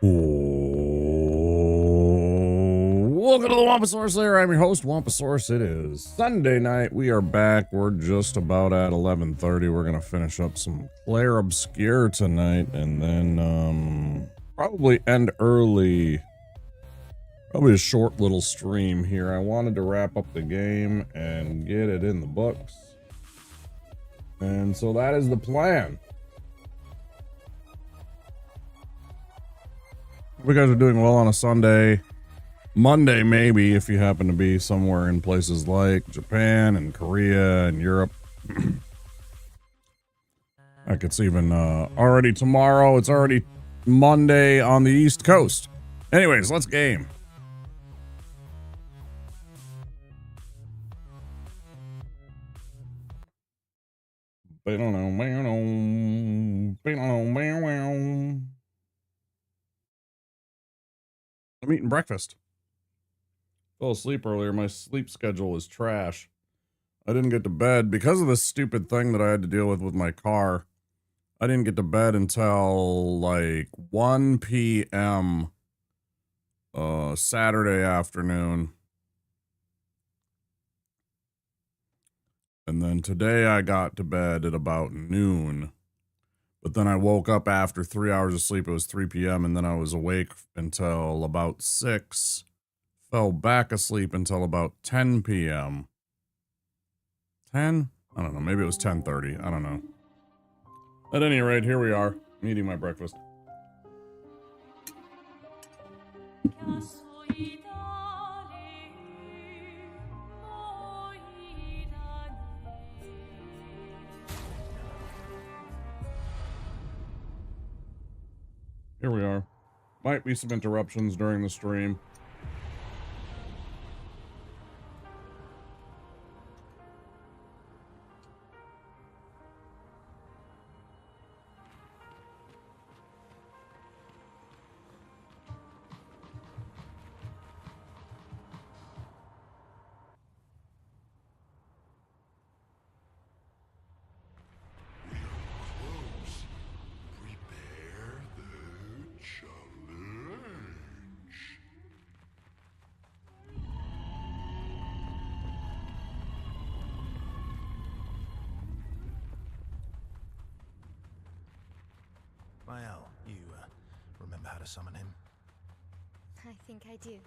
Welcome to the Wamposaurus Lair. I'm your host, Wamposaurus. It is Sunday night. We are back. We're just about at 11:30. We're going to finish up some Clair Obscur tonight and then probably end early. Probably a short little stream here. I wanted to wrap up the game and get it in the books. And so that is the plan. Hope you guys are doing well on a Sunday. Monday, maybe, if you happen to be somewhere in places like Japan and Korea and Europe. Heck, it's even already tomorrow. It's already Monday on the East Coast. Anyways, let's game. I'm eating breakfast. Fell asleep earlier. My sleep schedule is trash. I didn't get to bed because of this stupid thing that I had to deal with my car. I didn't get to bed until like 1 p.m. Saturday afternoon. And then today I got to bed at about noon. But then I woke up after 3 hours of sleep. It was 3 p.m. and then I was awake until about 6. Fell back asleep until about 10 p.m. 10? I don't know. Maybe it was 10:30. I don't know. At any rate, here we are. I'm eating my breakfast. Here we are. Might be some interruptions during the stream. Well, you remember how to summon him? I think I do.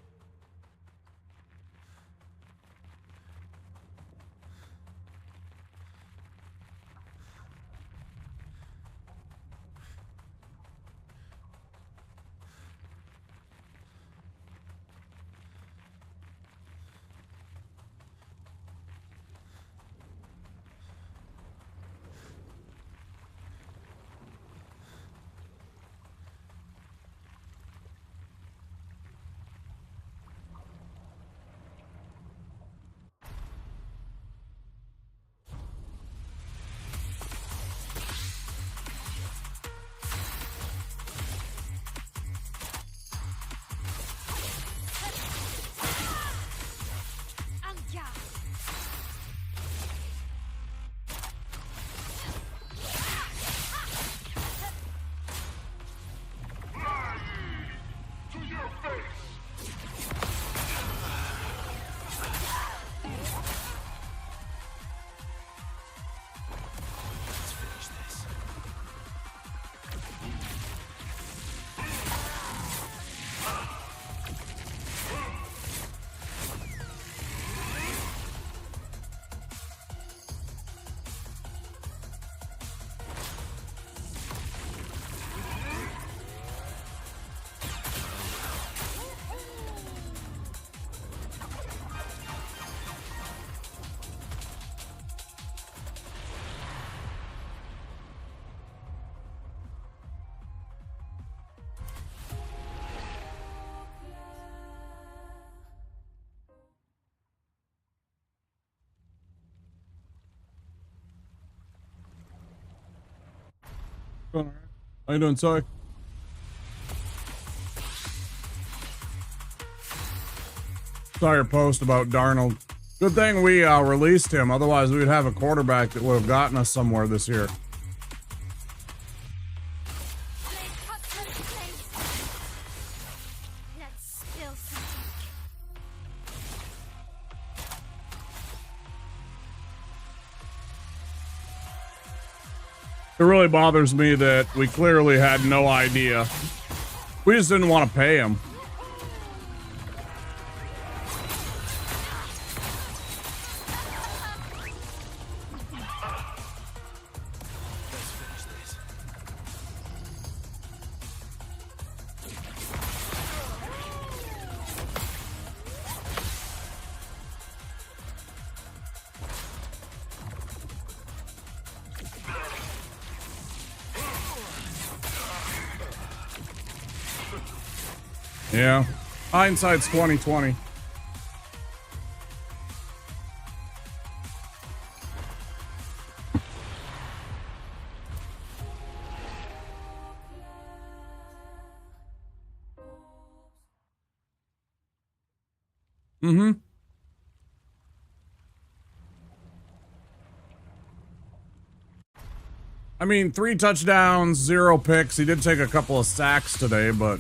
How you doing, Soy? Saw your post about Darnold. Good thing we released him. Otherwise, we would have a quarterback that would have gotten us somewhere this year. It really bothers me that we clearly had no idea. We just didn't want to pay him. Yeah, hindsight's 20/20. Mm-hmm. I mean, 3 touchdowns, 0 picks. He did take a couple of sacks today, but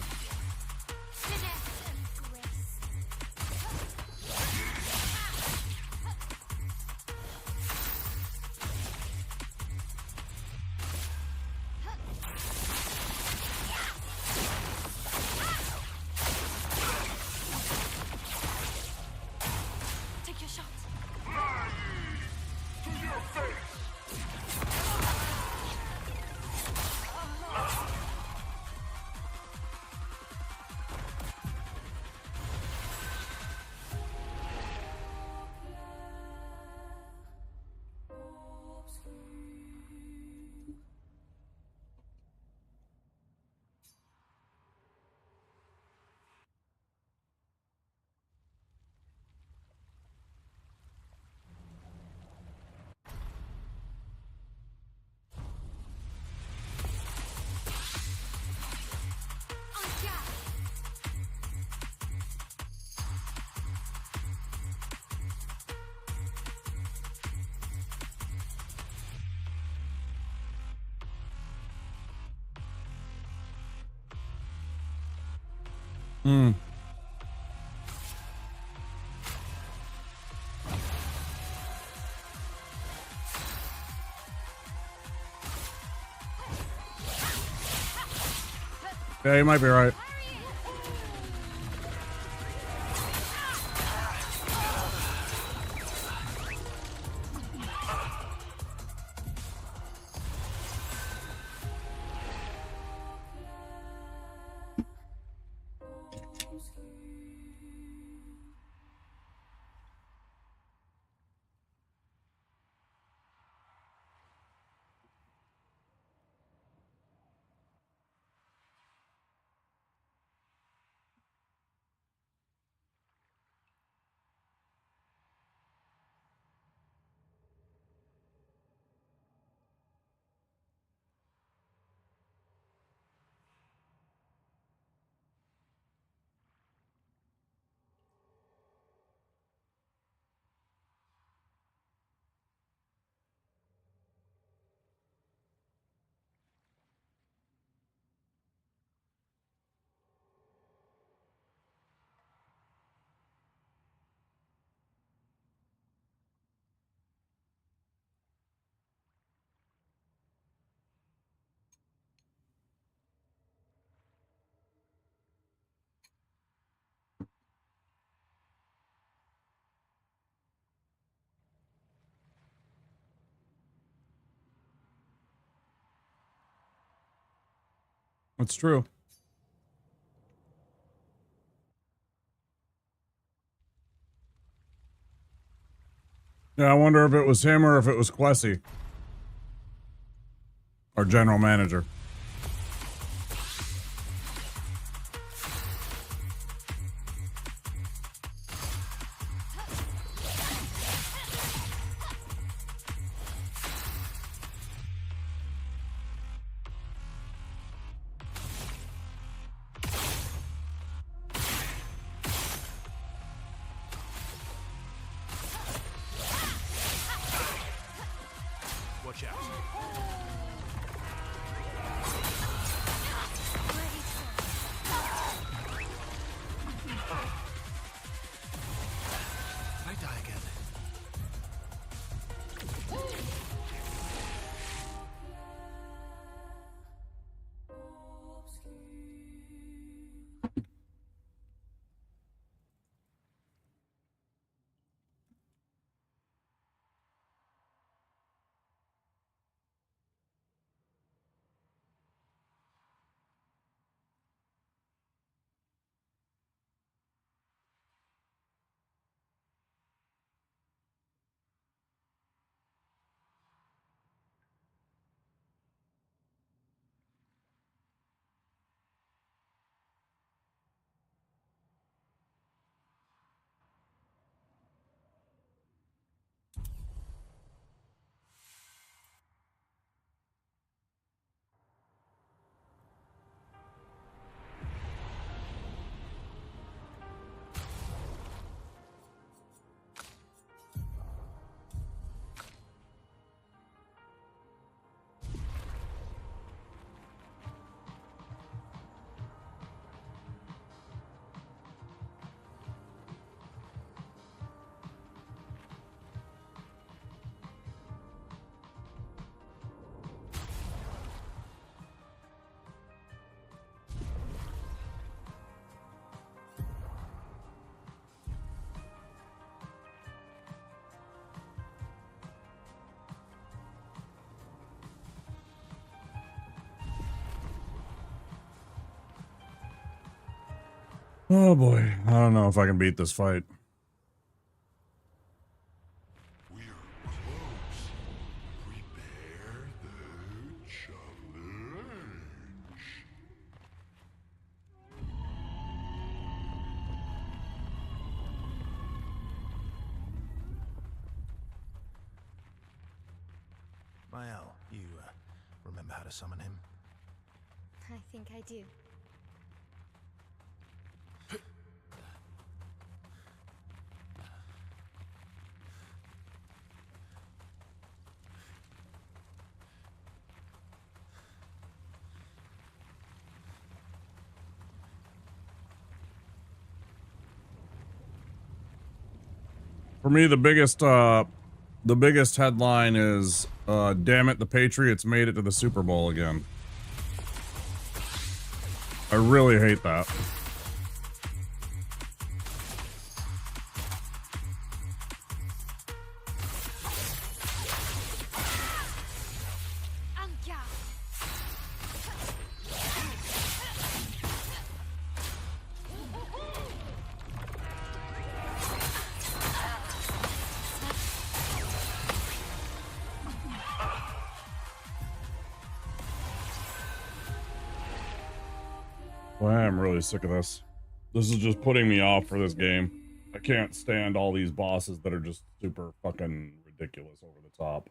yeah, you might be right. It's true. Yeah, I wonder if it was him or if it was Quessy, our general manager. Watch out. I die again. Oh boy, I don't know if I can beat this fight. We are close. Prepare the challenge. Mael, you remember how to summon him? I think I do. For me, the biggest headline is, damn it, the Patriots made it to the Super Bowl again. I really hate that. Well, I'm really sick of this. This is just putting me off for this game. I can't stand all these bosses that are just super fucking ridiculous over the top.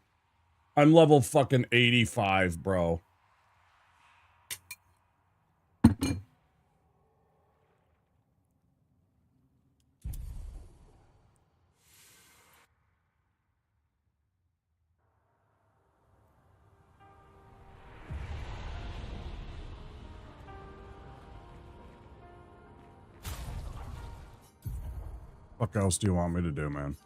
I'm level fucking 85, bro. What else do you want me to do, man?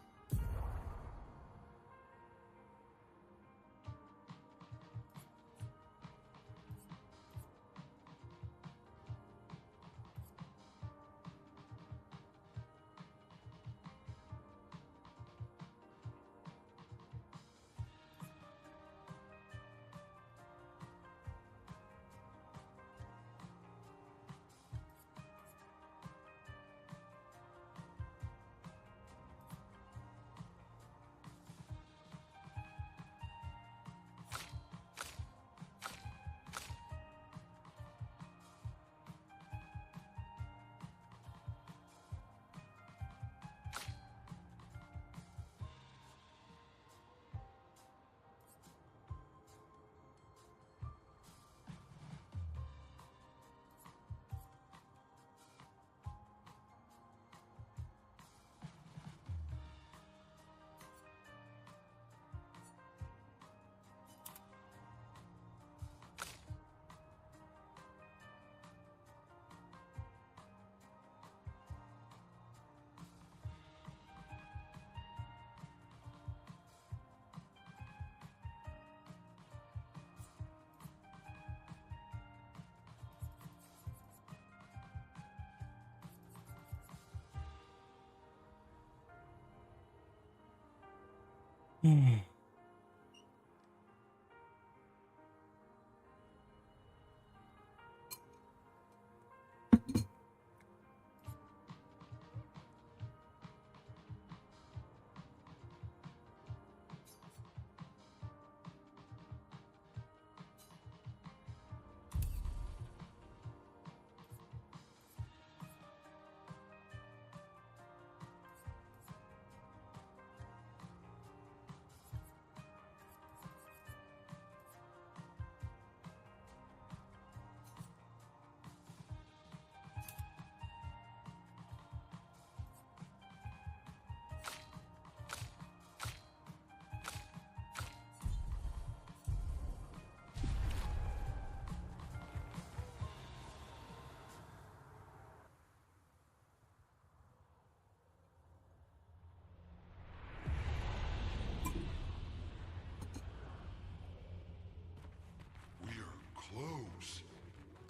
We are close.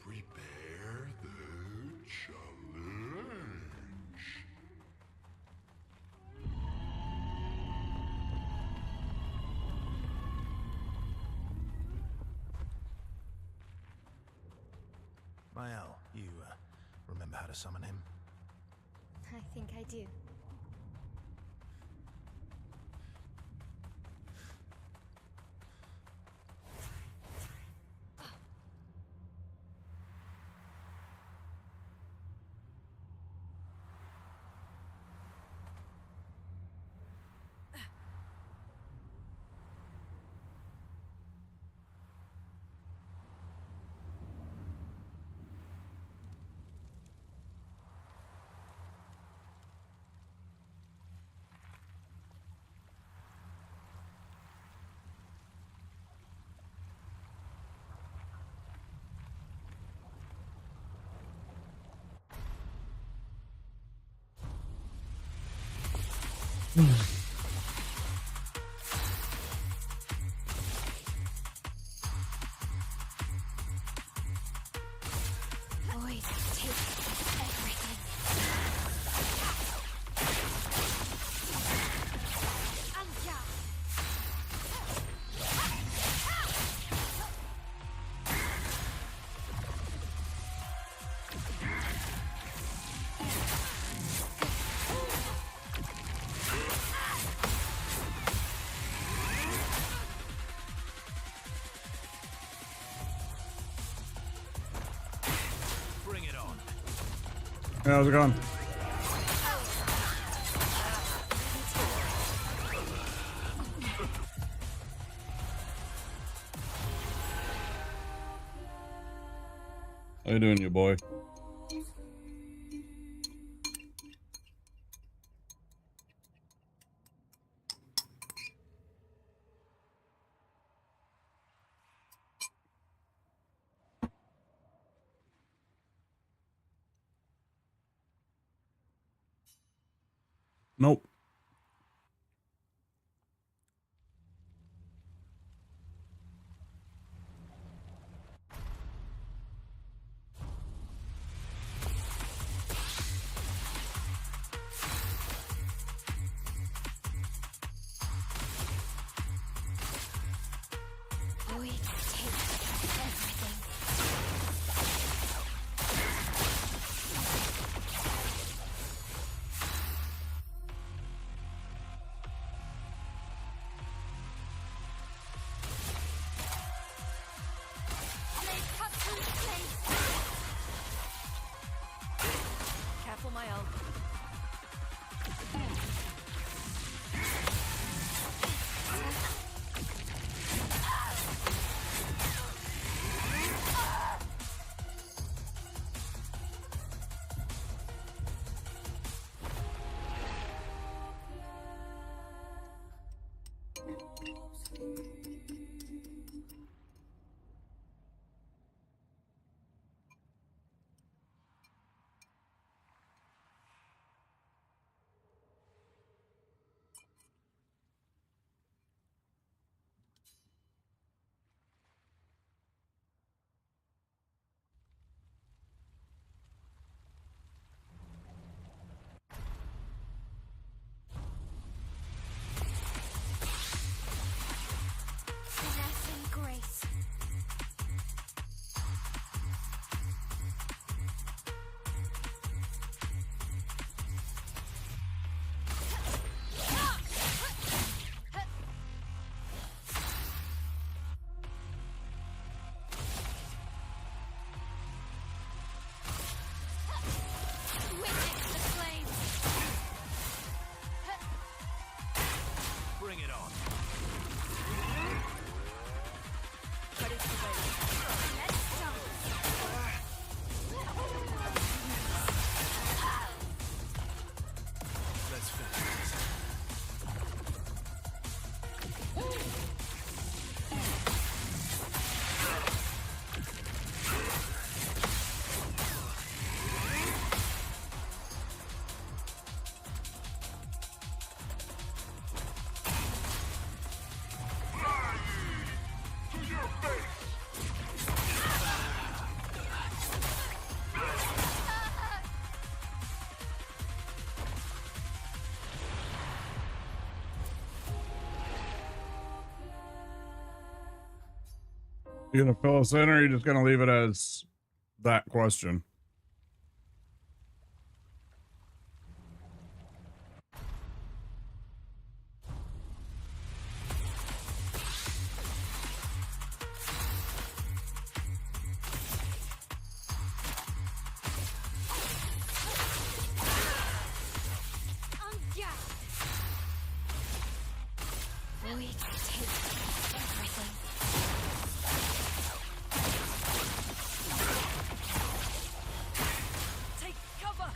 Prepare the challenge. Mael, you remember how to summon him? I think I do. Void takes everything. Anja! Bring it on. Hey, how's it going? How you doing, you boy? Nope. Void takes everything. Careful, my ult. Finesse and grace. Witness the flames. Bring it on. Ready to raise. Let's start. Let's finish this. You gonna fill us in, or are you just gonna leave it as that question? Void takes everything. Take cover!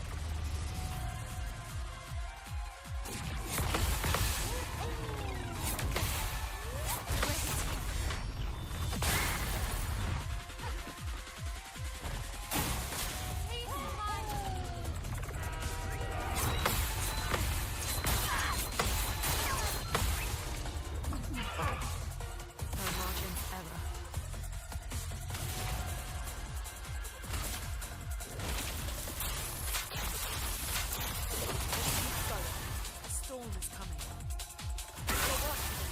No margin of error. Keep going. The storm is coming. Your work to do.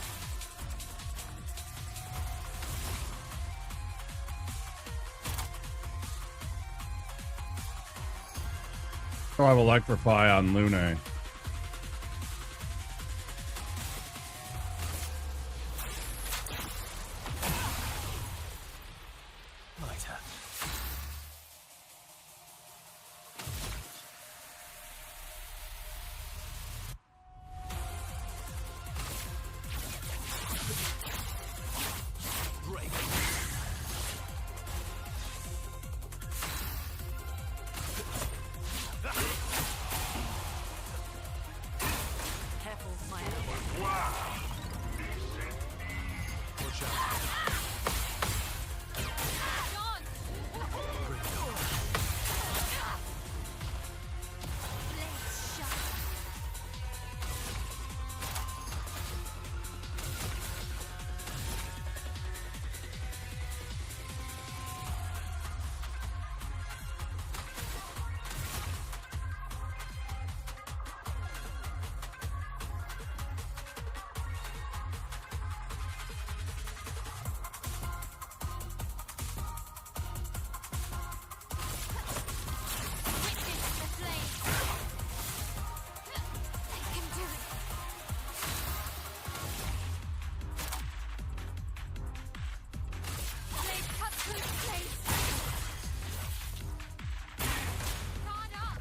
Oh, I have Electrify on Lune. Lighter. Break. Careful, my enemy. Watch out. John! Blades sharp. Witness the flames. I can do it. Blade cut through the place. Guard up.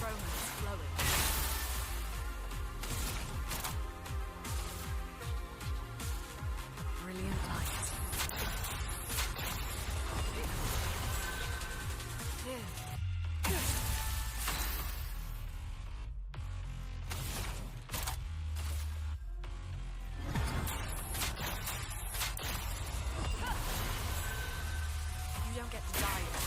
Romance flowing. Brilliant light. Here. You don't get to die yet.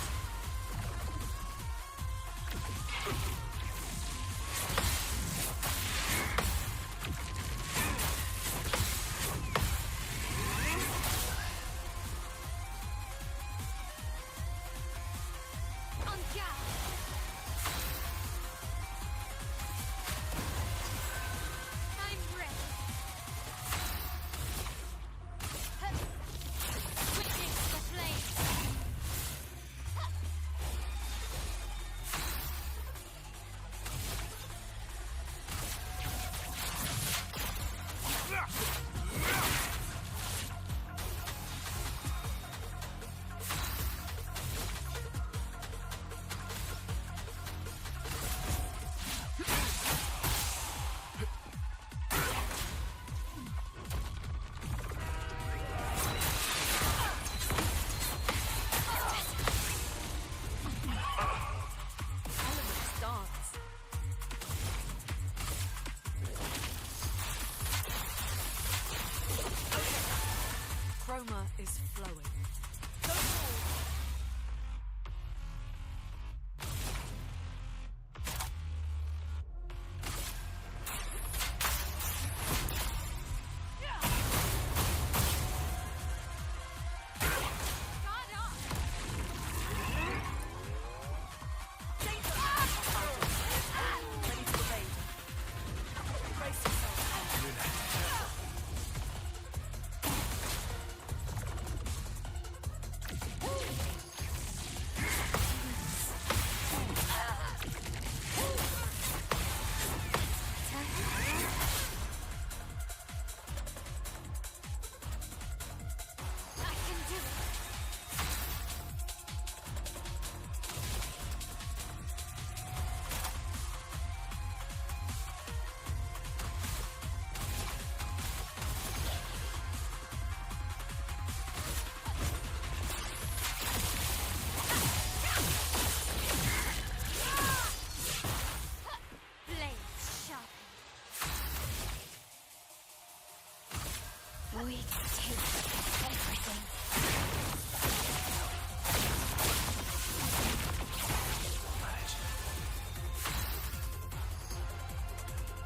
On guard. I'm ready. Witness the flames.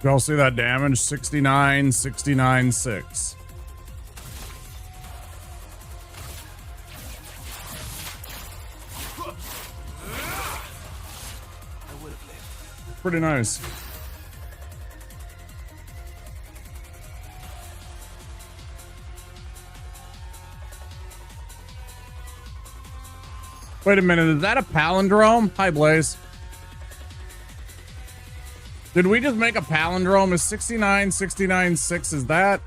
Y'all see that damage? 69, 69, 6. Pretty nice. Wait a minute, is that a palindrome? Hi, Blaze. Did we just make a palindrome? Is 69, 69, 6, is that?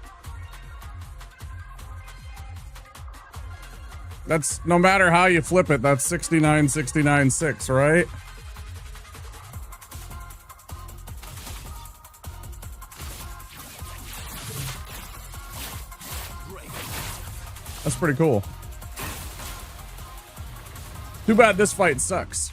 That's, no matter how you flip it, that's 69, 69, 6, right? That's pretty cool. Too bad this fight sucks.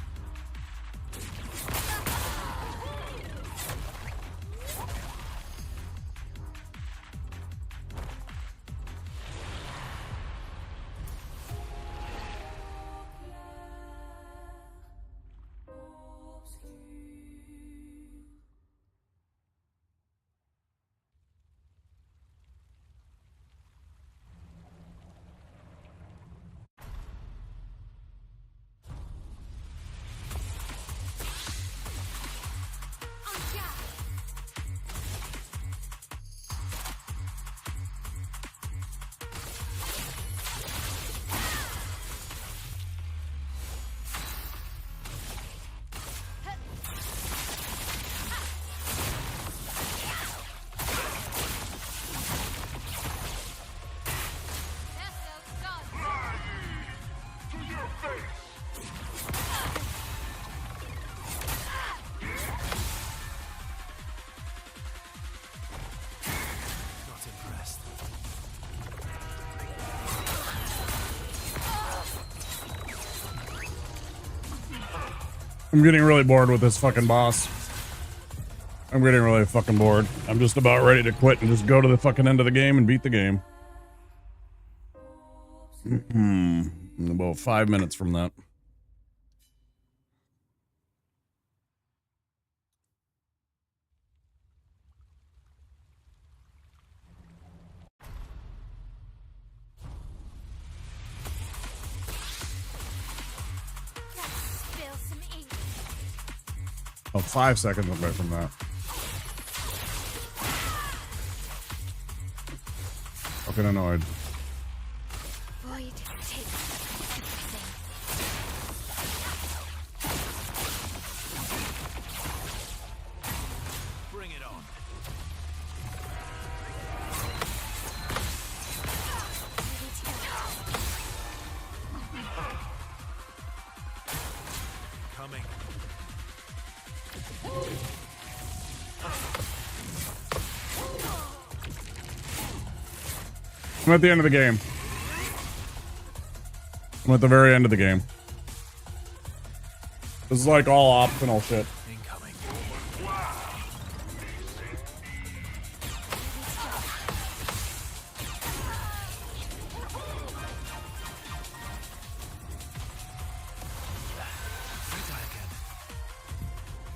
I'm getting really bored with this fucking boss. I'm getting really fucking bored. I'm just about ready to quit and just go to the fucking end of the game and beat the game. In about 5 minutes from that. Oh, 5 seconds away from that. Fucking annoyed. Void takes everything. Bring it on. Coming. I'm at the end of the game. I'm at the very end of the game. This is like all optional shit. Incoming.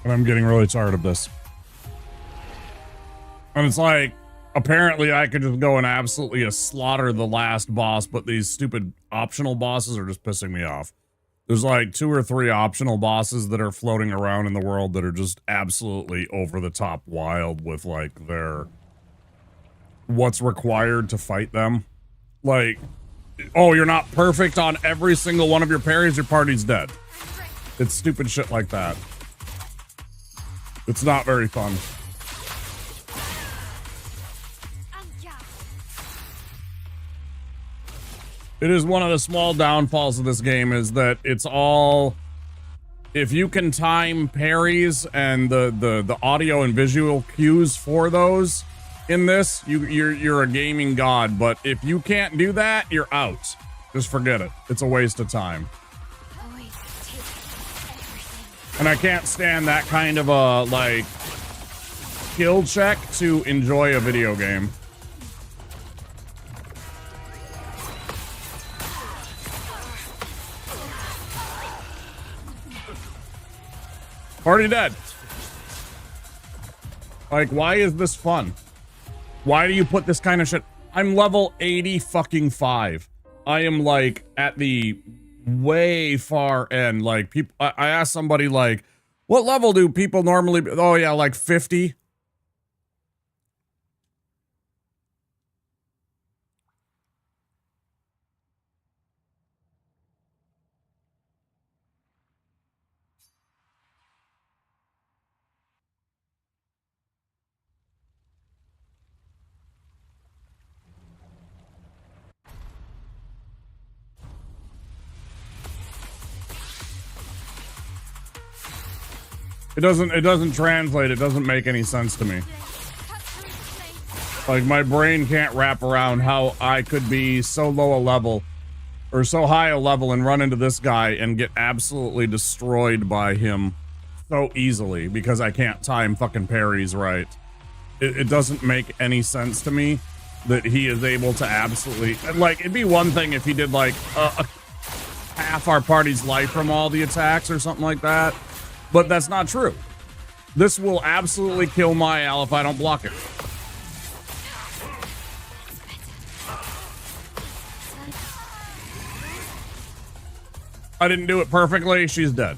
And I'm getting really tired of this. And it's like, apparently I could just go and absolutely slaughter the last boss, but these stupid optional bosses are just pissing me off. There's like 2 or 3 optional bosses that are floating around in the world that are just absolutely over the top wild with like their what's required to fight them. Like, oh, you're not perfect on every single one of your parries, your party's dead. It's stupid shit like that. It's not very fun. It is one of the small downfalls of this game is that it's all, if you can time parries and the audio and visual cues for those in this, you're a gaming god. But if you can't do that, you're out. Just forget it. It's a waste of time. And I can't stand that kind of a like skill check to enjoy a video game. Already dead. Like, why is this fun? Why do you put this kind of shit? I'm level 80 fucking 5. I am like at the way far end. Like people, I asked somebody like, what level do people normally be? Oh yeah, like 50. It doesn't translate. It doesn't make any sense to me. Like my brain can't wrap around how I could be so low a level or so high a level and run into this guy and get absolutely destroyed by him so easily because I can't time fucking parries right. It doesn't make any sense to me that he is able to absolutely, like, it'd be one thing if he did like a half our party's life from all the attacks or something like that. But that's not true. This will absolutely kill my Al if I don't block it. I didn't do it perfectly. She's dead.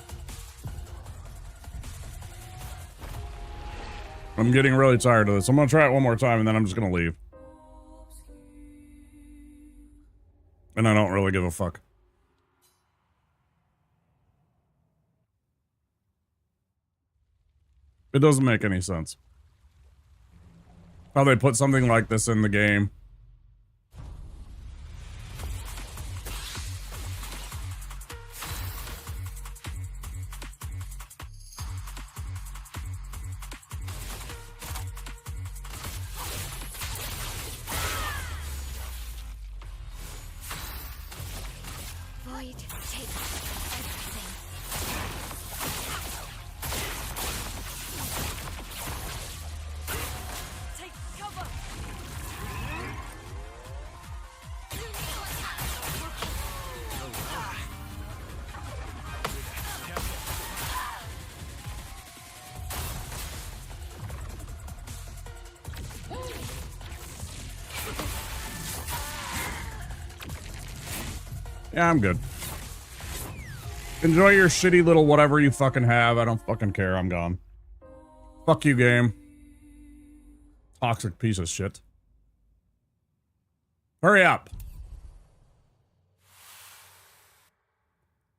I'm getting really tired of this. I'm going to try it one more time and then I'm just going to leave. And I don't really give a fuck. It doesn't make any sense. How they put something like this in the game. Void takes everything. Take cover! Yeah, I'm good. Enjoy your shitty little whatever you fucking have. I don't fucking care. I'm gone. Fuck you, game. Toxic piece of shit. Hurry up.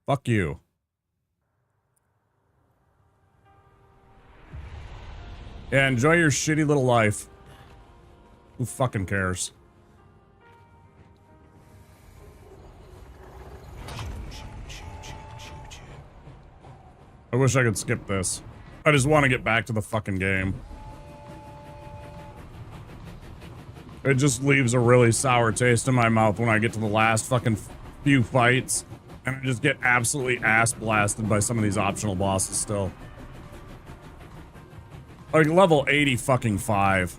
Fuck you. Yeah, enjoy your shitty little life. Who fucking cares? I wish I could skip this. I just want to get back to the fucking game. It just leaves a really sour taste in my mouth when I get to the last fucking few fights. And I just get absolutely ass blasted by some of these optional bosses still. Like level 80 fucking 5.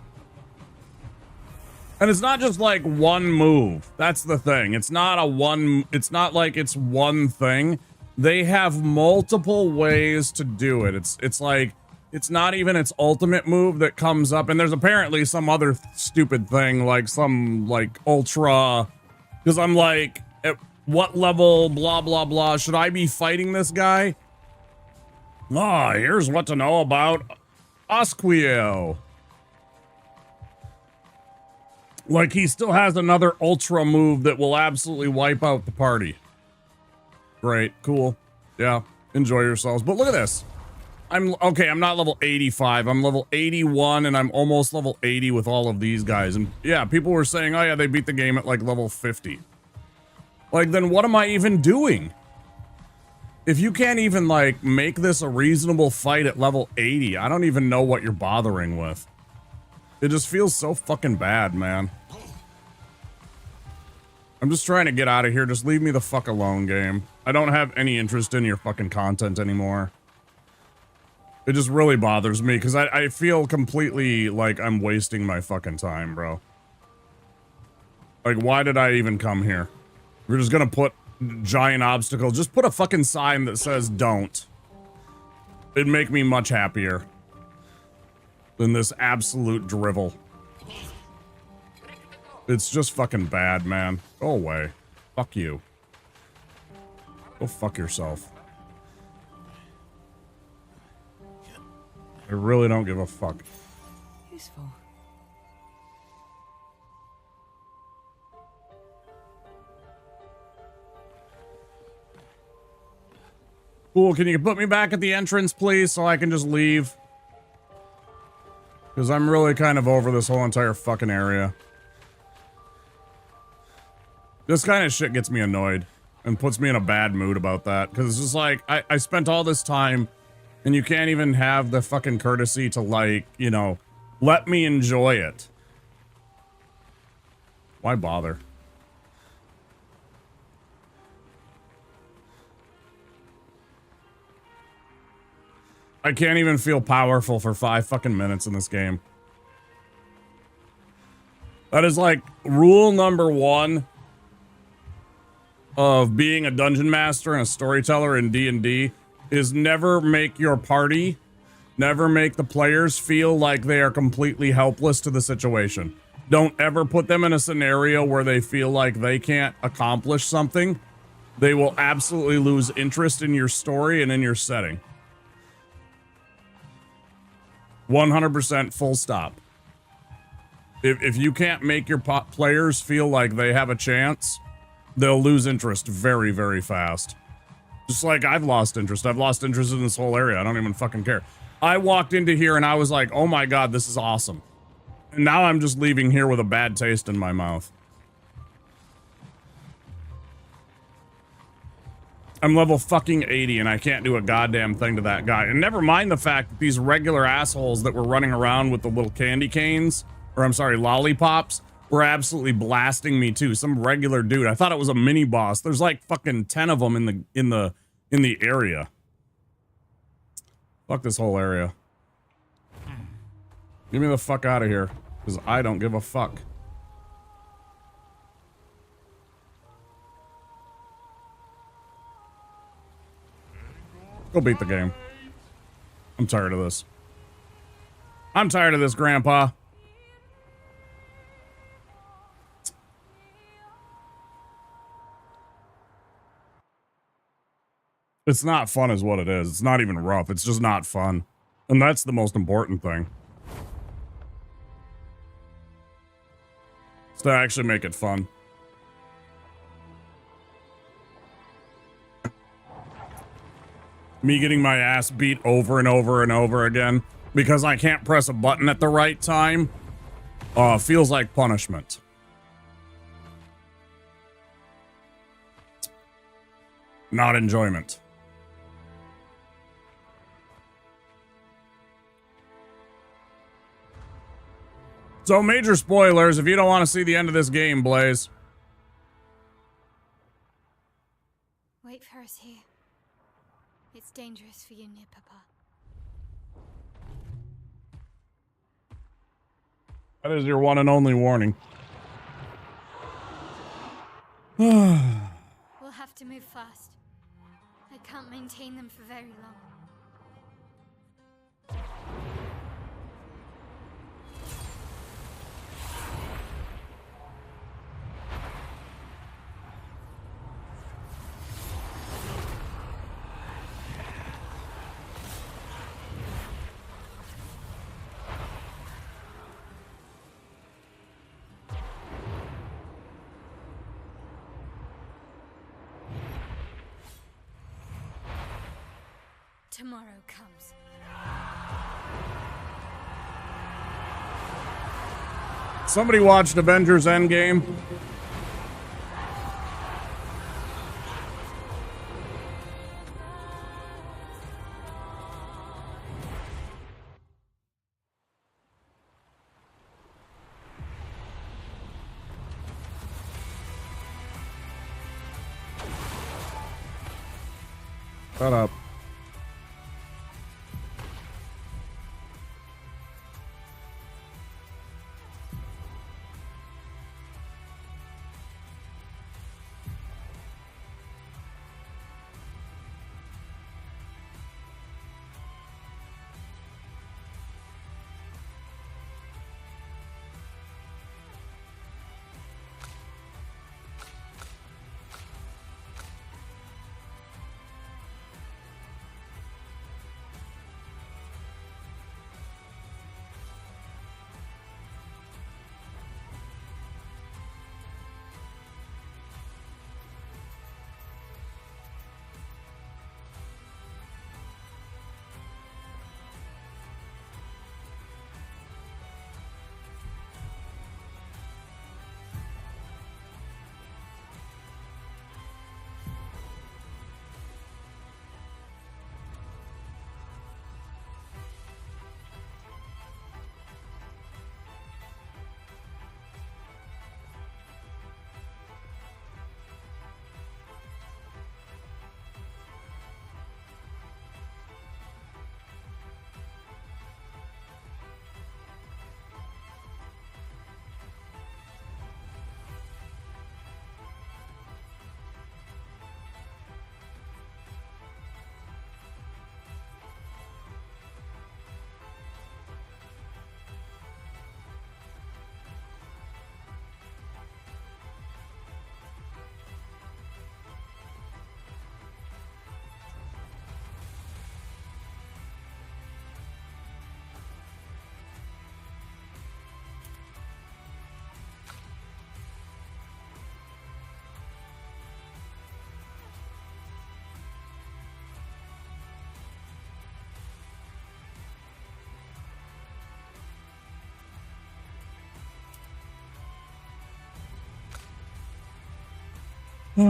And it's not just like one move. That's the thing. It's not like it's one thing. They have multiple ways to do it. It's like, it's not even its ultimate move that comes up. And there's apparently some other stupid thing, like some like ultra, because I'm like, at what level, blah, blah, blah, should I be fighting this guy? Ah, here's what to know about Obscur. Like he still has another ultra move that will absolutely wipe out the party. Great, cool. Yeah, enjoy yourselves. But look at this. I'm not level 85. I'm level 81 and I'm almost level 80 with all of these guys. And yeah, people were saying, oh yeah, they beat the game at like level 50. Like, then what am I even doing? If you can't even like make this a reasonable fight at level 80, I don't even know what you're bothering with. It just feels so fucking bad, man. I'm just trying to get out of here. Just leave me the fuck alone, game. I don't have any interest in your fucking content anymore. It just really bothers me because I feel completely like I'm wasting my fucking time, bro. Like, why did I even come here? We're just gonna put giant obstacle. Just put a fucking sign that says don't. It'd make me much happier. than this absolute drivel. It's just fucking bad, man. Go away. Fuck you. Go fuck yourself. I really don't give a fuck. Useful. Cool, can you put me back at the entrance, please, so I can just leave? Because I'm really kind of over this whole entire fucking area. This kind of shit gets me annoyed and puts me in a bad mood about that. Because it's just like, I spent all this time and you can't even have the fucking courtesy to, like, you know, let me enjoy it. Why bother? I can't even feel powerful for 5 fucking minutes in this game. That is like rule number 1 of being a dungeon master and a storyteller in D&D is never make your party, never make the players feel like they are completely helpless to the situation. Don't ever put them in a scenario where they feel like they can't accomplish something. They will absolutely lose interest in your story and in your setting. 100% full stop. If you can't make your players feel like they have a chance, they'll lose interest very, very fast. Just like I've lost interest. I've lost interest in this whole area. I don't even fucking care. I walked into here and I was like, oh my god, this is awesome. And now I'm just leaving here with a bad taste in my mouth. I'm level fucking 80 and I can't do a goddamn thing to that guy. And never mind the fact that these regular assholes that were running around with the little candy canes, or I'm sorry, lollipops, were absolutely blasting me too. Some regular dude. I thought it was a mini boss. There's like fucking 10 of them in the area. Fuck this whole area. Get me the fuck out of here, because I don't give a fuck. Go beat the game. I'm tired of this. I'm tired of this, Grandpa. It's not fun is what it is. It's not even rough. It's just not fun. And that's the most important thing. Is to actually make it fun. Me getting my ass beat over and over and over again because I can't press a button at the right time feels like punishment. Not enjoyment. So major spoilers if you don't want to see the end of this game, Blaze. Wait for us here. It's dangerous for you near Papa. That is your one and only warning. We'll have to move fast. I can't maintain them for very long. Tomorrow comes. Somebody watched Avengers Endgame? Shut up. I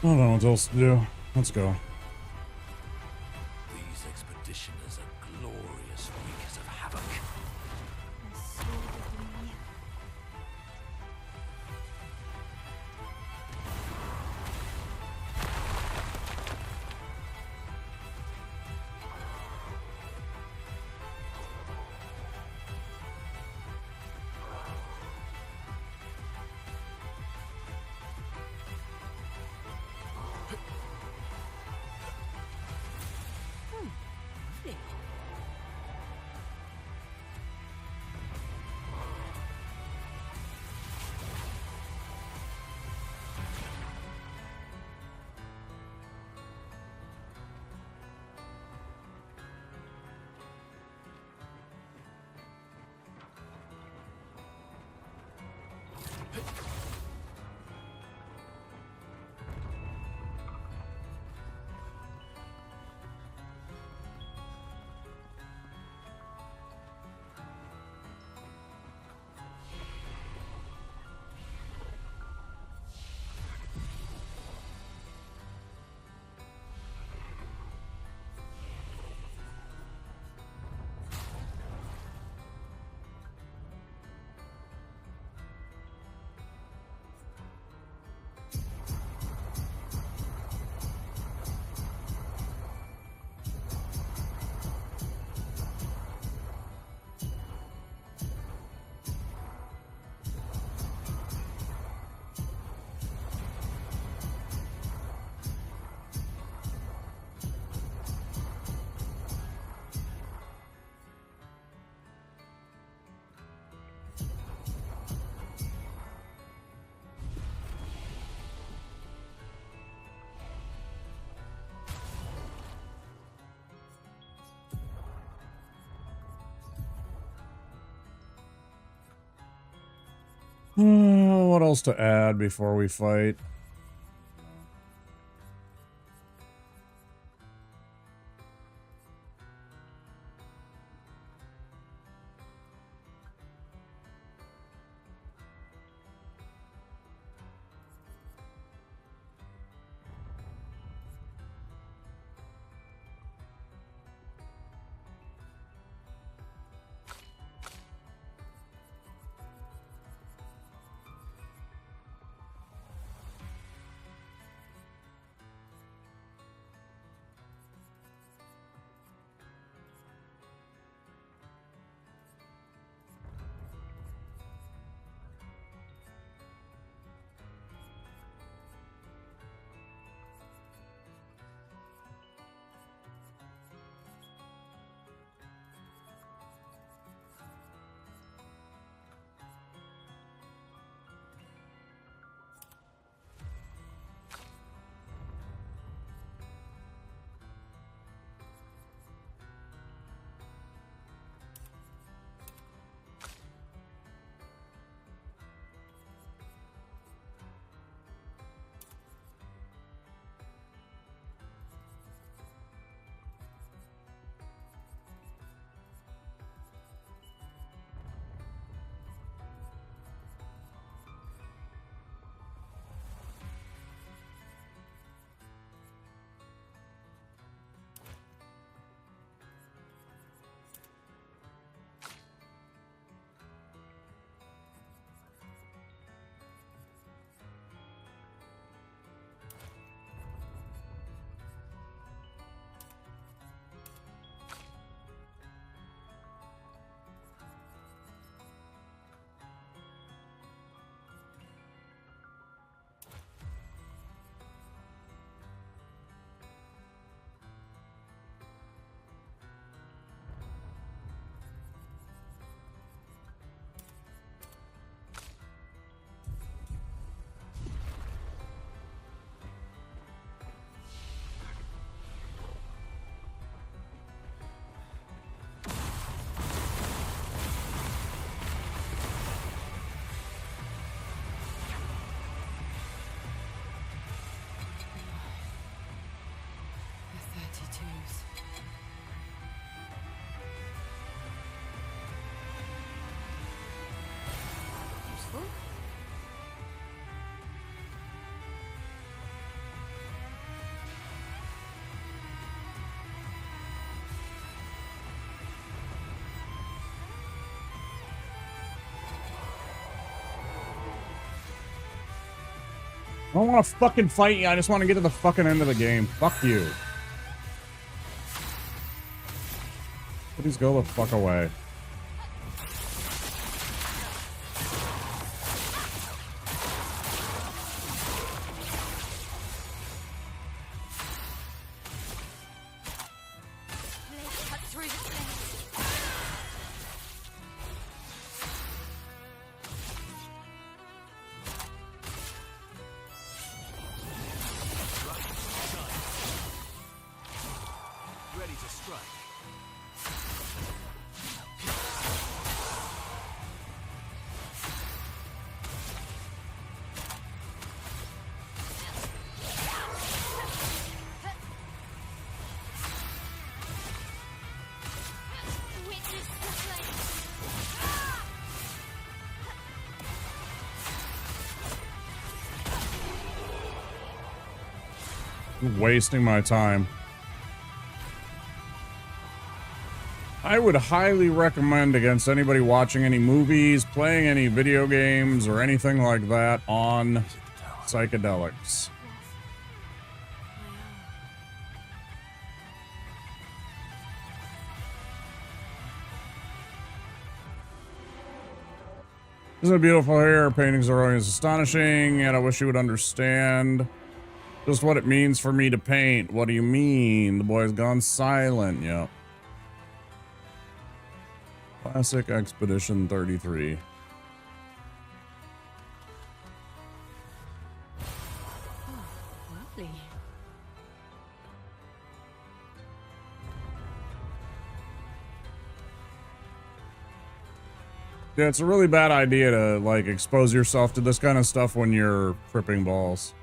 don't know what else to do. Let's go. These expeditioners are glorious wreakers of havoc. And so did we. What else to add before we fight? I don't want to fucking fight you. I just want to get to the fucking end of the game. Fuck you. Please go the fuck away. Cut through the flames. Ready to strike. I'm wasting my time. I would highly recommend against anybody watching any movies, playing any video games, or anything like that on psychedelics. Isn't it beautiful here? Her paintings are always astonishing, and I wish you would understand just what it means for me to paint. What do you mean? The boy's gone silent. Yep. Classic Expedition 33. Lovely. Yeah, it's a really bad idea to, like, expose yourself to this kind of stuff when you're tripping balls.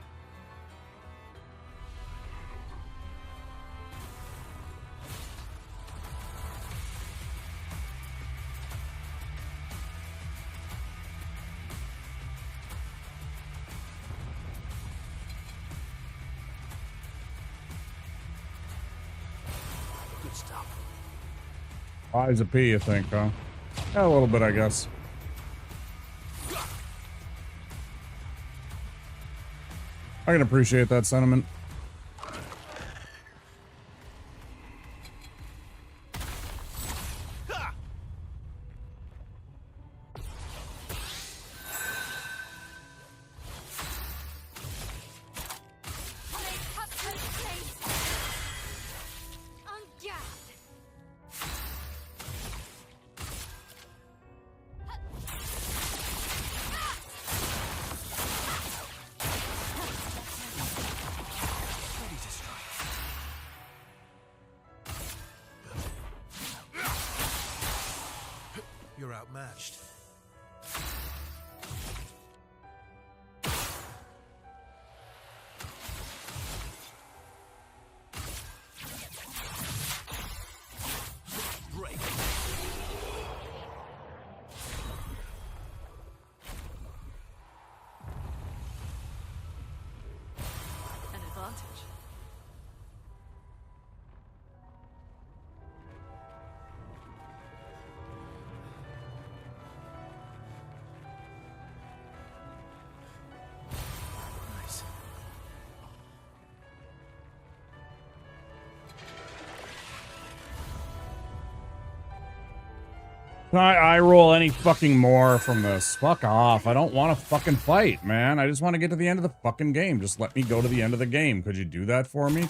Good stuff. Eyes a pea, you think, huh? Yeah, a little bit, I guess. I can appreciate that sentiment. Ready to strike. You're outmatched. Break. An advantage. Nice. I roll any fucking more from this. Fuck off. I don't want to fucking fight, man. I just want to get to the end of the fucking game. Just let me go to the end of the game. Could you do that for me?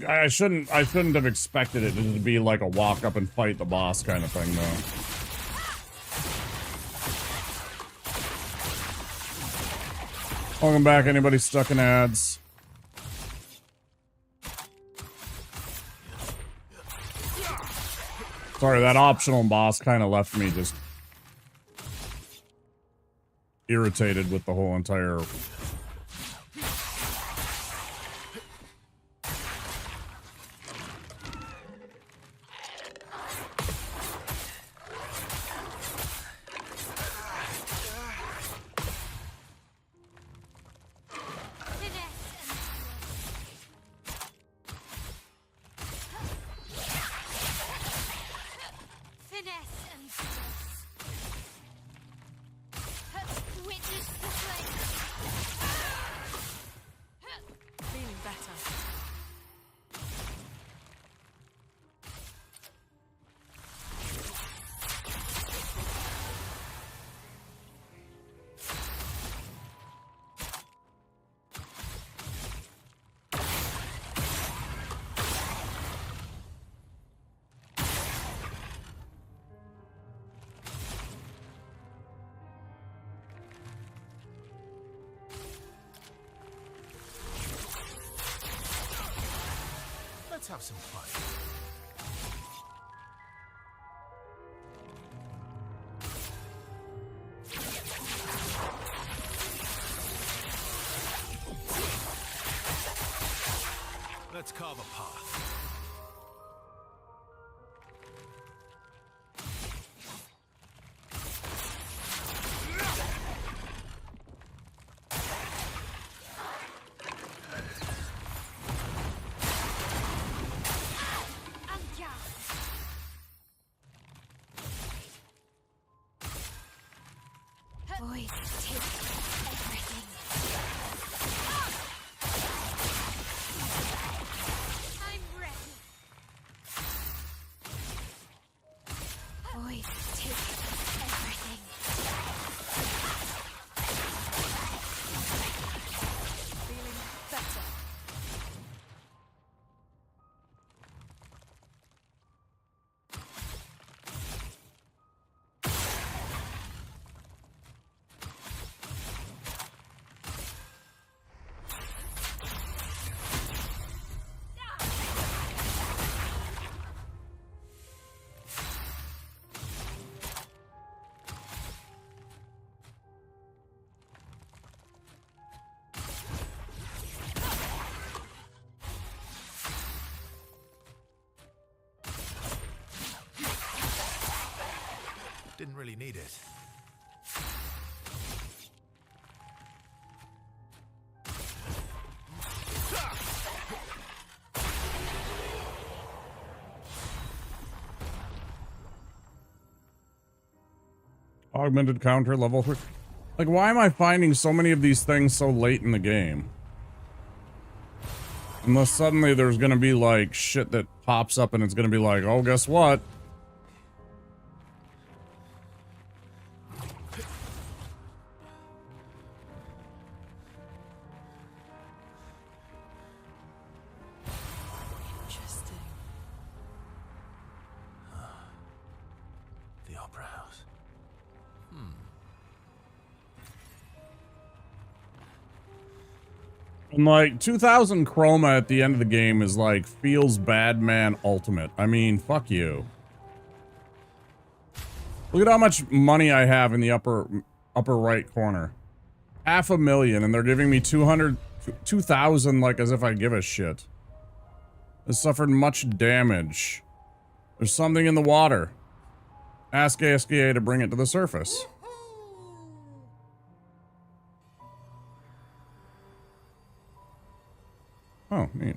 I shouldn't have expected it to be like a walk up and fight the boss kind of thing, though. Welcome back, anybody stuck in ads. Sorry, that optional boss kind of left me just irritated with the whole entire... Feeling better. Let's have some fun. Let's carve a path. Void, take everything. I'm ready. Void, take everything. Feeling better. Didn't really need it. Augmented counter level 3. Like, why am I finding so many of these things so late in the game? Unless suddenly there's gonna be like shit that pops up and it's gonna be like, oh, guess what? Interesting. The Opera House. And like 2000 chroma at the end of the game is like feels bad man ultimate. I mean, fuck you. Look at how much money I have in the upper right corner. 500,000, and they're giving me 2,000 like as if I give a shit. It suffered much damage. There's something in the water. Ask ASKA to bring it to the surface. Oh, neat.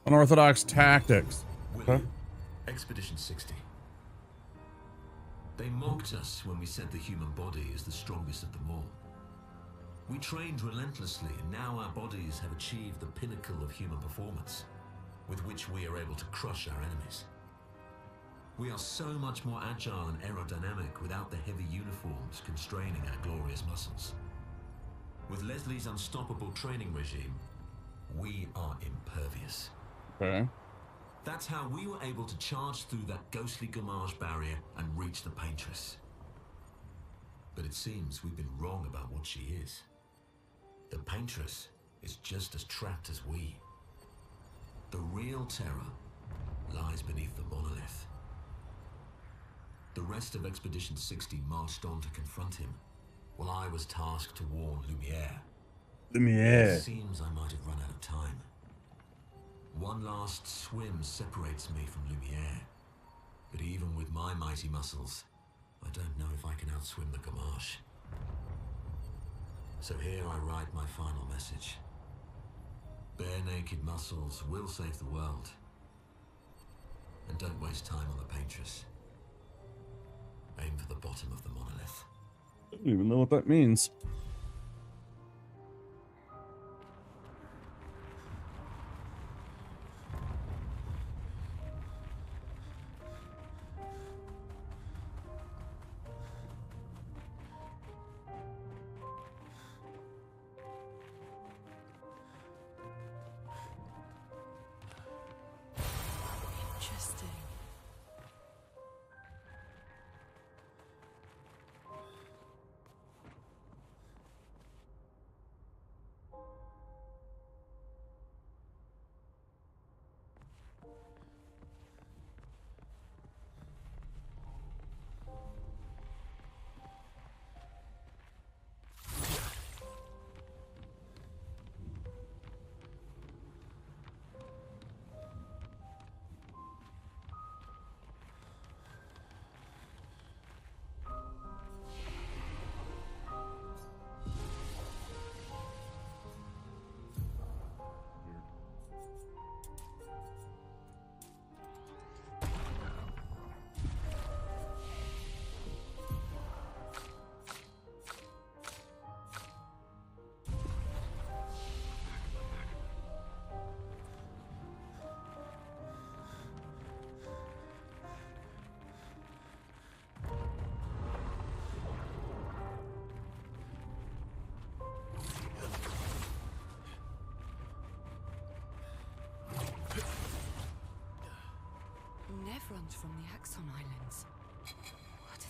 Unorthodox tactics. Willie, Expedition 60. They mocked us when we said the human body is the strongest of them all. We trained relentlessly, and now our bodies have achieved the pinnacle of human performance, with which we are able to crush our enemies. We are so much more agile and aerodynamic without the heavy uniforms constraining our glorious muscles. With Leslie's unstoppable training regime, we are impervious. Okay. That's how we were able to charge through that ghostly Gamage barrier and reach the Paintress. But it seems we've been wrong about what she is. The Paintress is just as trapped as we. The real terror lies beneath the monolith. The rest of Expedition 60 marched on to confront him, while I was tasked to warn Lumiere. Lumiere. It seems I might have run out of time. One last swim separates me from Lumiere, but even with my mighty muscles, I don't know if I can outswim the Gamache. So here I write my final message. Bare naked muscles will save the world. And don't waste time on the Paintress. Aim for the bottom of the monolith. I don't even know what that means. Interesting.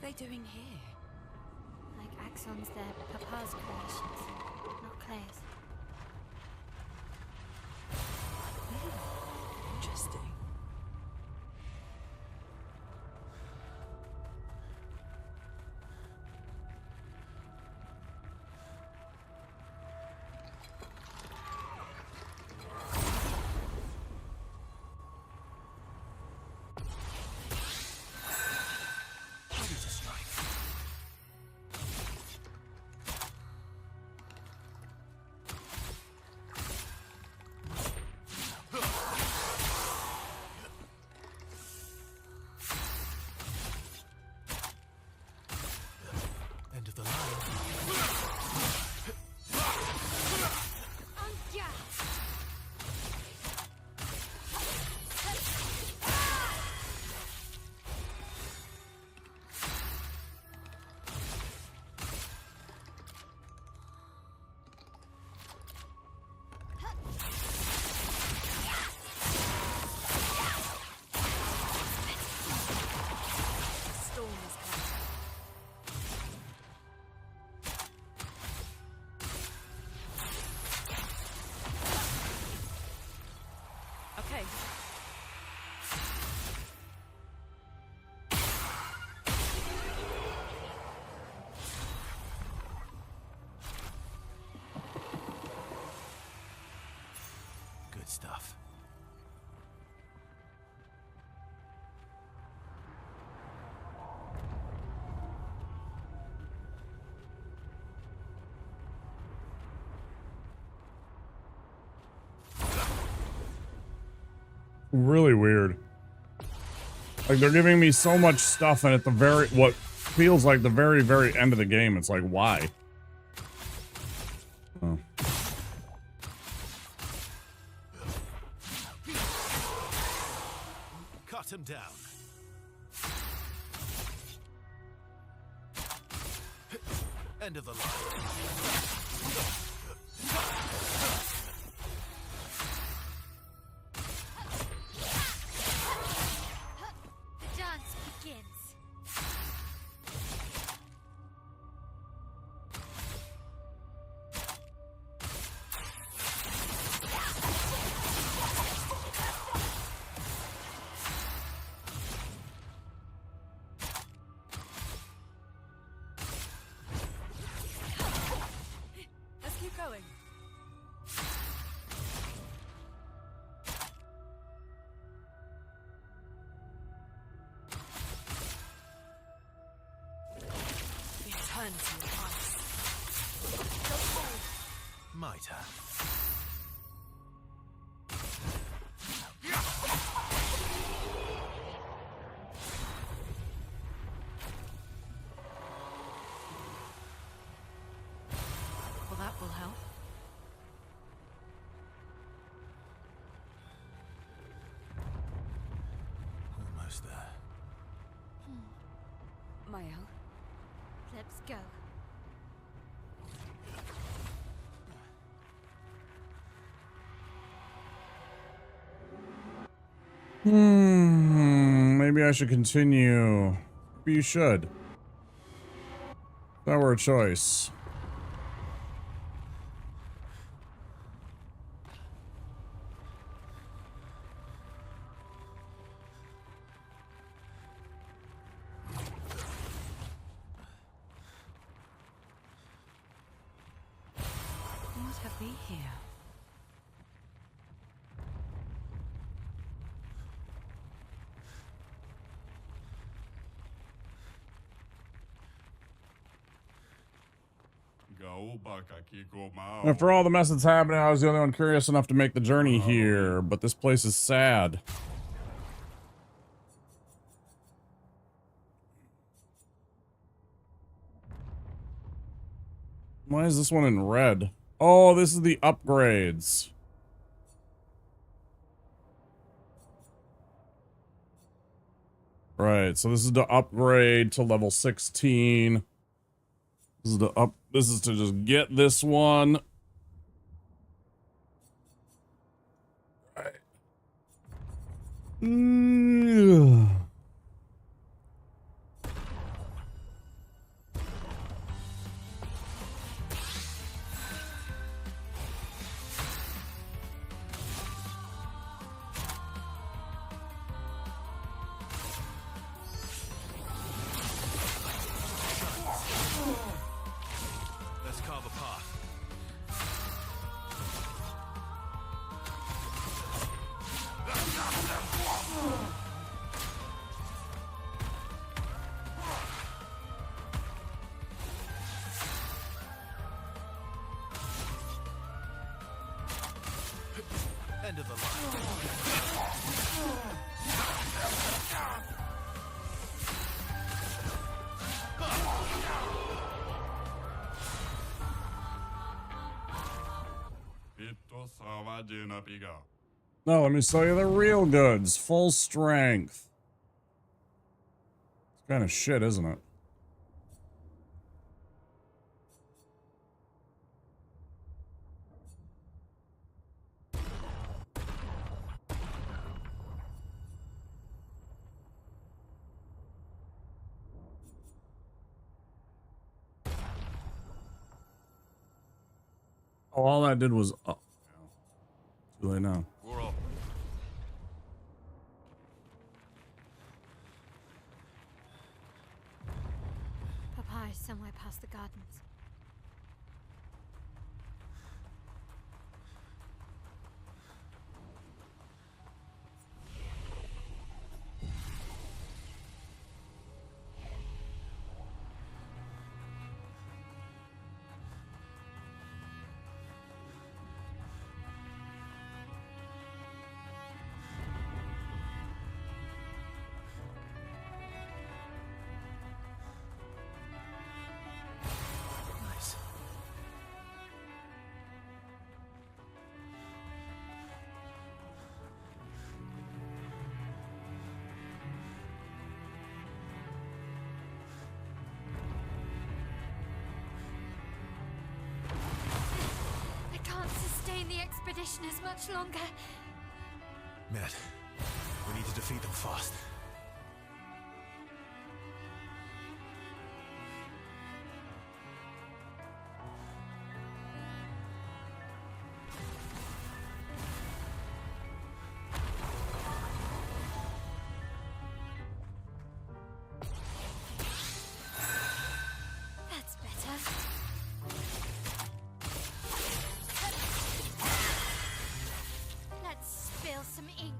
they doing here? Like Axon's their papa's creations, not Claire's. Interesting. End of the line. Storm is coming. Okay. Good stuff. Really weird. Like, they're giving me so much stuff, and at the what feels like the very end of the game, it's like, why? Oh. Cut him down. End of the line. The dance begins. Let's keep going. Return to your ice. Might have. Well, that will help. Almost there. Mael, Let's go. Maybe I should continue. Maybe you should. If that were a choice. what have we here? After all the mess that's happening, I was the only one curious enough to make the journey here, but this place is sad. Why is this one in red? Oh, this is the upgrades. Right, so this is to upgrade to level 16. This is to just get this one. Right. End of the line. No, let me show you the real goods. Full strength. It's kind of shit, isn't it? Oh, all that did was... Oh, too late now. We're all. Papa is somewhere past the gardens. Nice. I can't sustain the expedition as much longer. Matt, we need to defeat them fast. That's better. Let's spill some ink.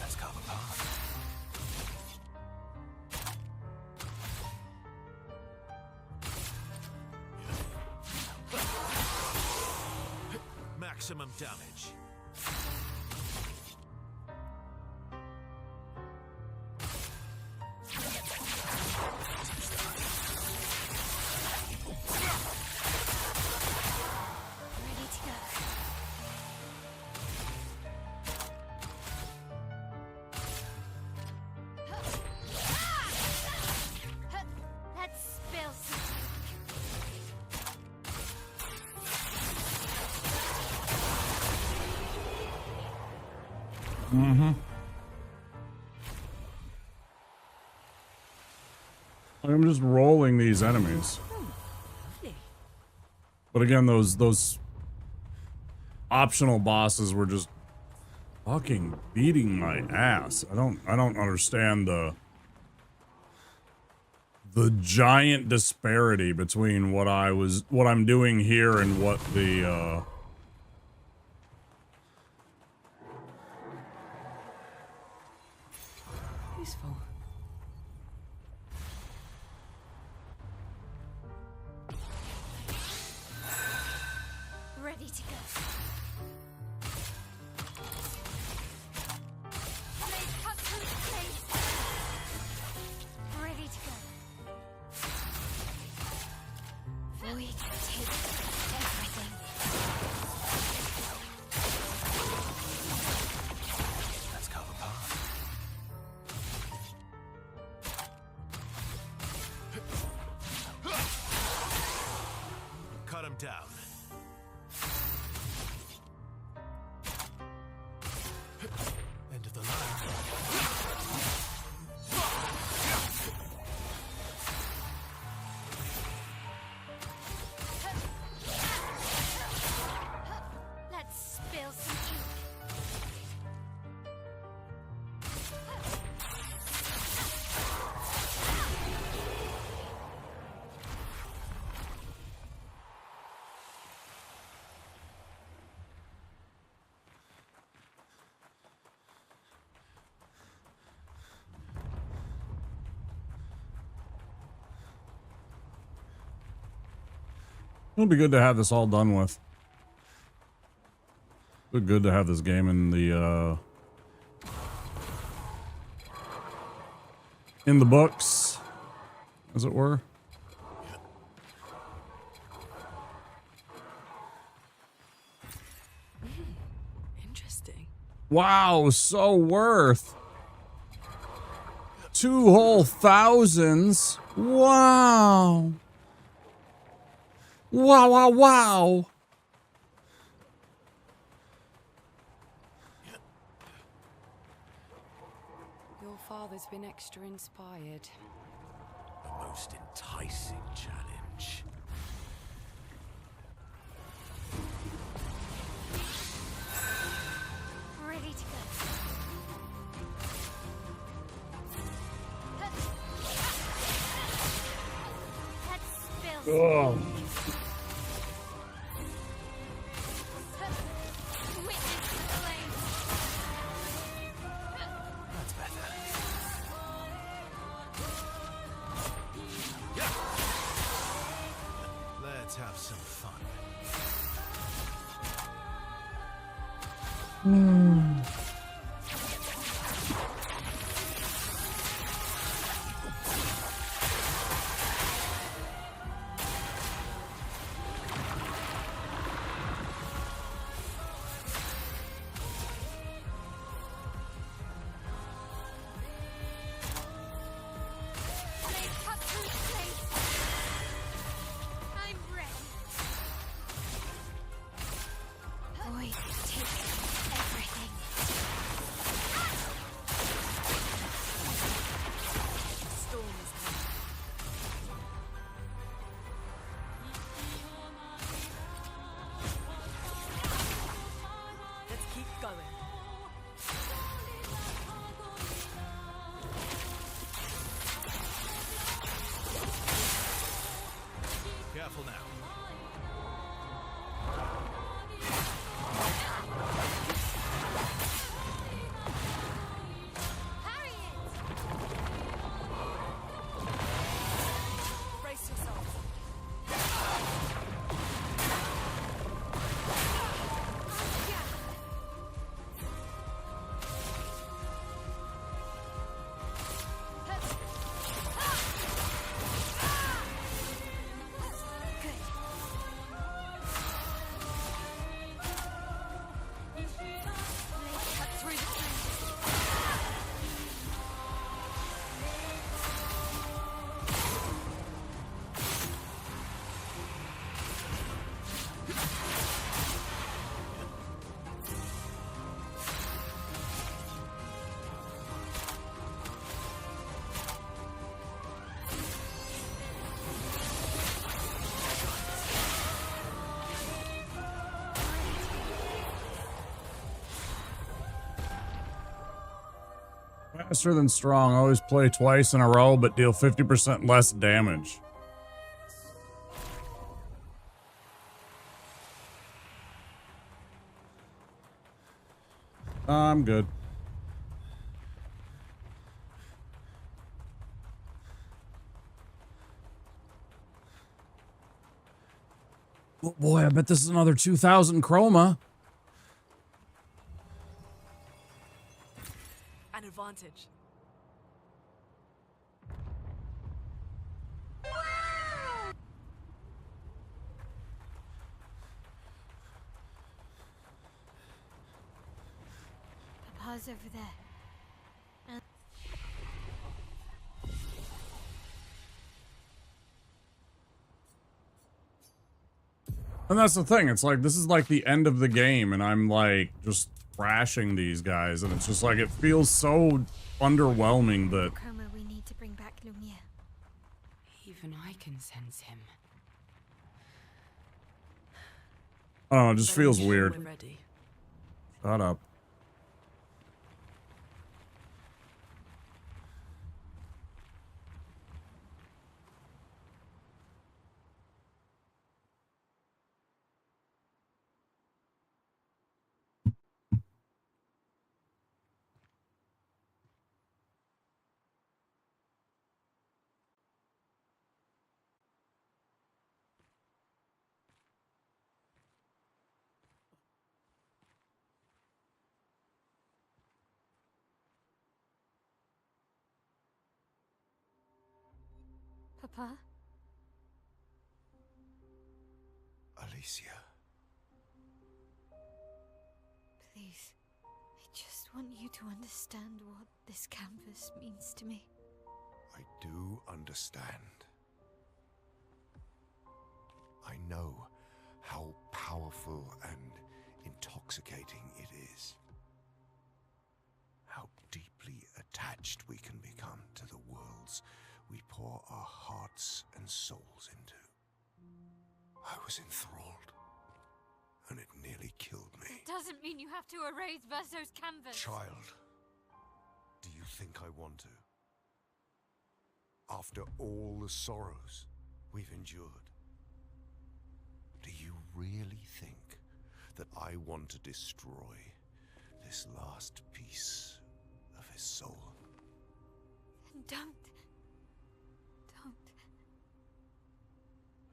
Let's carve a path. Maximum damage. Ready to go. Let's spill some ink. Mm-hmm. I'm just rolling these enemies. Lovely. But again, those optional bosses were just fucking beating my ass. I don't understand the giant disparity between what I'm doing here and what the Useful. Ready to go. Blade cut through the blade. Ready to go. Void takes everything. Let's carve a path. Cut him down. End of the line. It'll be good to have this all done with. It'll be good to have this game in the books, as it were. Interesting. Wow, so worth 2 whole thousands. Wow. Wow, wow, wow. Your father's been extra inspired. The most enticing challenge. Ready to go. Let's spill. Oh. Witness the flame. That's better. Let's have some fun. Flame cut through the place. I'm ready. Void takes everything. Storm is coming. Let's keep going. Careful now. Harry it! Brace yourself. Good. Blade cut through the flame. Faster than strong. Always play twice in a row, but deal 50% less damage. I'm good. Oh boy, I bet this is another 2,000 chroma. An advantage. Papa's over there. And that's the thing. It's like, this is like the end of the game, and I'm like just thrashing these guys, and it's just like, it feels so underwhelming that. Chroma, we need to bring back Lumiere. Even I can sense him. I don't know, it just But I'm feels sure weird. we're ready. Shut up. Papa? Alicia. Please, I just want you to understand what this canvas means to me. I do understand. I know how powerful and intoxicating it is. How deeply attached we can become to the worlds we pour our hearts and souls into. I was enthralled, and it nearly killed me. It doesn't mean you have to erase Verso's canvas. Child, do you think I want to? After all the sorrows we've endured, do you really think that I want to destroy this last piece of his soul? Then don't.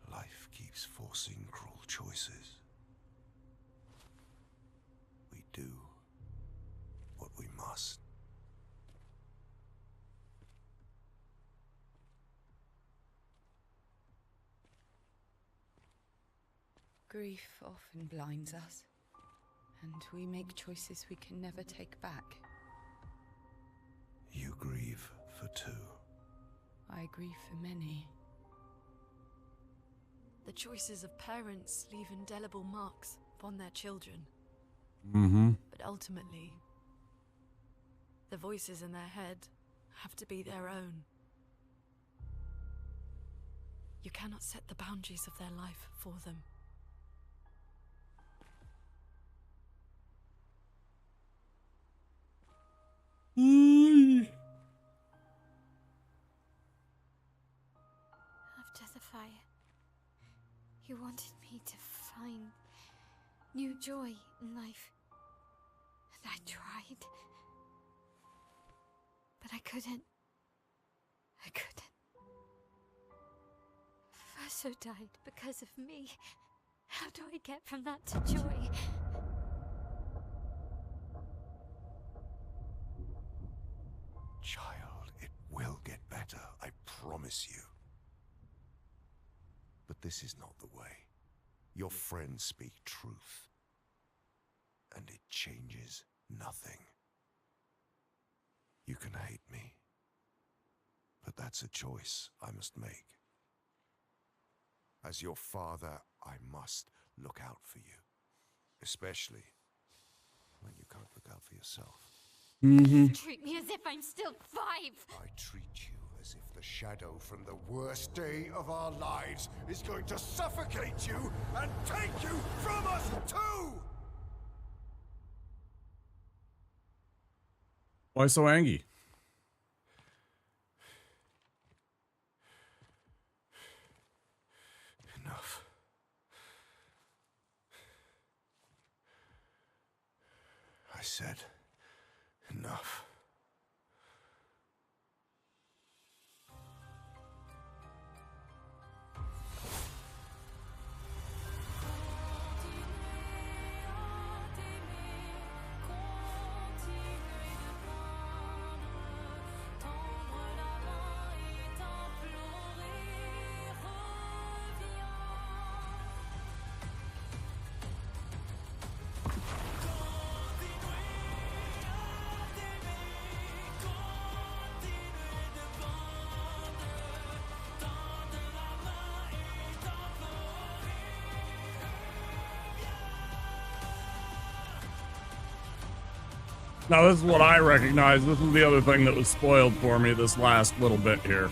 Life keeps forcing cruel choices. We do what we must. Grief often blinds us, and we make choices we can never take back. You grieve for two. I grieve for many. The choices of parents leave indelible marks upon their children. Mm-hmm. But ultimately, the voices in their head have to be their own. You cannot set the boundaries of their life for them. After the fire, you wanted me to find new joy in life. And I tried. But I couldn't. Verso died because of me. How do I get from that to joy? Child, it will get better, I promise you. But this is not the way. Your friends speak truth. And it changes nothing. You can hate me. But that's a choice I must make. As your father, I must look out for you. Especially when you can't look out for yourself. Mm-hmm. Treat me as if I'm still 5. I treat you as if the shadow from the worst day of our lives is going to suffocate you and take you from us too! Why so angry? Enough. I said enough. Now this is what I recognize. This is the other thing that was spoiled for me this last little bit here.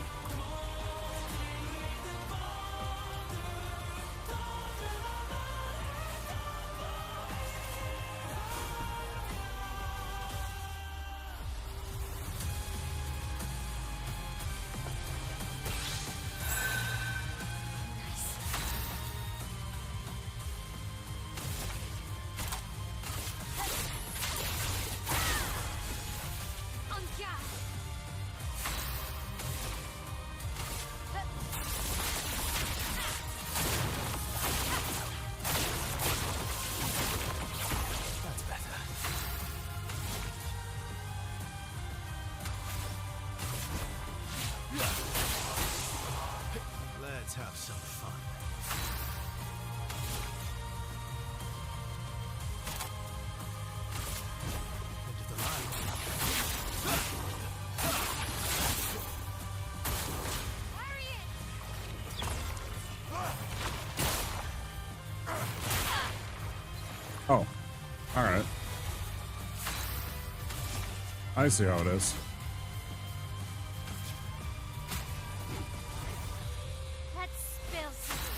Let's have some fun. End of the line. Oh, all right. I see how it is. Let's spill something.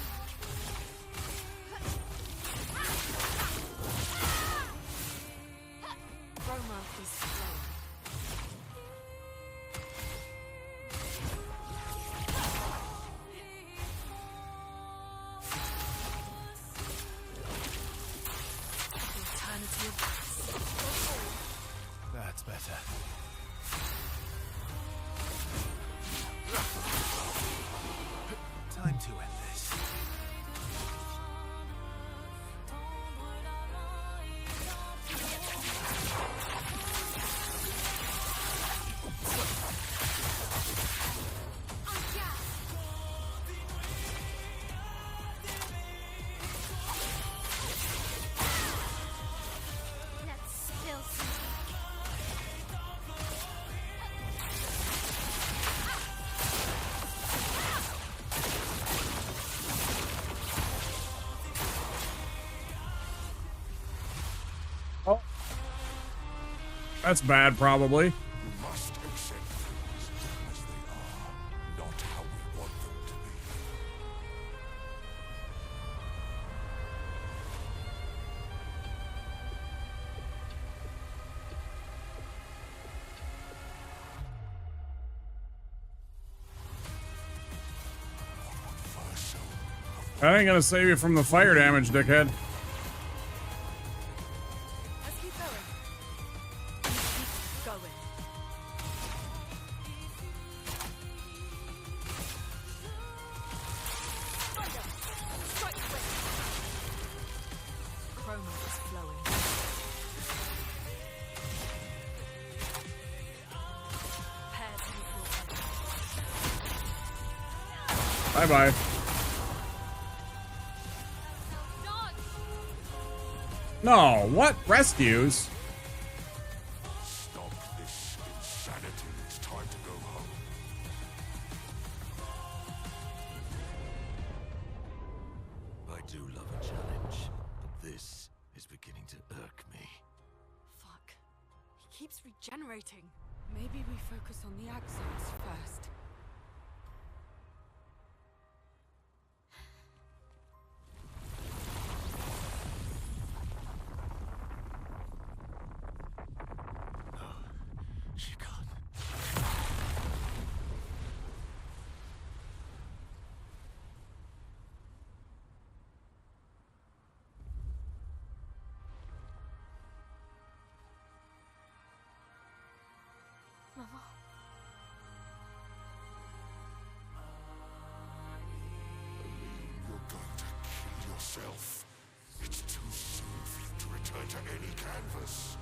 Roma is flowing. The eternity of That's better. Time to end this. Let's spill something. Oh, that's bad, probably. We must accept things as they are, not how we want them to be. That ain't gonna save you from the fire damage, dickhead. Let's keep going. Keep going. Strike quick. Chroma is flowing. Prepare to meet your Bye bye. No, what? Rescues? Stop this insanity. It's time to go home. I do love a challenge, but this is beginning to irk me. Fuck. He keeps regenerating. Maybe we focus on the axons first. She can't. Mama. You're going to kill yourself. It's too soon for you to return to any canvas.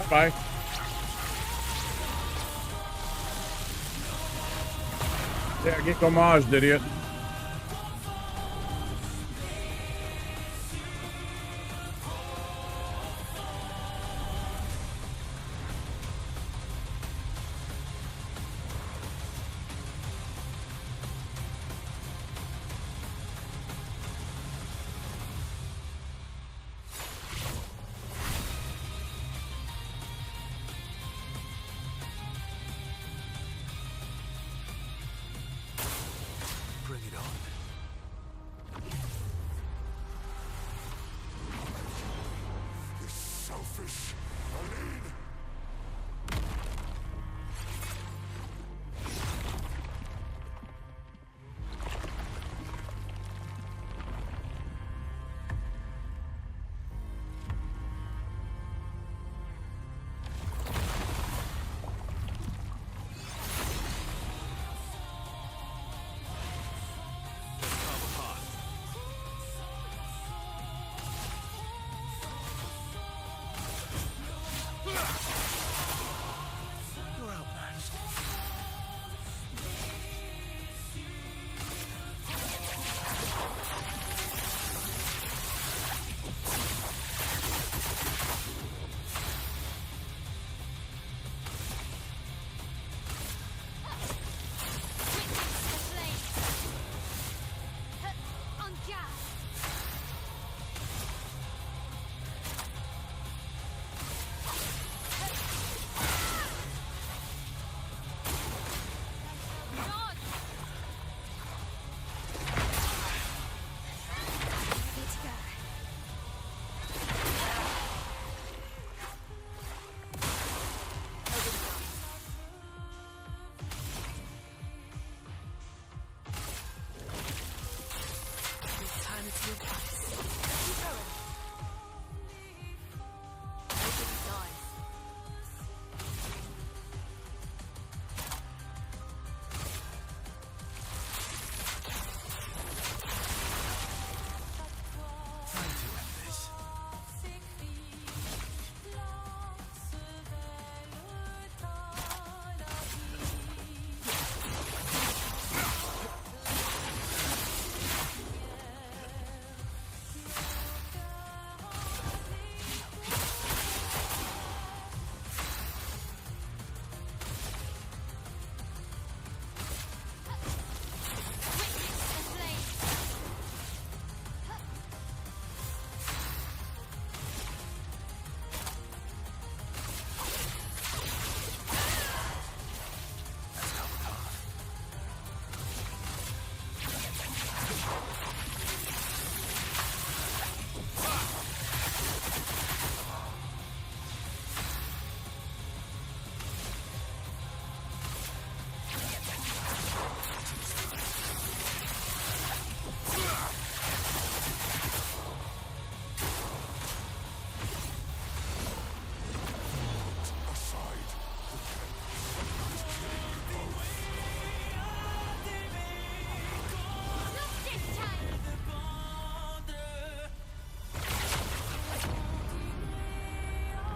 Bye. Yeah, get gommaged, idiot. Bring it on. This selfish, Aline.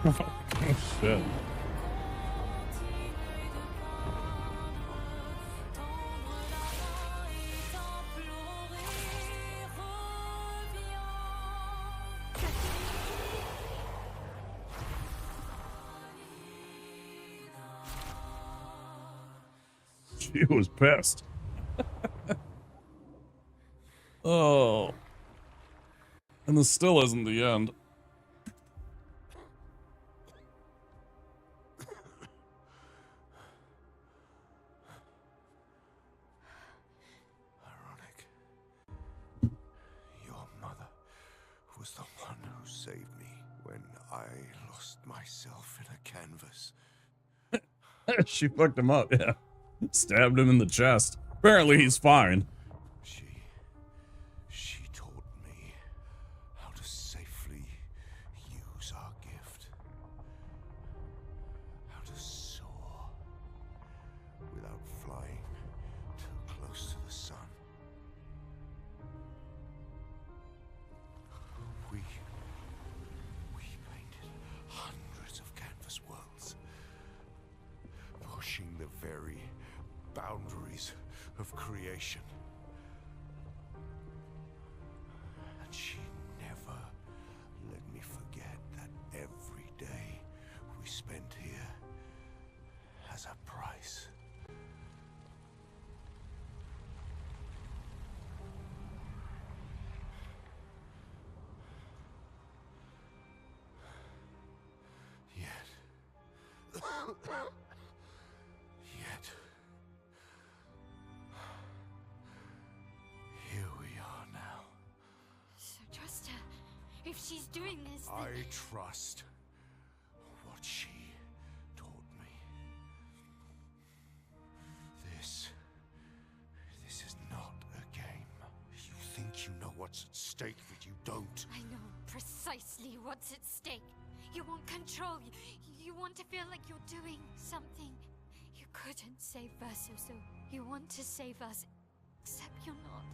Oh, shit. She was pissed. Oh. And this still isn't the end. Ironic. Your mother was the one who saved me when I lost myself in a canvas. She fucked him up, yeah. Stabbed him in the chest. Apparently he's fine. She taught me how to safely use our gift. How to soar without flying too close to the sun. We painted hundreds of canvas worlds, pushing the very boundaries of creation. And she never let me forget that every day we spent here has a price. Yet, here we are now. So trust her. If she's doing this, then... I trust what she taught me. This is not a game. You think you know what's at stake, but you don't. I know precisely what's at stake. You want control. You want to feel like you're doing something. You couldn't save Verso, so you want to save us. Except you're not.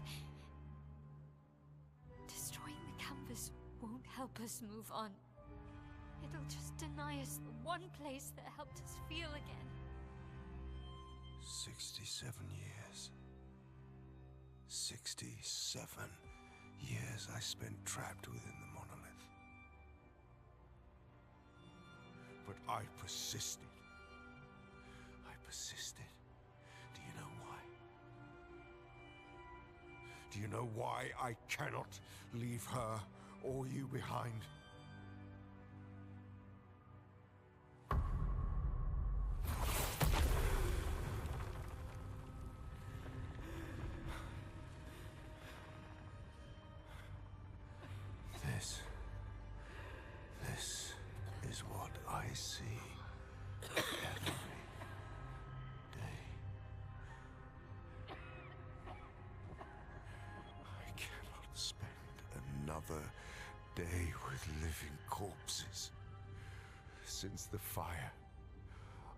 Destroying the canvas won't help us move on. It'll just deny us the one place that helped us feel again. 67 years. 67 years I spent trapped within the monolith. But I persisted. Do you know why? Do you know why I cannot leave her or you behind? This is what I see every day. I cannot spend another day with living corpses. Since the fire,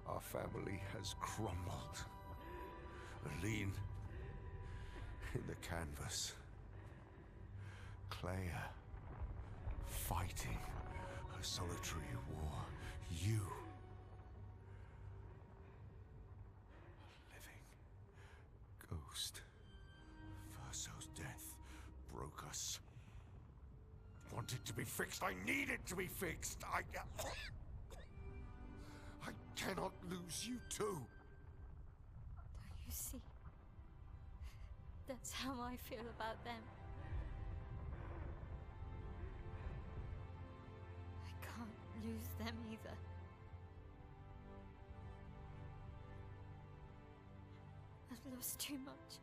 our family has crumbled. Aline in the canvas. Clair fighting her solitary war. You, a living ghost. Verso's death broke us. Wanted to be fixed. I need it to be fixed. I cannot lose you too. Don't you see? That's how I feel about them. I can't lose them either. I've lost too much.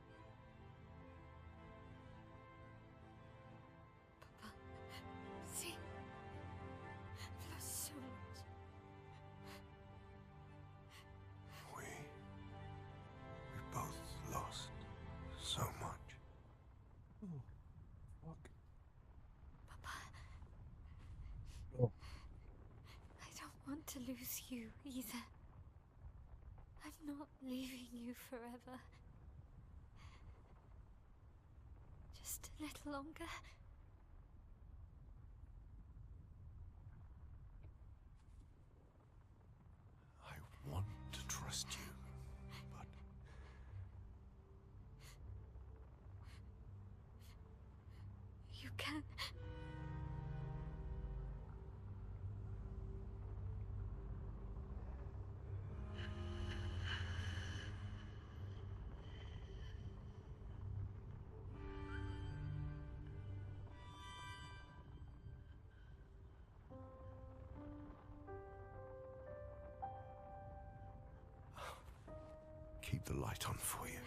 Papa, see? I've lost so much. We both lost so much. Oh, fuck. Papa. Oh. I don't want to lose you either. I'm not leaving you forever. Just a little longer. You can. Keep the light on for you.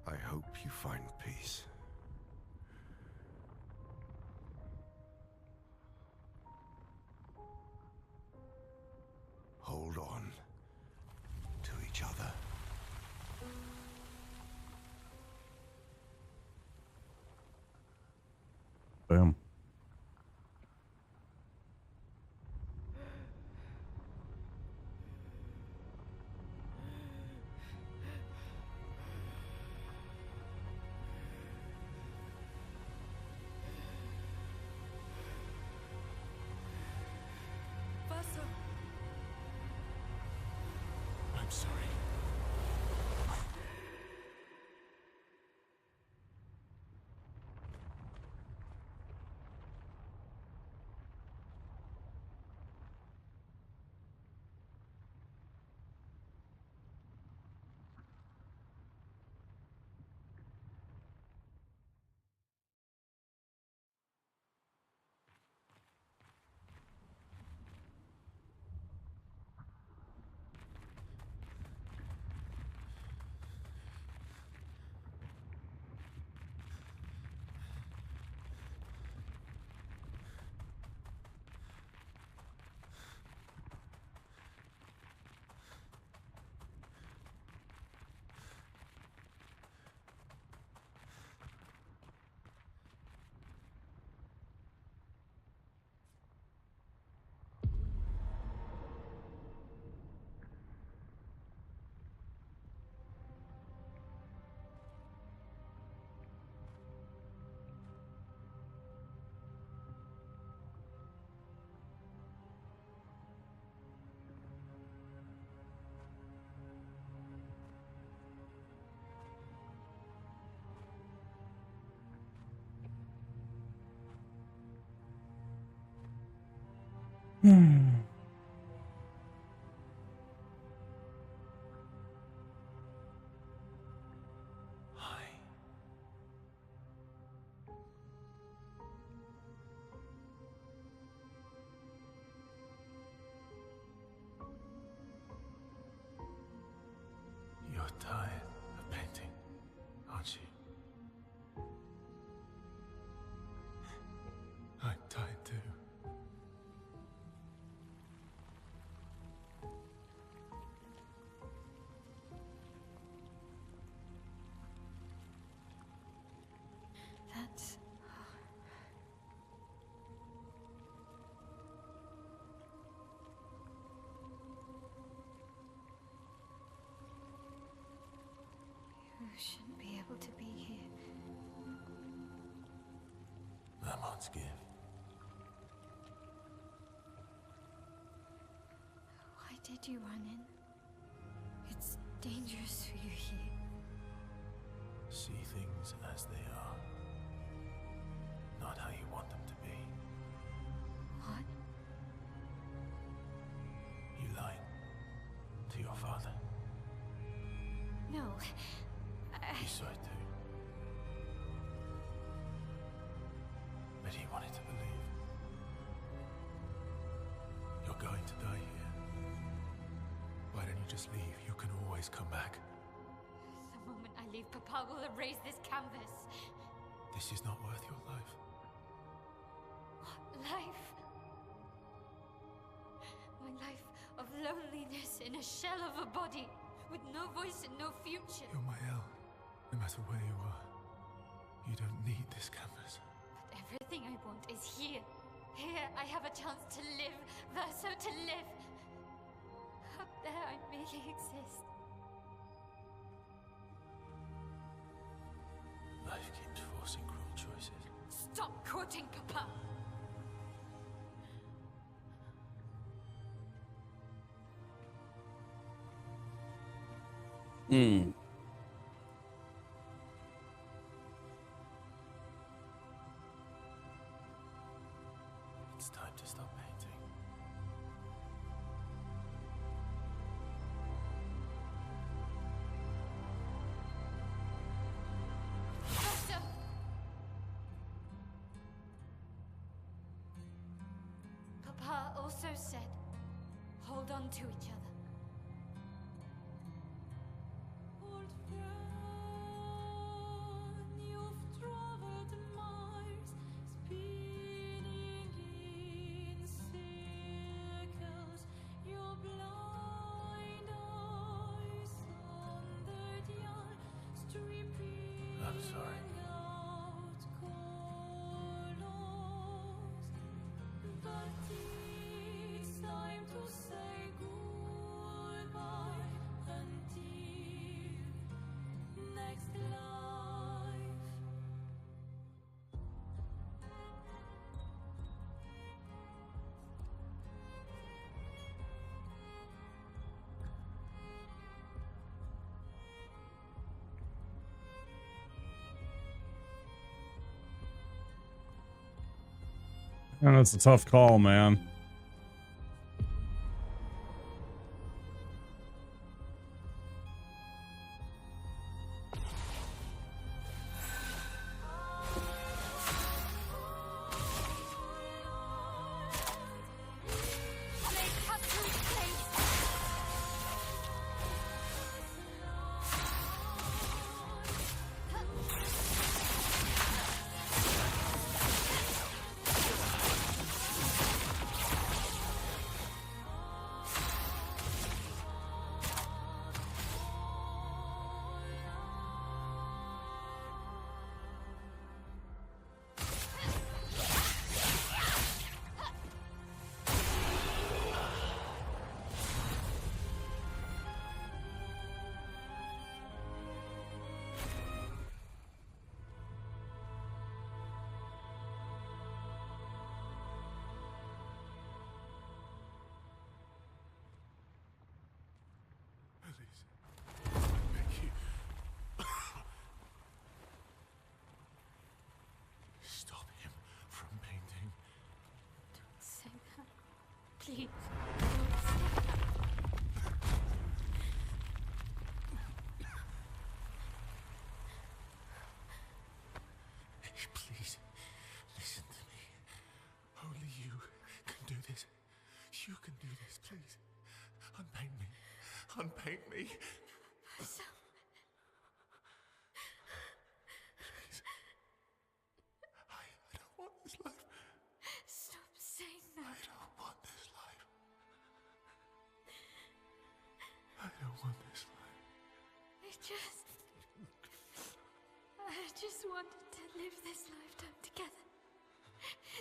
I hope you find peace. Hold on to each other. Damn. Verso. I'm sorry. Hi. You're tired of painting, aren't you? I'm tired too. That's... You shouldn't be able to be here. Lamont gift. Why did you run in? It's dangerous for you here. See things as they are, not how you want them to be. What? You lied to your father. No. You saw it too. But he wanted to believe. You're going to die here. Why don't you just leave? You can always come back. The moment I leave, Papa will erase this canvas. This is not worth your life. What life? My life of loneliness in a shell of a body, with no voice and no future. You're my El. No matter where you are, you don't need this canvas. But everything I want is here. Here I have a chance to live, Verso, to live. Up there I merely exist. Life keeps forcing cruel choices. Stop quoting Papa! Pa also said, hold on to each other. Old friend, you've traveled miles, spinning in circles. Your blind eyes on the dial, stripping I'm sorry. out colors. But it's time to say goodbye until next life. And it's a tough call, man. They cut through space. Please. Thank you. Stop him from painting. Don't say that. Please. Don't say that. Please, listen to me. Only you can do this. You can do this, please. Unpaint me. Unpaint me. So, Please. I don't want this life. stop saying I that. don't want this life. I don't want this life. I just wanted to live this lifetime together.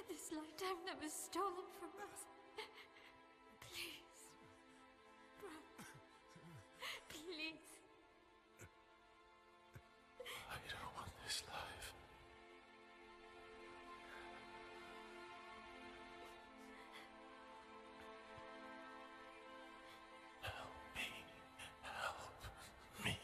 This lifetime that was stolen from us. Please. Bro. Please. I don't want this life. Help me. Help me.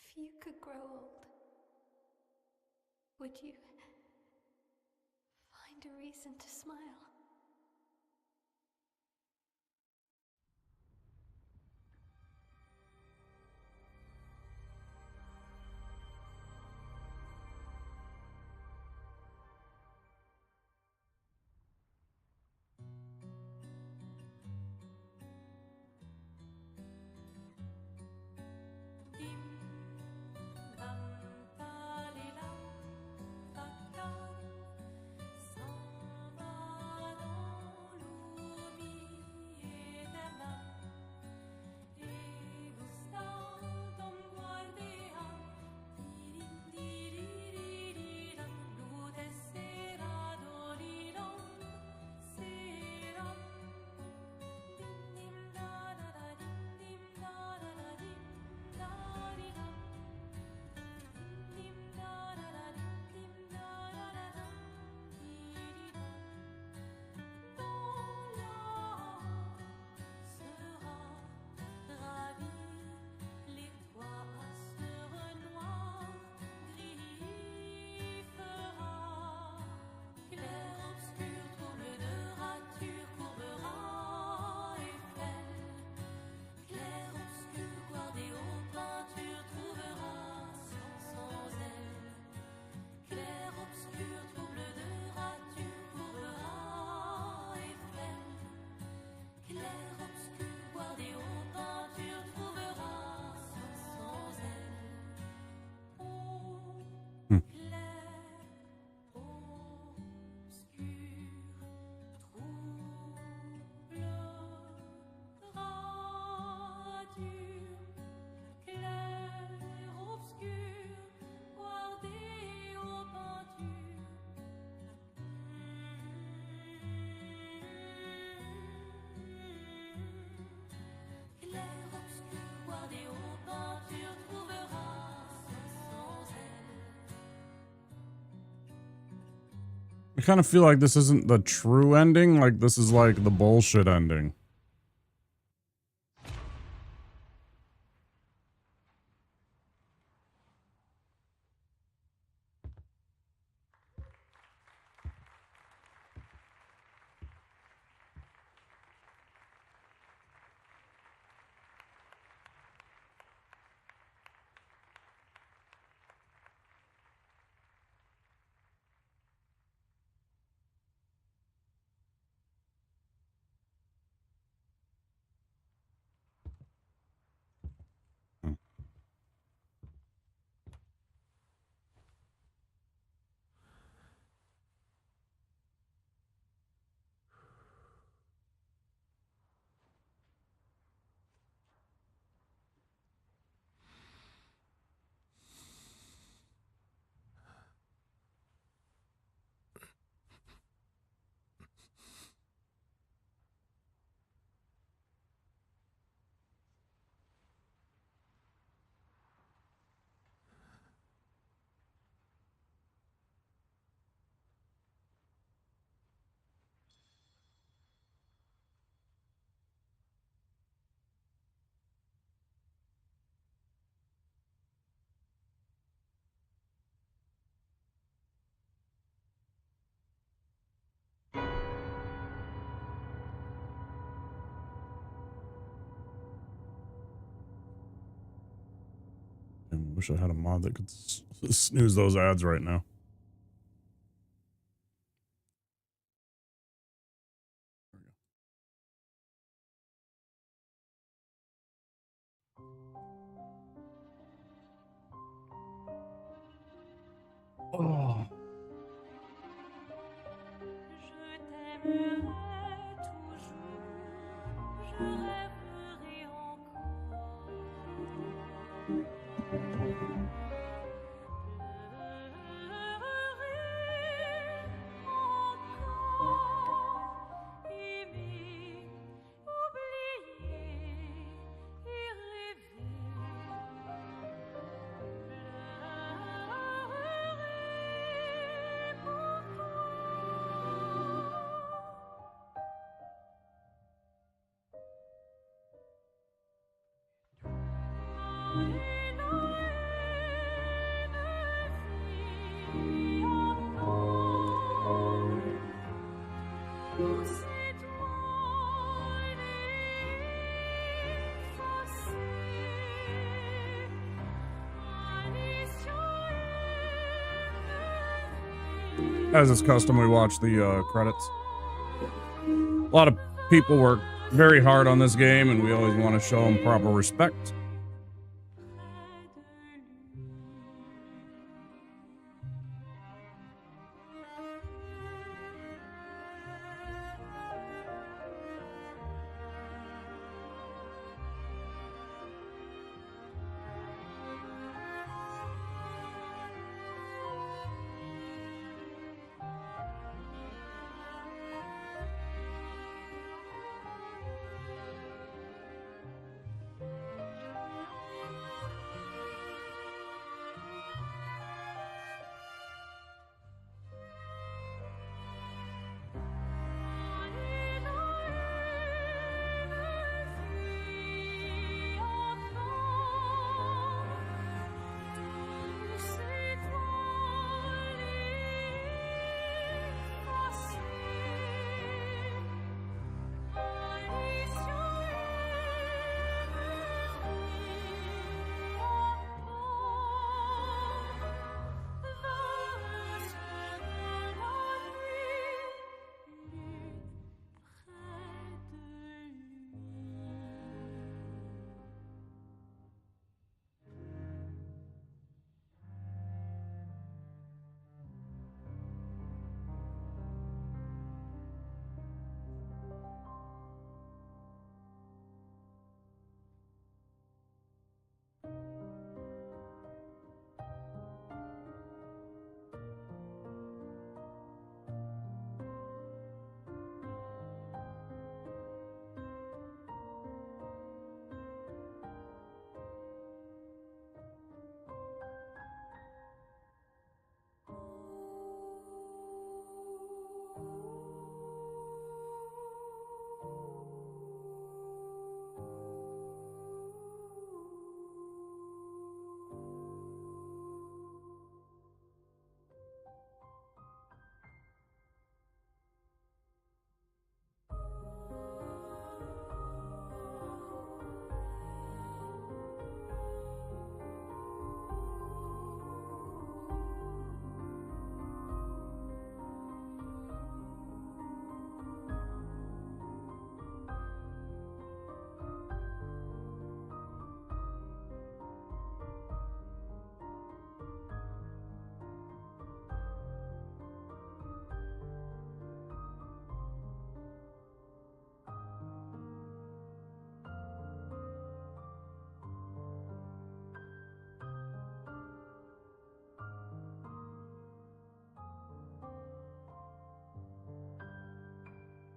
If you could grow old, would you find a reason to smile? S'en va I kind of feel like this isn't the true ending. Like, this is like the bullshit ending. I wish I had a mod that could snooze those ads right now. Oh. Je t'aimerai toujours, je rêverai encore. Pleurerai encore, aimer, oublier et rêver. Pleurerai pour As is custom, we watch the credits. A lot of people work very hard on this game, and we always want to show them proper respect.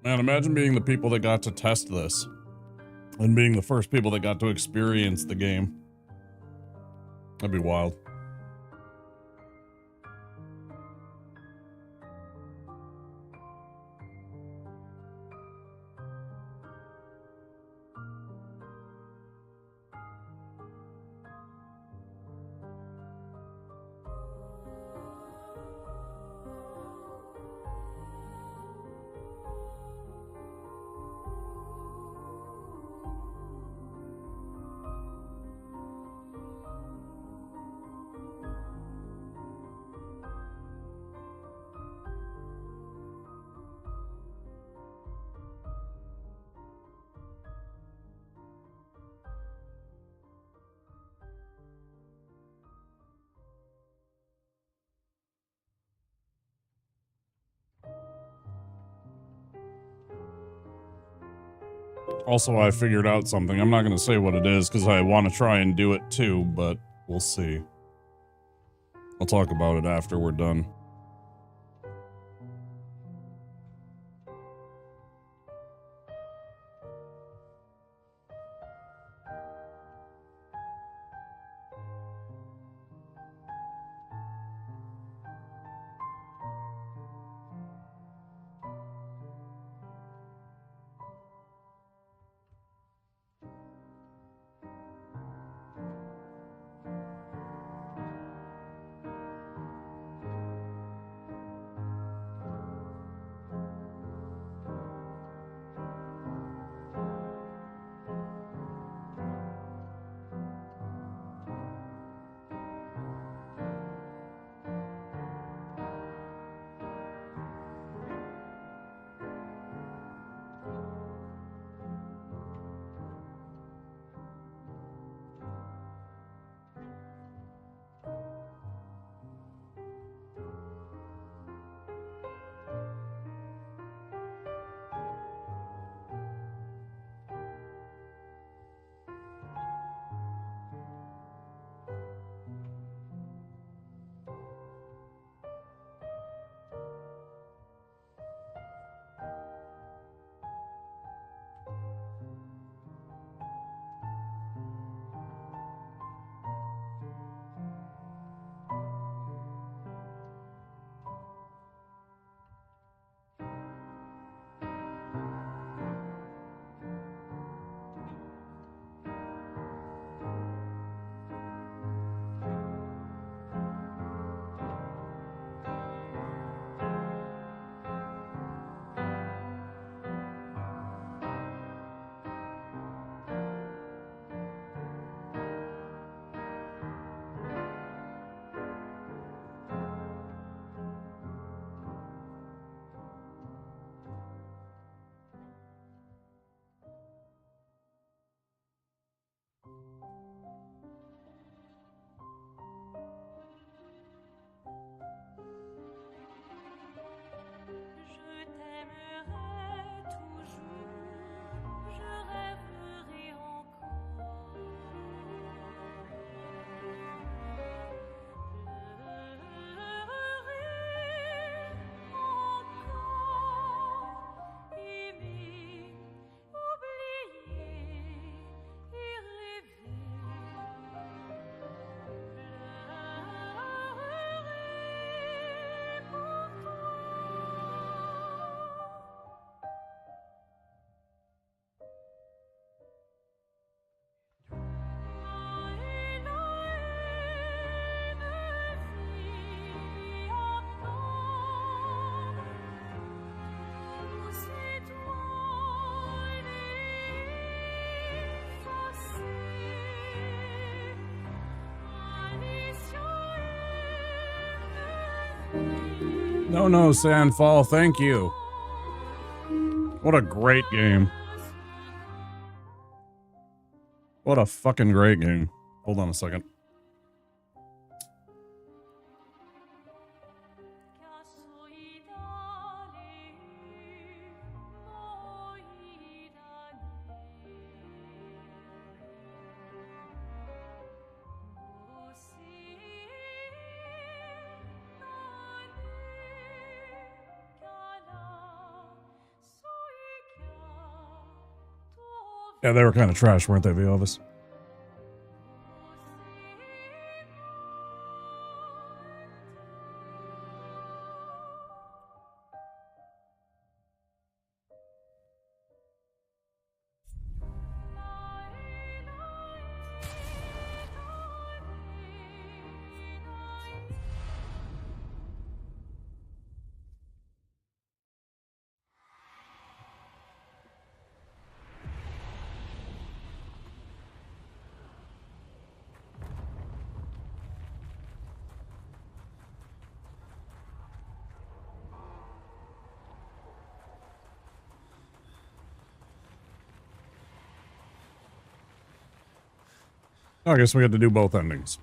Man, imagine being the people that got to test this and being the first people that got to experience the game. That'd be wild. Also, I figured out something. I'm not going to say what it is because I want to try and do it too, but we'll see. I'll talk about it after we're done. Je t'aimerai toujours, je rêverai encore. Pleurerai encore, aimer, oublier et rêver. Pleurerai pour No, Sandfall, thank you. What a great game. What a fucking great game. Hold on a second. Yeah, they were kind of trash, weren't they, Viovis? I guess we had to do both endings.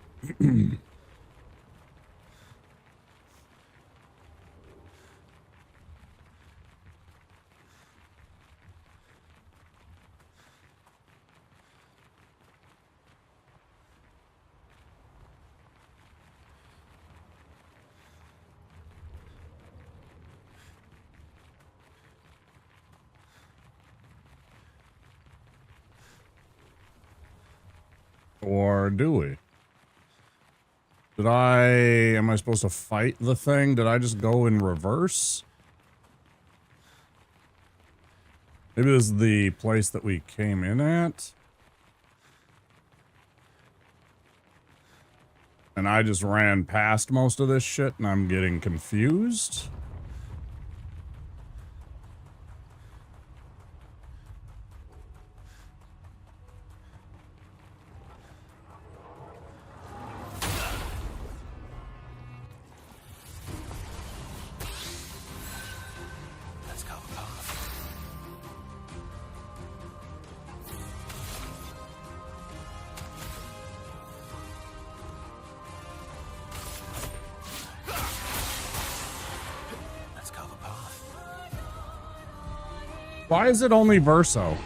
Or do we? Am I supposed to fight the thing? Did I just go in reverse? Maybe this is the place that we came in at? And I just ran past most of this shit and I'm getting confused? Let's go, path. Let's go, path. Why is it only Verso?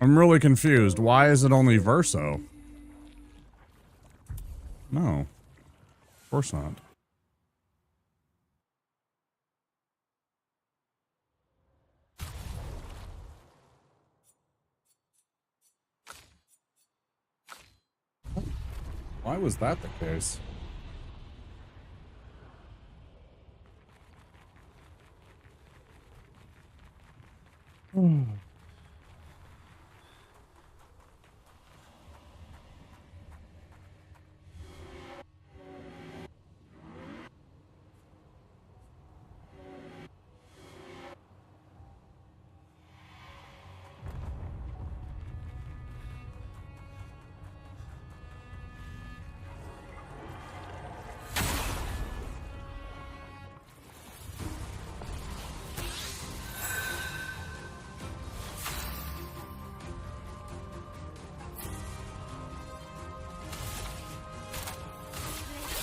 I'm really confused. Why is it only Verso? No. Of course not. Why was that the case?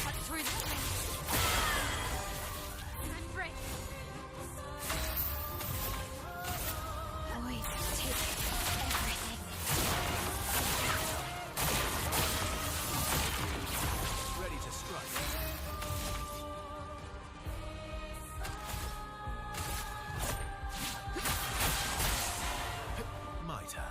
Cut through the fence. And break. Boy, take everything. Ready to strike. My turn.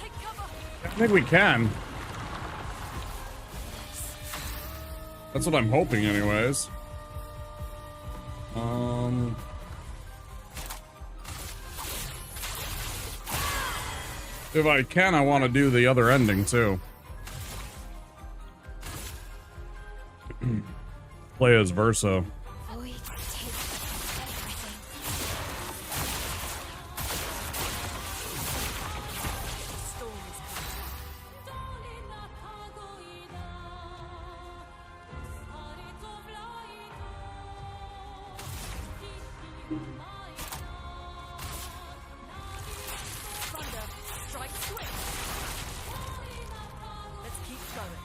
Take cover. I think we can. That's what I'm hoping anyways. If I can, I want to do the other ending too. Play as Verso. Boy, take everything. Storm is coming. Thunder, strike swift. Let's keep going.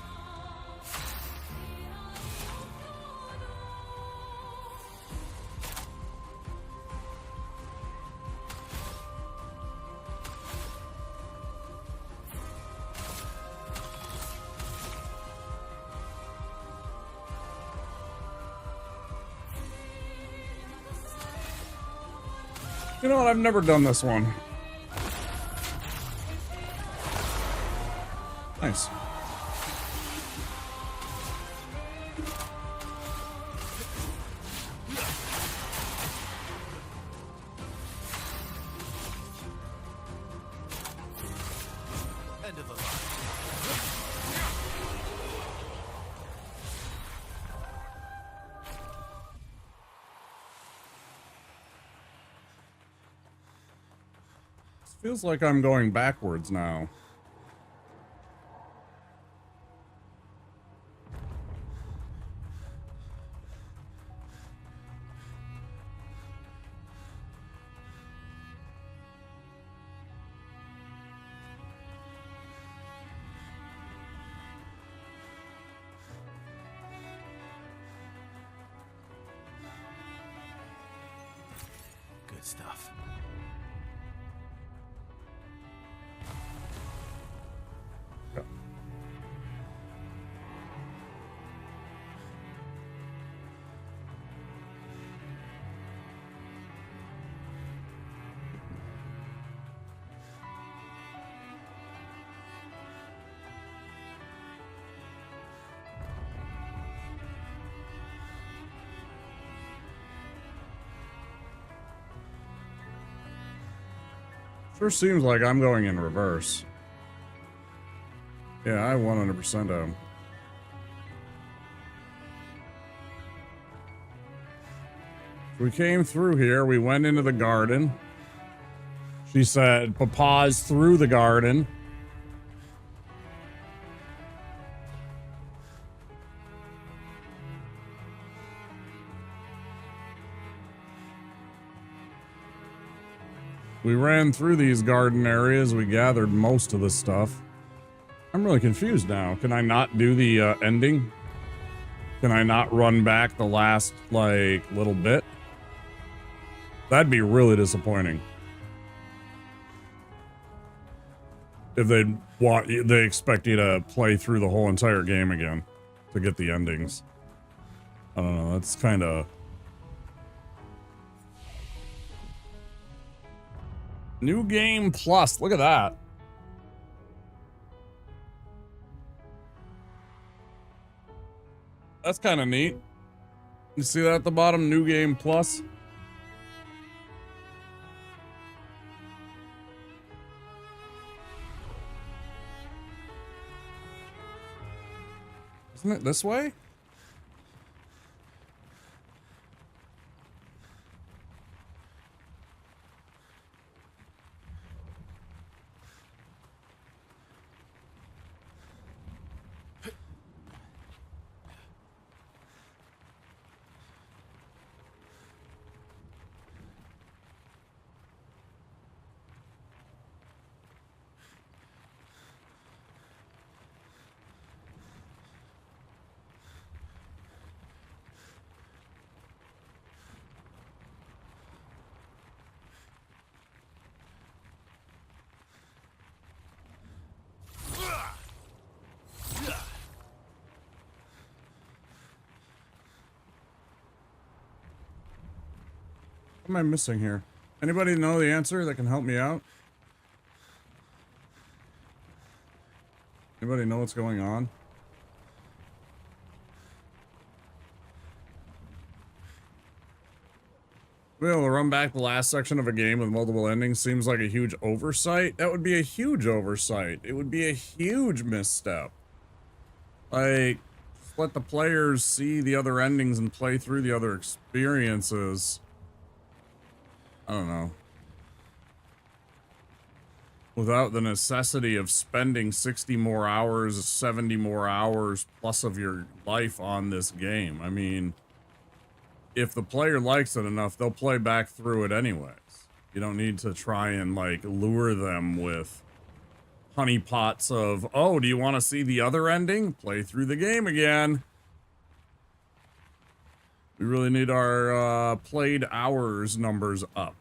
You know what? I've never done this one. Nice. End of the line. Feels like I'm going backwards now. Good stuff. Sure seems like I'm going in reverse. Yeah, I 100% am. We came through here, we went into the garden. She said, Papa's through the garden. We ran through these garden areas, we gathered most of the stuff. I'm really confused now. Can I not do the ending? Can I not run back the last, like, little bit? That'd be really disappointing. If they expect you to play through the whole entire game again to get the endings. I don't know, that's kind of... New game plus, look at that. That's kind of neat. You see that at the bottom? New game plus. Isn't it this way? What am I missing here? Anybody know the answer that can help me out? Anybody know what's going on? Be able to run back the last section of a game with multiple endings seems like a huge oversight. That would be a huge oversight. It would be a huge misstep. Like, just let the players see the other endings and play through the other experiences. I don't know. Without the necessity of spending 60 more hours, 70 more hours plus of your life on this game. I mean, if the player likes it enough, they'll play back through it anyways. You don't need to try and, like, lure them with honeypots of, oh, do you want to see the other ending? Play through the game again. We really need our played hours numbers up.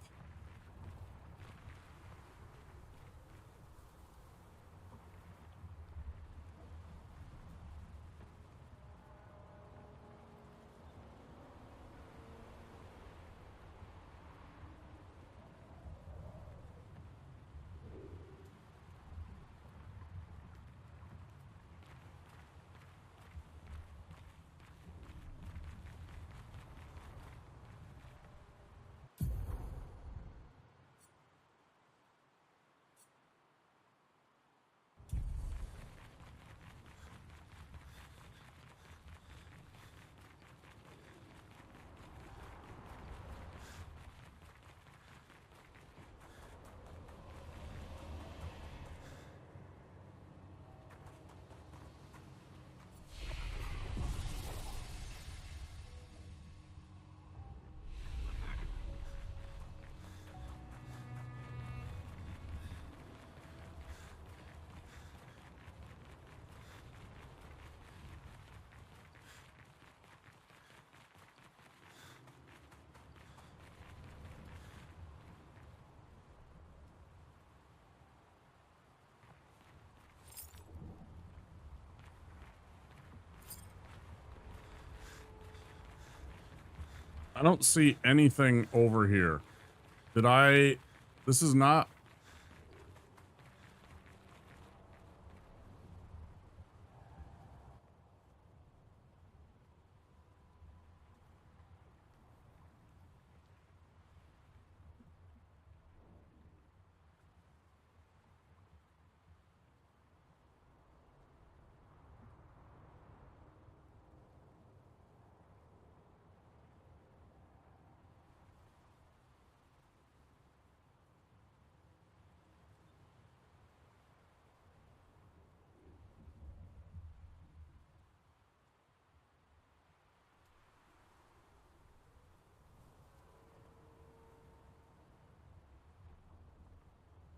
I don't see anything over here. Did I... This is not...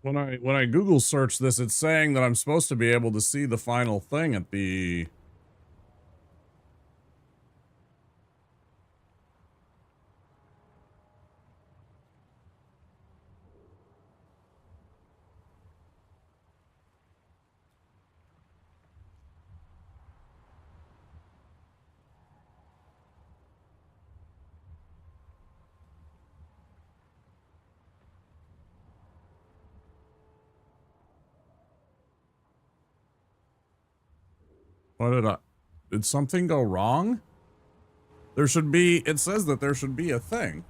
When I Google search this, it's saying that I'm supposed to be able to see the final thing at the... What did I... Did something go wrong? There should be... It says that there should be a thing.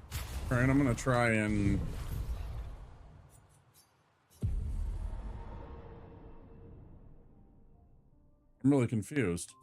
Alright, I'm gonna try and... I'm really confused.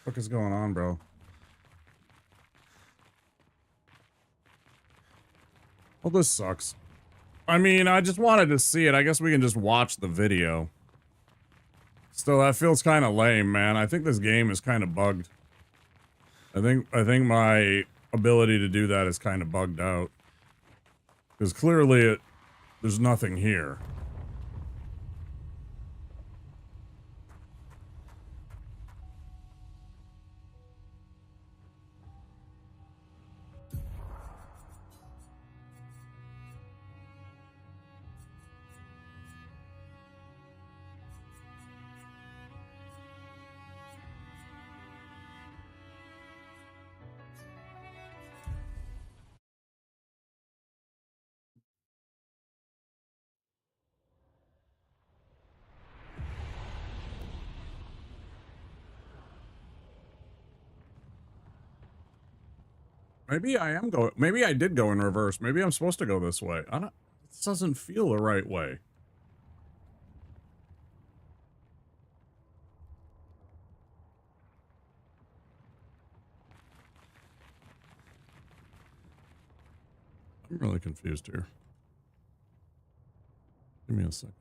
What the fuck is going on, bro? Well, this sucks. I mean, I just wanted to see it. I guess we can just watch the video. Still, that feels kind of lame, man. I think this game is kind of bugged. I think my ability to do that is kind of bugged out. Because clearly there's nothing here. Maybe I am going... Maybe I did go in reverse. Maybe I'm supposed to go this way. I don't... This doesn't feel the right way. I'm really confused here. Give me a second.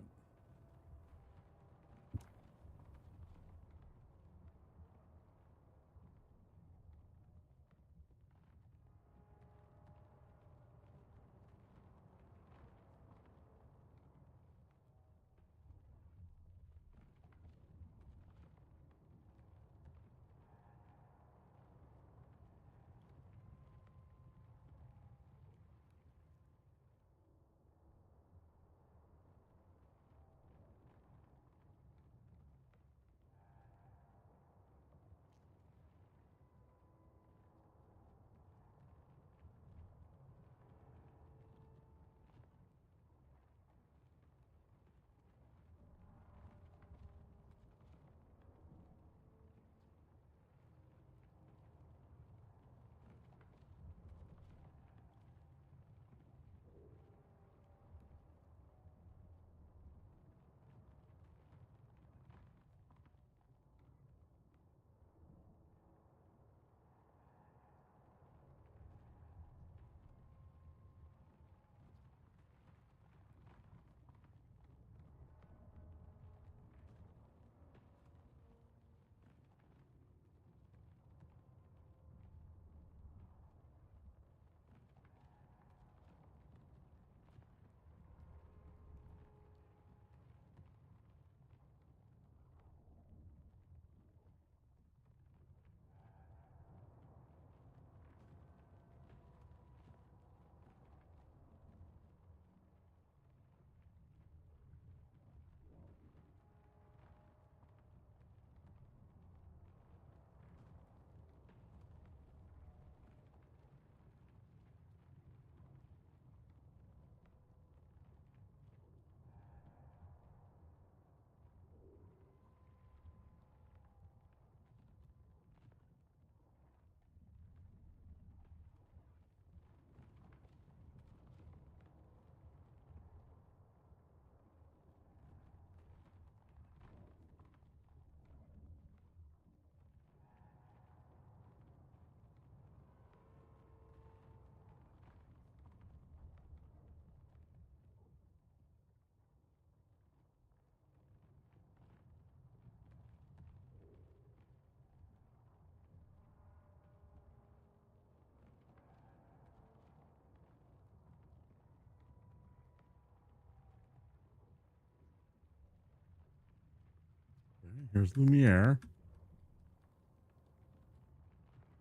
Here's Lumiere.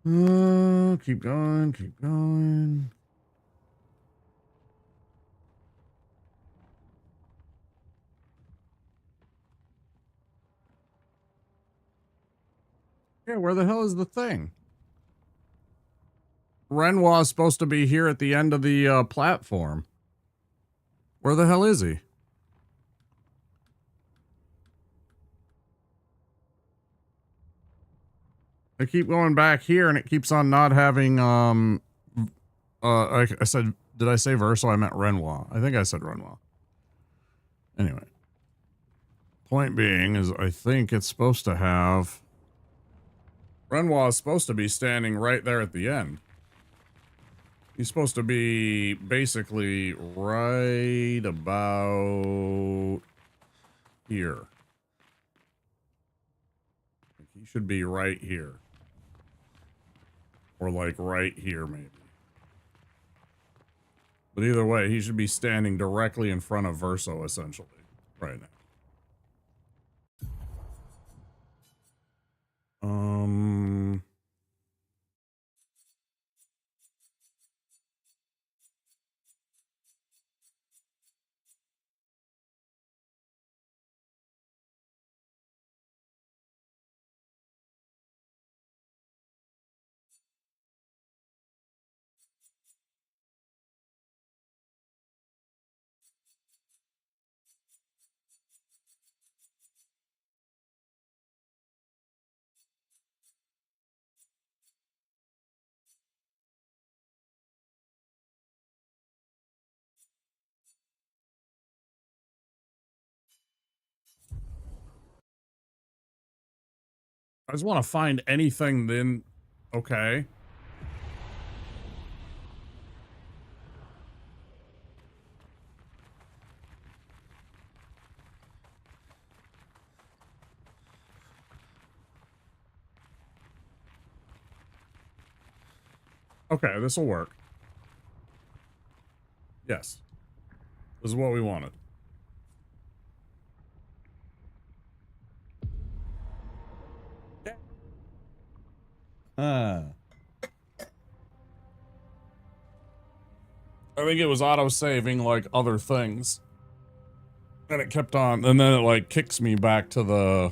Keep going, keep going. Yeah, where the hell is the thing? Renoir is supposed to be here at the end of the platform. Where the hell is he? I keep going back here and it keeps on not having, I said, did I say Verso? I meant Renoir. I think I said Renoir. Anyway. Point being is I think it's supposed to have, Renoir is supposed to be standing right there at the end. He's supposed to be basically right about here. He should be right here. Or like right here, maybe. But either way, he should be standing directly in front of Verso, essentially, right now. I just want to find anything then. Okay. Okay, this will work. Yes. This is what we wanted. I think it was auto-saving like other things. And it kept on, and then it like kicks me back to the...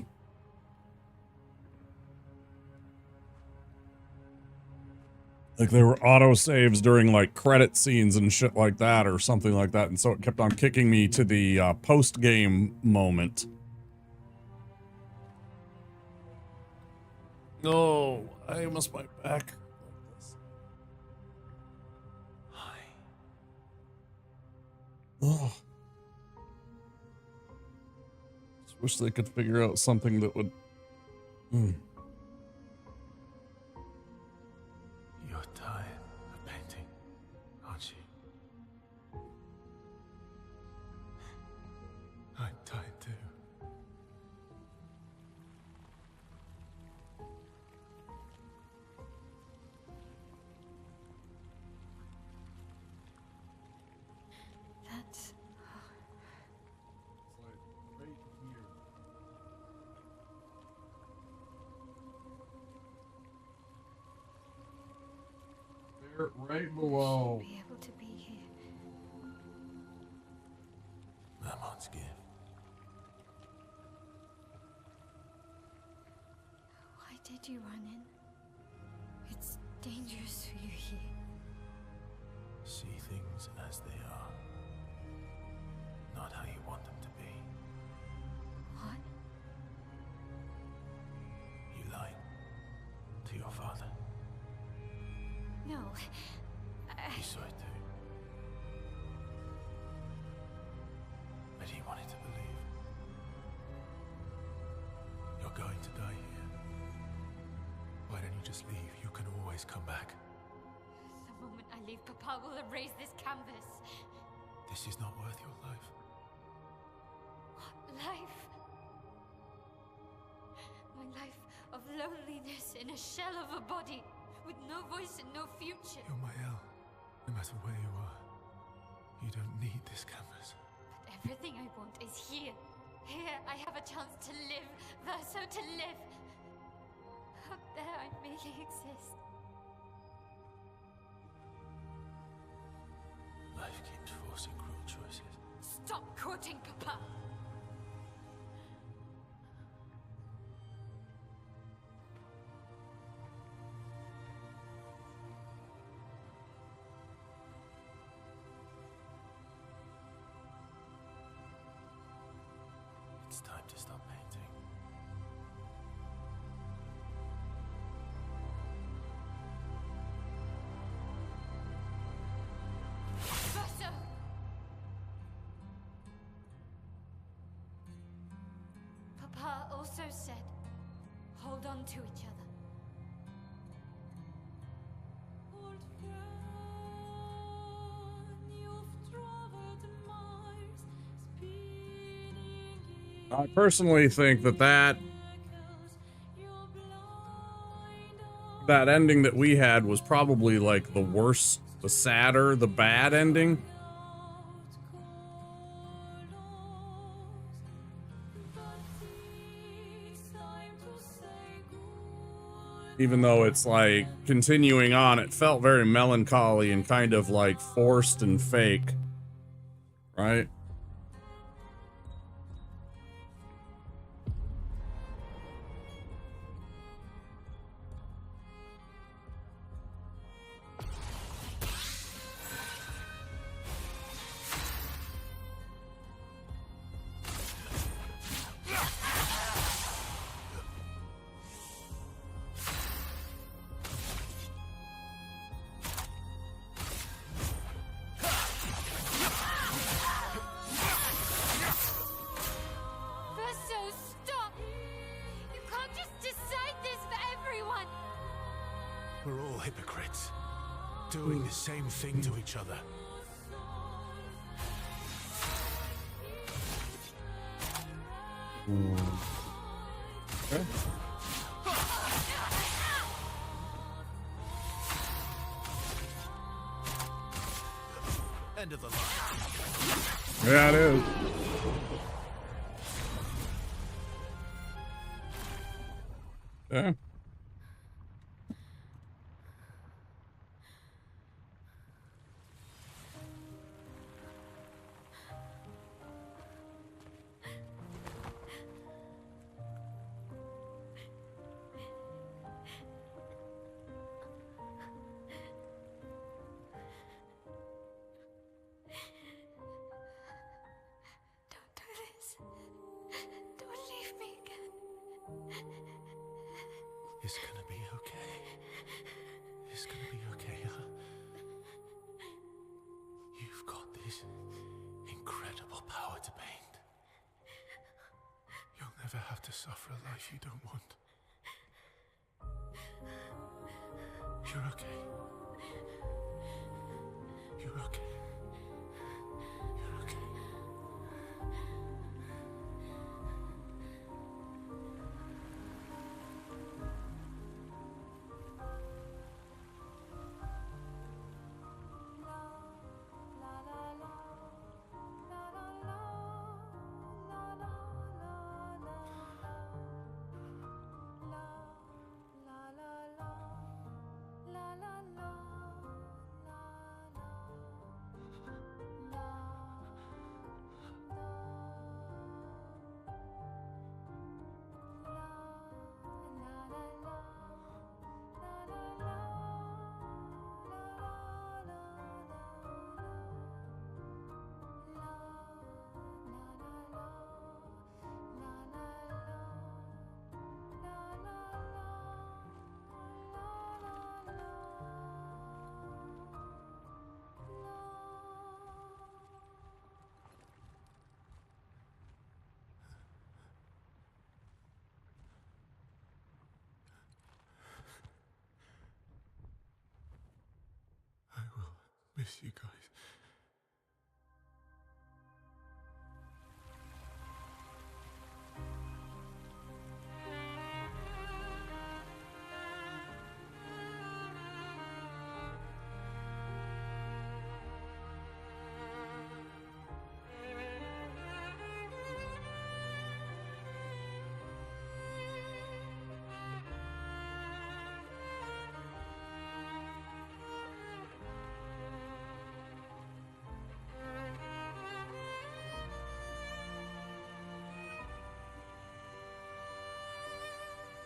Like there were auto-saves during like credit scenes and shit like that or something like that. And so it kept on kicking me to the post-game moment. No, I missed my back. Hi. Oh. Just wish they could figure out something that would... You're tired of painting, aren't you? I'm tired too. That's... They're right below. be able to be here. Lamont's gift. Why did you run in? It's dangerous for you here. See things as they are, not how you want them to be. What? You lied to your father. No. He saw it too. But he wanted to believe. You're going to die here. Why don't you just leave? You can always come back. The moment I leave, Papa will erase this canvas. This is not worth your life. What life? My life of loneliness in a shell of a body, with no voice and no future. You're my El. No matter where you are, you don't need this canvas. But everything I want is here. Here I have a chance to live, Verso, to live. Up there I merely exist. Life keeps forcing cruel choices. Stop quoting Papa! It's time to stop painting. Verso! Papa also said, hold on to each other. Old friend, you've traveled miles, speeding in I personally think that echoes, your blind that ending that we had was probably like the worst, the sadder, the bad ending. Even though it's like continuing on, it felt very melancholy and kind of like forced and fake, right? Verso, stop! You can't just decide this for everyone! We're all hypocrites, doing the same thing to each other. Okay. End of the line. Yeah, it is. Yeah. Don't do this. Don't leave me again. It's gonna be okay. It's gonna be okay, huh? You've got this incredible power to paint. You'll never have to suffer a life you don't want. You're okay. You're okay. You're okay. I will miss you guys.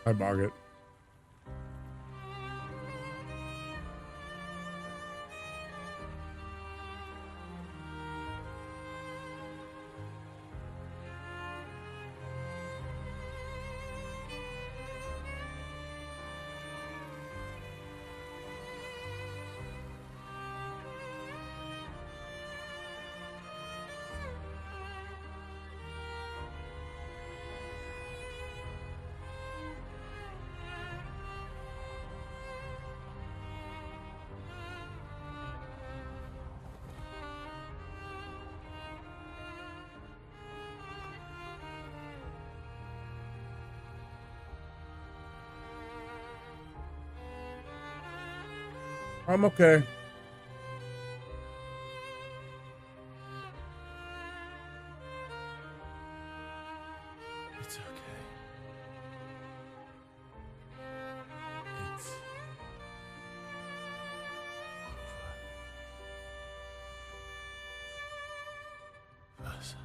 Hi, Margaret. I'm okay. It's okay. It's over. Versa.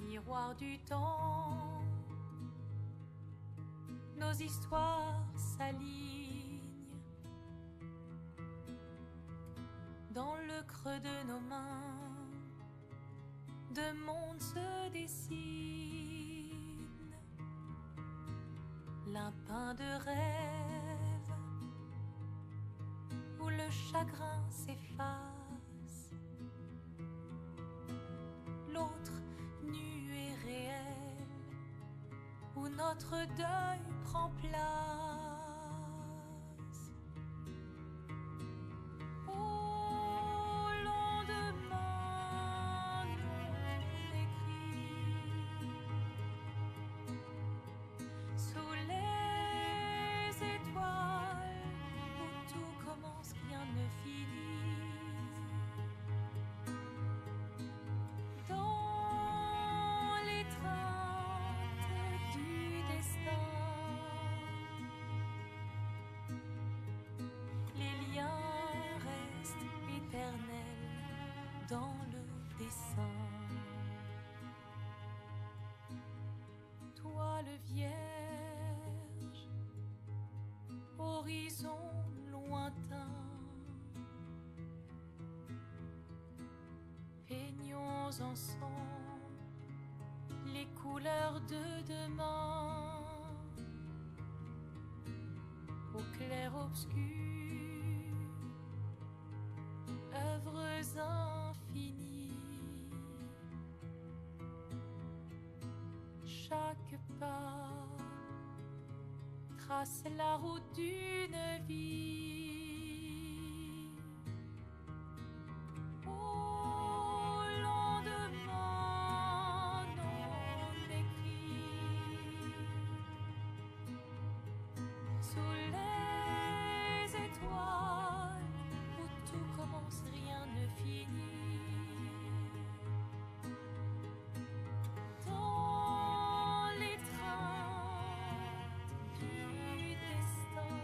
Miroir du temps, nos histoires s'alignent. Dans le creux de nos mains, deux mondes se dessinent. L'un peint de rêve, où le chagrin s'efface. L'autre nu et réel, où notre deuil prend place. Au lendemain non écrit, sous les étoiles, où tout commence, rien ne finit. Dans l'étreinte du destin, les liens restent éternels dans le dessin. Toi le vierge, horizon lointain, peignons ensemble les couleurs de demain. Au clair obscur, œuvres infinies. Chaque pas trace la route d'une vie. Au lendemain non écrit, sous les étoiles, où tout commence, rien ne finit. Dans l'étreinte du destin,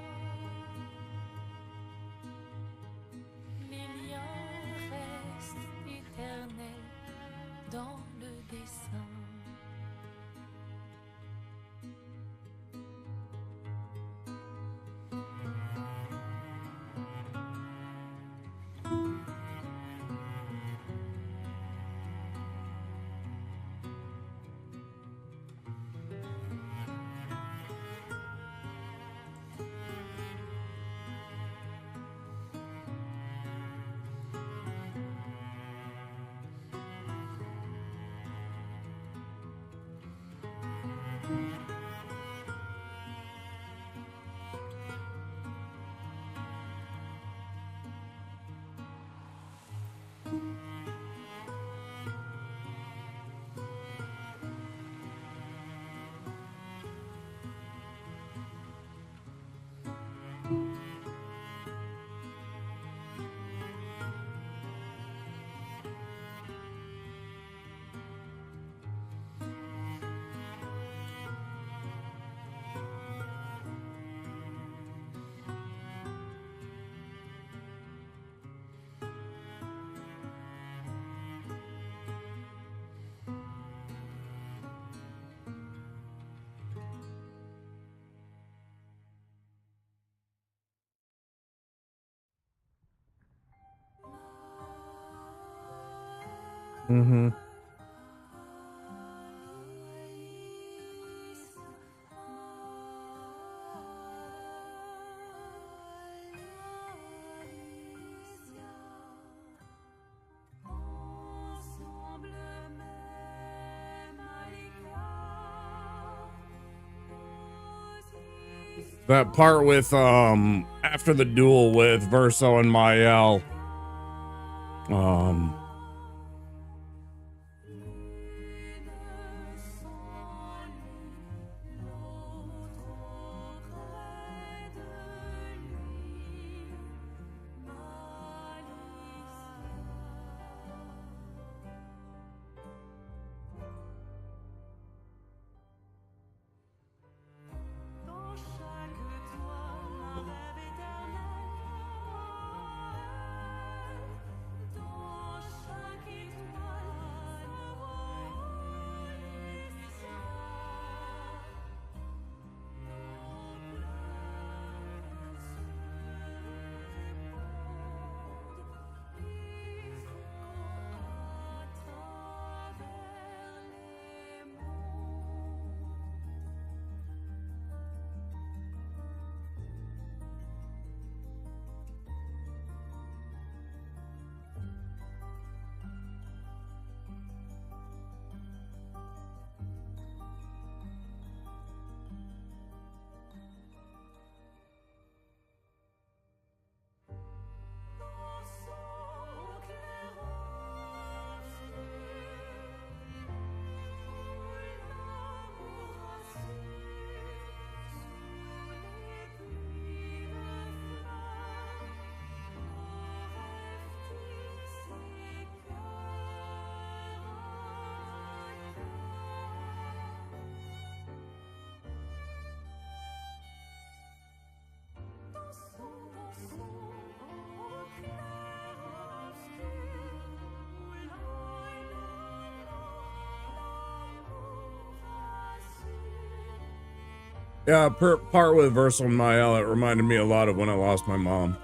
Mm-hmm. That part with after the duel with Verso and Mael, yeah, part with Verso and Mael, it reminded me a lot of when I lost my mom.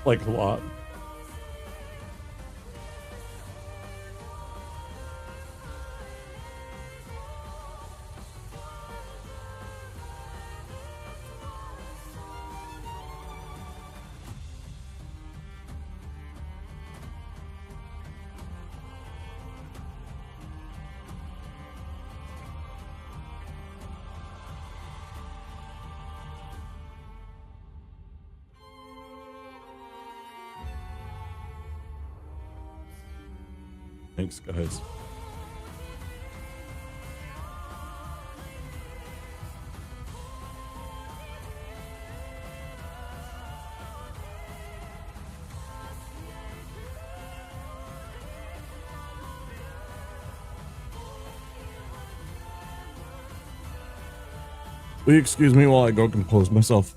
Like a lot. Thanks, guys. Will you excuse me while I go compose myself?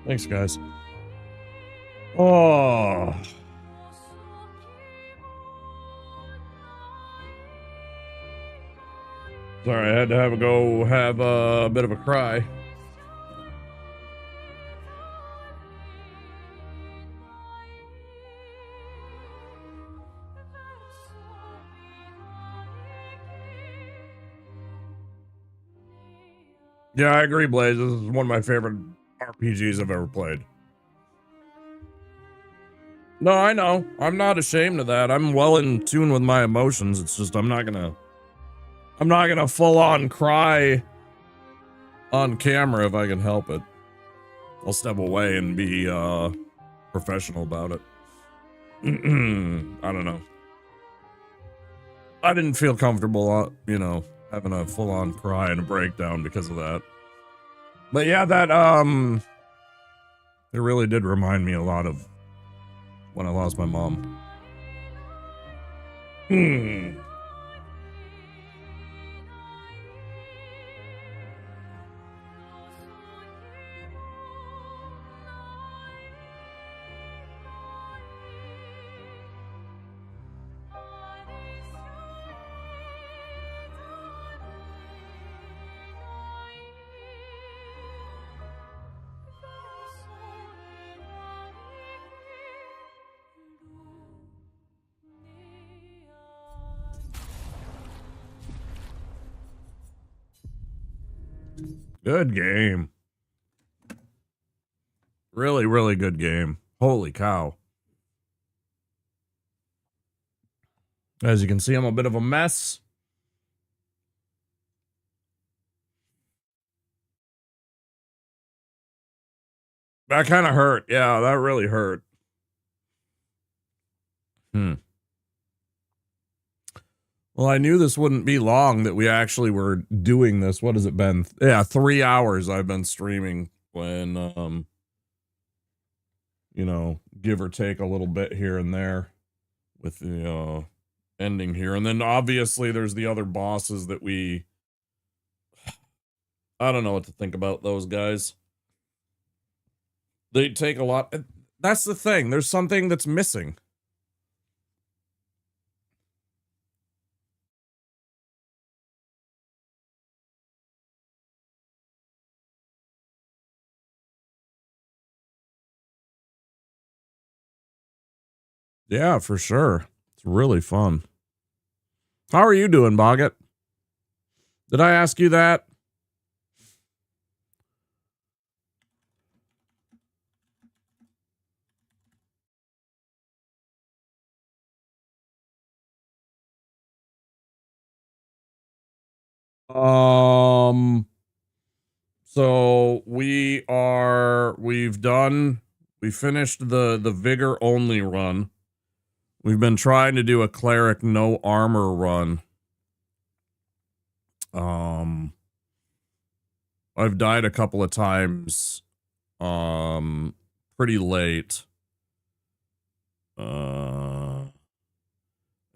Thanks, guys. Oh. Sorry, I had to have a bit of a cry. Yeah, I agree, Blaze. This is one of my favorite RPGs I've ever played. No, I know. I'm not ashamed of that. I'm well in tune with my emotions. It's just I'm not gonna full on cry on camera if I can help it. I'll step away and be professional about it. I don't know. I didn't feel comfortable, having a full on cry and a breakdown because of that. But yeah, that it really did remind me a lot of when I lost my mom. Good game. Really, really good game. Holy cow. As you can see, I'm a bit of a mess. That kind of hurt. Yeah, that really hurt. Well, I knew this wouldn't be long that we actually were doing this. What has it been? Yeah, 3 hours I've been streaming when, give or take a little bit here and there with the ending here. And then obviously there's the other bosses that I don't know what to think about those guys. They take a lot. That's the thing. There's something that's missing. Yeah, for sure. It's really fun. How are you doing, Boggett? Did I ask you that? So we finished the vigor only run. We've been trying to do a cleric no armor run. I've died a couple of times, pretty late. And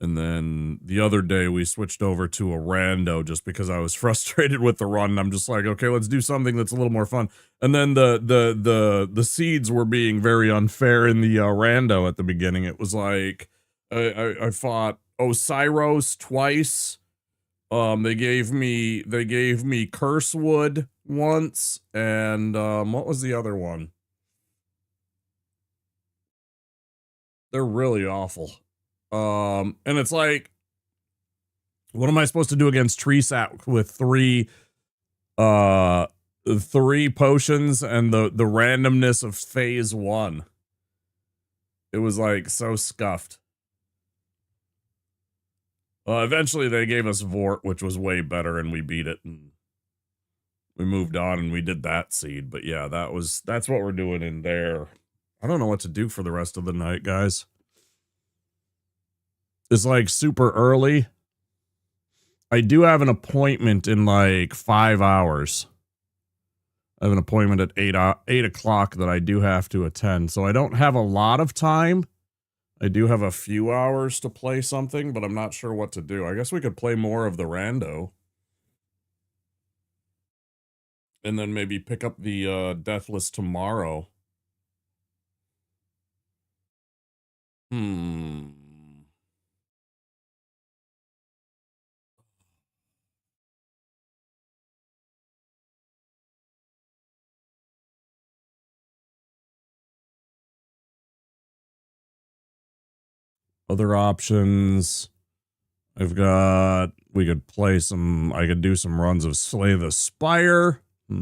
then the other day we switched over to a rando just because I was frustrated with the run. And I'm just like, okay, let's do something that's a little more fun. And then the seeds were being very unfair in the rando at the beginning. It was like I fought Osiros twice. They gave me Cursewood once, and what was the other one? They're really awful. And it's like, what am I supposed to do against Treesat with three potions and the randomness of phase 1? It was like so scuffed. Eventually they gave us Vort, which was way better, and we beat it, and we moved on and we did that seed. But yeah, that's what we're doing in there. I don't know what to do for the rest of the night, guys. It's like super early. I do have an appointment in like 5 hours. I have an appointment at 8 o'clock that I do have to attend. So I don't have a lot of time. I do have a few hours to play something, but I'm not sure what to do. I guess we could play more of the rando. And then maybe pick up the Deathless tomorrow. Other options. We could play some, I could do some runs of Slay the Spire. Well,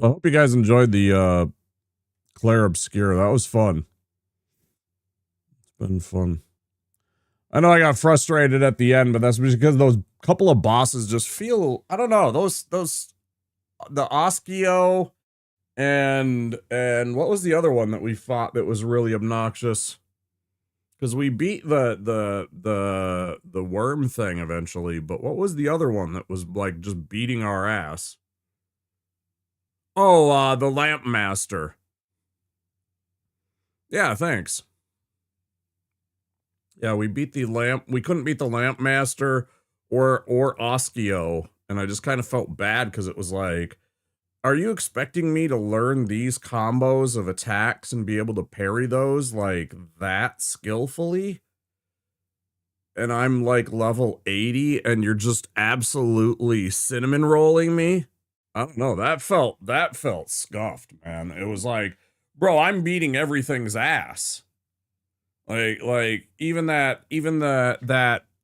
I hope you guys enjoyed the Clair Obscur. That was fun. It's been fun. I know I got frustrated at the end, but that's because those couple of bosses just feel, I don't know, the Oskio and what was the other one that we fought that was really obnoxious? Because we beat the worm thing eventually, but what was the other one that was like just beating our ass? Oh, the Lamp Master. Yeah, thanks. Yeah, we couldn't beat the Lamp Master or Oskio, and I just kind of felt bad because it was like, are you expecting me to learn these combos of attacks and be able to parry those like that skillfully? And I'm like level 80 and you're just absolutely cinnamon rolling me? I don't know, that felt scuffed, man. It was like, bro, I'm beating everything's ass. Like even that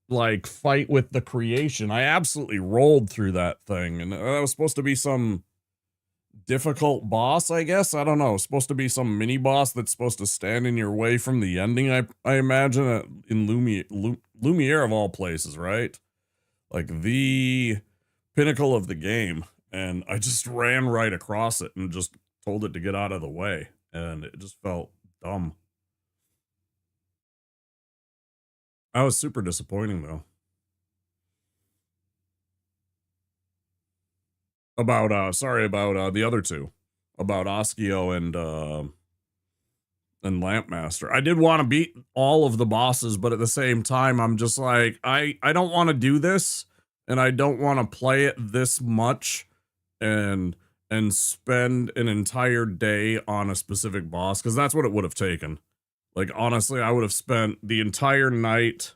like fight with the creation, I absolutely rolled through that thing, and that was supposed to be some difficult boss, I guess. I don't know. It's supposed to be some mini boss that's supposed to stand in your way from the ending. I imagine in Lumiere of all places, right? Like the pinnacle of the game, and I just ran right across it and just told it to get out of the way, and it just felt dumb. I was super disappointing though. About sorry about the other two, about Oskio and Lampmaster. I did want to beat all of the bosses, but at the same time, I'm just like, I don't want to do this, and I don't want to play it this much, and spend an entire day on a specific boss, because that's what it would have taken. Like, honestly, I would have spent the entire night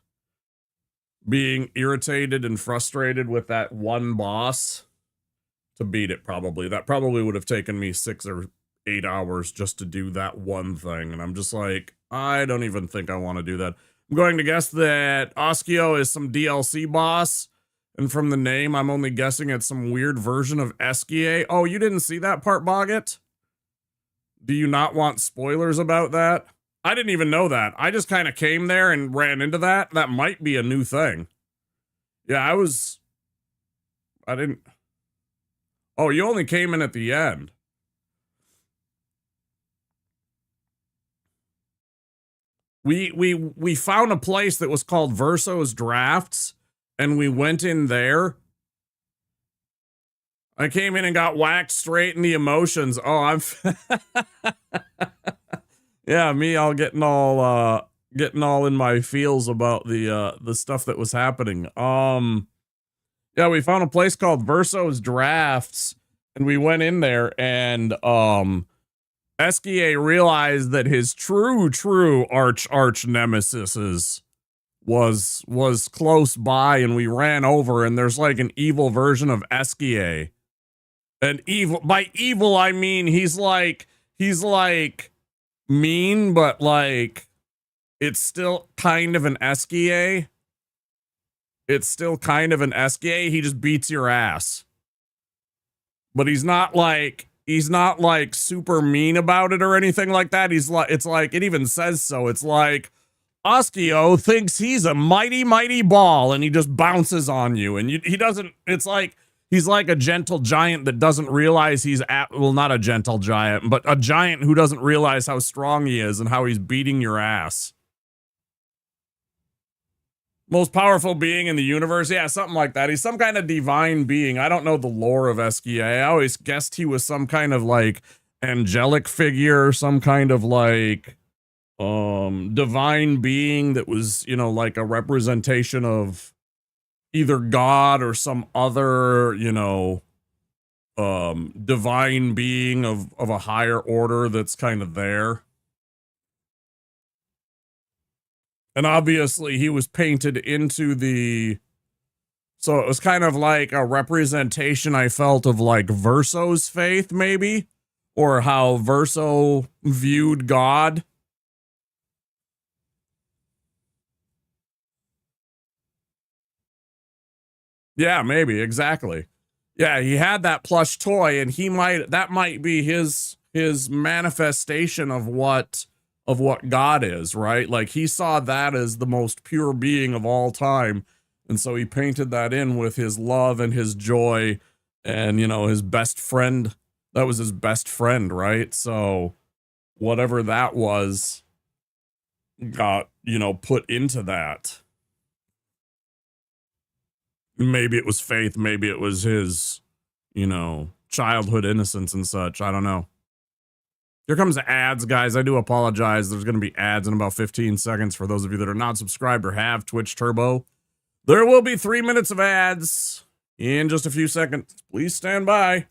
being irritated and frustrated with that one boss to beat it, probably. That probably would have taken me 6 or 8 hours just to do that one thing. And I'm just like, I don't even think I want to do that. I'm going to guess that Oskio is some DLC boss. And from the name, I'm only guessing it's some weird version of Eskia. Oh, you didn't see that part, Boggett? Do you not want spoilers about that? I didn't even know that. I just kind of came there and ran into that. That might be a new thing. Yeah, I didn't. Oh, you only came in at the end. We found a place that was called Verso's Drafts, and we went in there. I came in and got whacked straight in the emotions. Oh, I'm yeah, me all getting all in my feels about the stuff that was happening. Yeah, we found a place called Verso's Drafts, and we went in there, and Eskia realized that his true arch nemesis was close by, and we ran over, and there's like an evil version of Eskia. And evil, by evil I mean he's like mean, but like it's still kind of an Eskia. It's still kind of an Eskia. He just beats your ass. But he's not like super mean about it or anything like that. It's like, it even says so. It's like, Oskio thinks he's a mighty ball, and he just bounces on you, and he doesn't, it's like, he's like a gentle giant that doesn't realize well, not a gentle giant, but a giant who doesn't realize how strong he is and how he's beating your ass. Most powerful being in the universe. Yeah, something like that. He's some kind of divine being. I don't know the lore of SKA. I always guessed he was some kind of like angelic figure, some kind of like divine being that was, you know, like a representation of either God or some other, you know, divine being of a higher order that's kind of there. And obviously he was painted into the, so it was kind of like a representation I felt of like Verso's faith, maybe, or how Verso viewed God. Yeah, maybe, exactly. Yeah, he had that plush toy, and that might be his manifestation of what God is, right? Like he saw that as the most pure being of all time, and so he painted that in with his love and his joy, and, you know, his best friend. That was his best friend, right? So whatever that was got, you know, put into that. Maybe it was faith, maybe it was his, you know, childhood innocence and such. I don't know. Here comes the ads, guys. I do apologize. There's going to be ads in about 15 seconds for those of you that are not subscribed or have Twitch Turbo. There will be 3 minutes of ads in just a few seconds. Please stand by.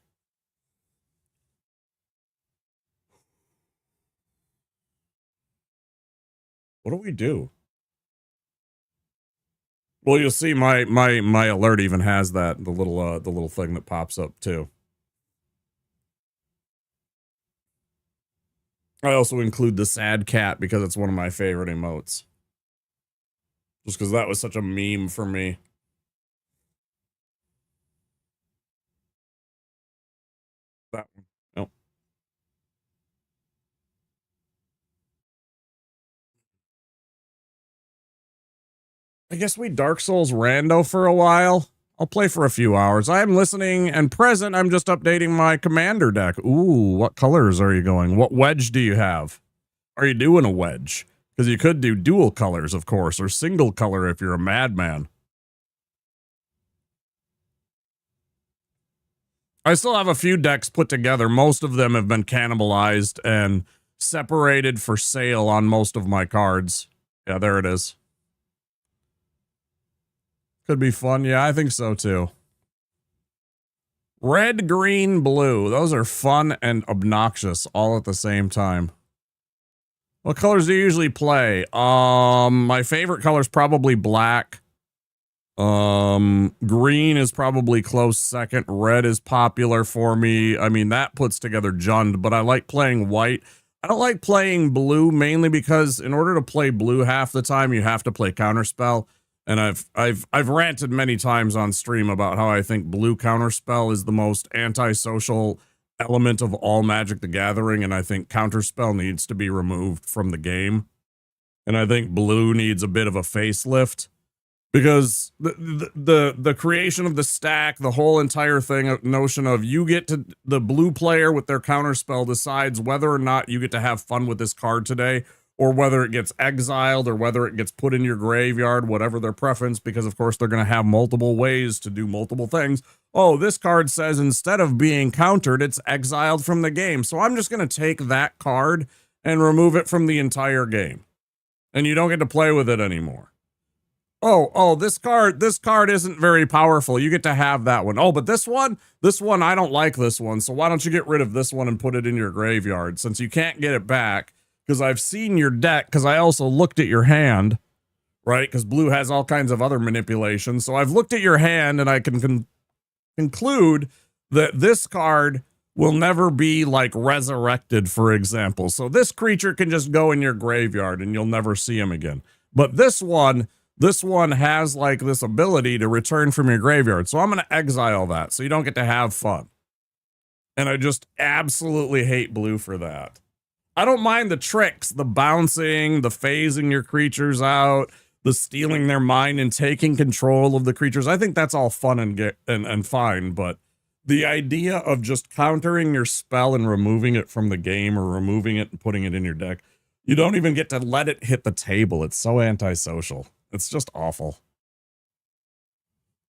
What do we do? Well, you'll see my alert even has that, the little thing that pops up too. I also include the sad cat because it's one of my favorite emotes. Just because that was such a meme for me. That one. Nope. I guess we Dark Souls rando for a while. I'll play for a few hours. I am listening and present. I'm just updating my commander deck. Ooh, what colors are you going? What wedge do you have? Are you doing a wedge? Because you could do dual colors, of course, or single color if you're a madman. I still have a few decks put together. Most of them have been cannibalized and separated for sale on most of my cards. Yeah, there it is. Could be fun. Yeah, I think so too. Red, green, blue. Those are fun and obnoxious all at the same time. What colors do you usually play? My favorite color is probably black. Green is probably close second. Red is popular for me. I mean, that puts together Jund, but I like playing white. I don't like playing blue, mainly because in order to play blue half the time, you have to play Counterspell. And I've ranted many times on stream about how I think blue Counterspell is the most antisocial element of all Magic the Gathering, and I think Counterspell needs to be removed from the game. And I think blue needs a bit of a facelift, because the creation of the stack, the whole entire thing, notion of you get to, the blue player with their Counterspell decides whether or not you get to have fun with this card today, or whether it gets exiled, or whether it gets put in your graveyard, whatever their preference, because of course they're going to have multiple ways to do multiple things. Oh, this card says instead of being countered, it's exiled from the game. So I'm just going to take that card and remove it from the entire game. And you don't get to play with it anymore. Oh, this card isn't very powerful. You get to have that one. Oh, but this one, I don't like this one. So why don't you get rid of this one and put it in your graveyard, since you can't get it back? Because I've seen your deck, because I also looked at your hand, right? Because blue has all kinds of other manipulations. So I've looked at your hand, and I can conclude that this card will never be, like, resurrected, for example. So this creature can just go in your graveyard, and you'll never see him again. But this one has, like, this ability to return from your graveyard. So I'm going to exile that, so you don't get to have fun. And I just absolutely hate blue for that. I don't mind the tricks, the bouncing, the phasing your creatures out, the stealing their mind and taking control of the creatures. I think that's all fun and fine, but the idea of just countering your spell and removing it from the game, or removing it and putting it in your deck, you don't even get to let it hit the table. It's so antisocial. It's just awful.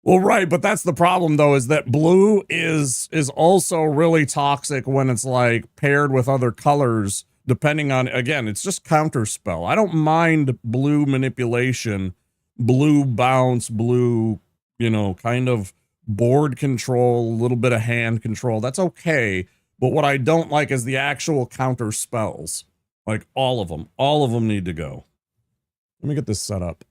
Well, right, but that's the problem though, is that blue is also really toxic when it's like paired with other colors, depending on, again, it's just counter spell. I don't mind blue manipulation, blue bounce, blue, you know, kind of board control, a little bit of hand control. That's okay. But what I don't like is the actual counter spells. Like all of them. All of them need to go. Let me get this set up.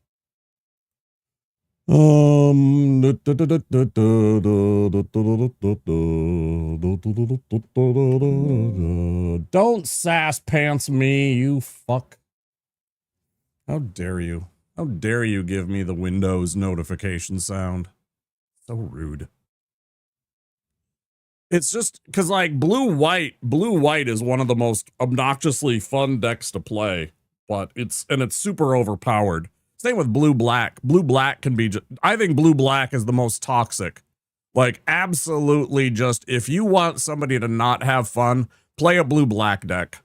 Don't sass pants me, you fuck. How dare you? How dare you give me the Windows notification sound? So rude. It's just because like blue white is one of the most obnoxiously fun decks to play, but it's super overpowered. Same with blue black. Blue black can be I think blue black is the most toxic. Like absolutely just if you want somebody to not have fun, play a blue black deck.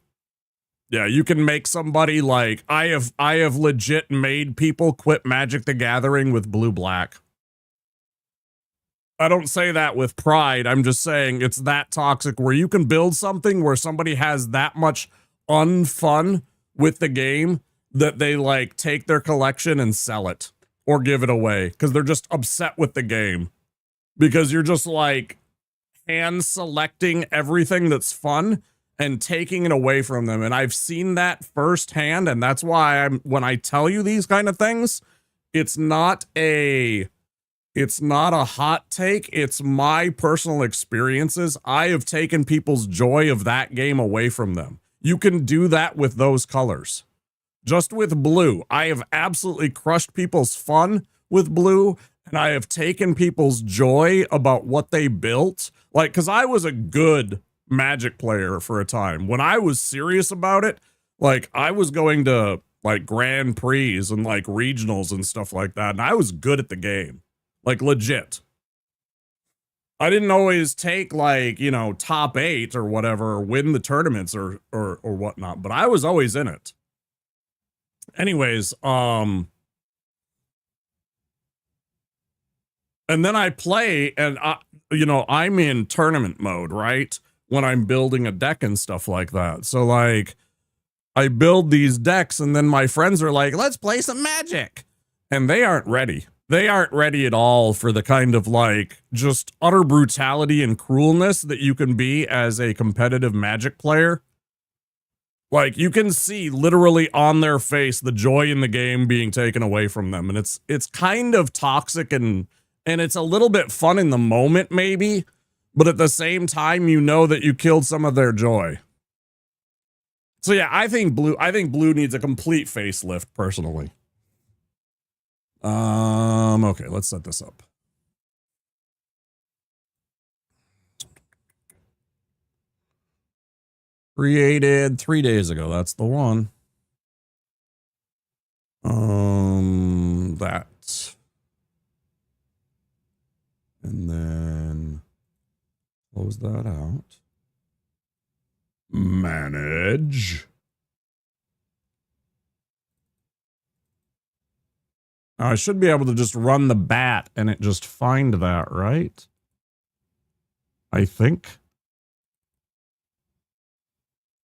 Yeah, you can make somebody like I have legit made people quit Magic the Gathering with blue black. I don't say that with pride. I'm just saying it's that toxic where you can build something where somebody has that much unfun with the game that they like take their collection and sell it or give it away because they're just upset with the game because you're just like hand selecting everything that's fun and taking it away from them. And I've seen that firsthand. And that's why when I tell you these kind of things, it's not a hot take. It's my personal experiences. I have taken people's joy of that game away from them. You can do that with those colors. Just with blue, I have absolutely crushed people's fun with blue, and I have taken people's joy about what they built. Like, because I was a good Magic player for a time. When I was serious about it, like, I was going to, like, Grand Prix and, like, regionals and stuff like that, and I was good at the game. Like, legit. I didn't always take, like, you know, top 8 or whatever, or win the tournaments or whatnot, but I was always in it. Anyways, and then I play and you know, I'm in tournament mode, right? When I'm building a deck and stuff like that. So like I build these decks and then my friends are like, let's play some Magic. And they aren't ready. They aren't ready at all for the kind of like just utter brutality and cruelness that you can be as a competitive Magic player. Like you can see literally on their face the joy in the game being taken away from them, and it's kind of toxic and it's a little bit fun in the moment maybe, but at the same time you know that you killed some of their joy. So yeah, I think blue needs a complete facelift personally. Okay, let's set this up. Created 3 days ago. That's the one. That. And then close that out. Manage. Now I should be able to just run the bat and it just find that, right? I think.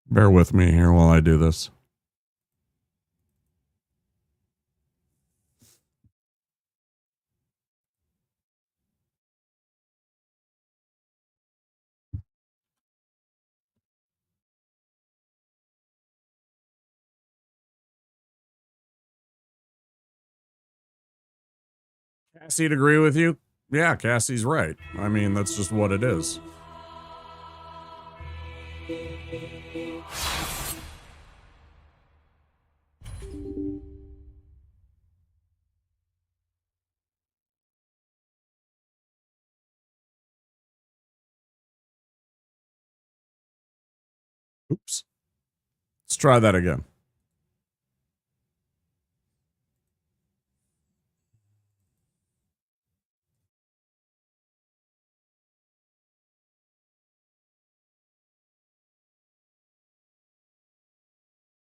Bear with me here while I do this. Cassie'd agree with you? Yeah, Cassie's right. I mean, that's just what it is. Oops. Let's try that again.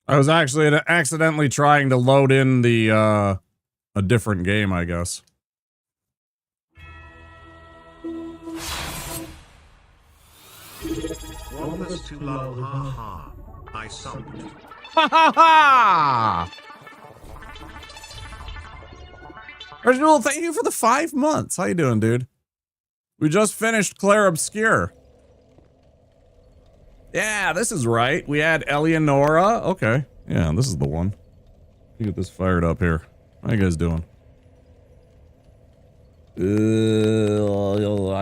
I was actually accidentally trying to load in the a different game, I guess. Wampus too low, ha ha. I subbed. Ha ha ha! Reginald, thank you for the 5 months. How you doing, dude? We just finished Clair Obscur. Yeah, this is right. We had Eleonora. Okay. Yeah, this is the one. Let me get this fired up here. How you guys doing? I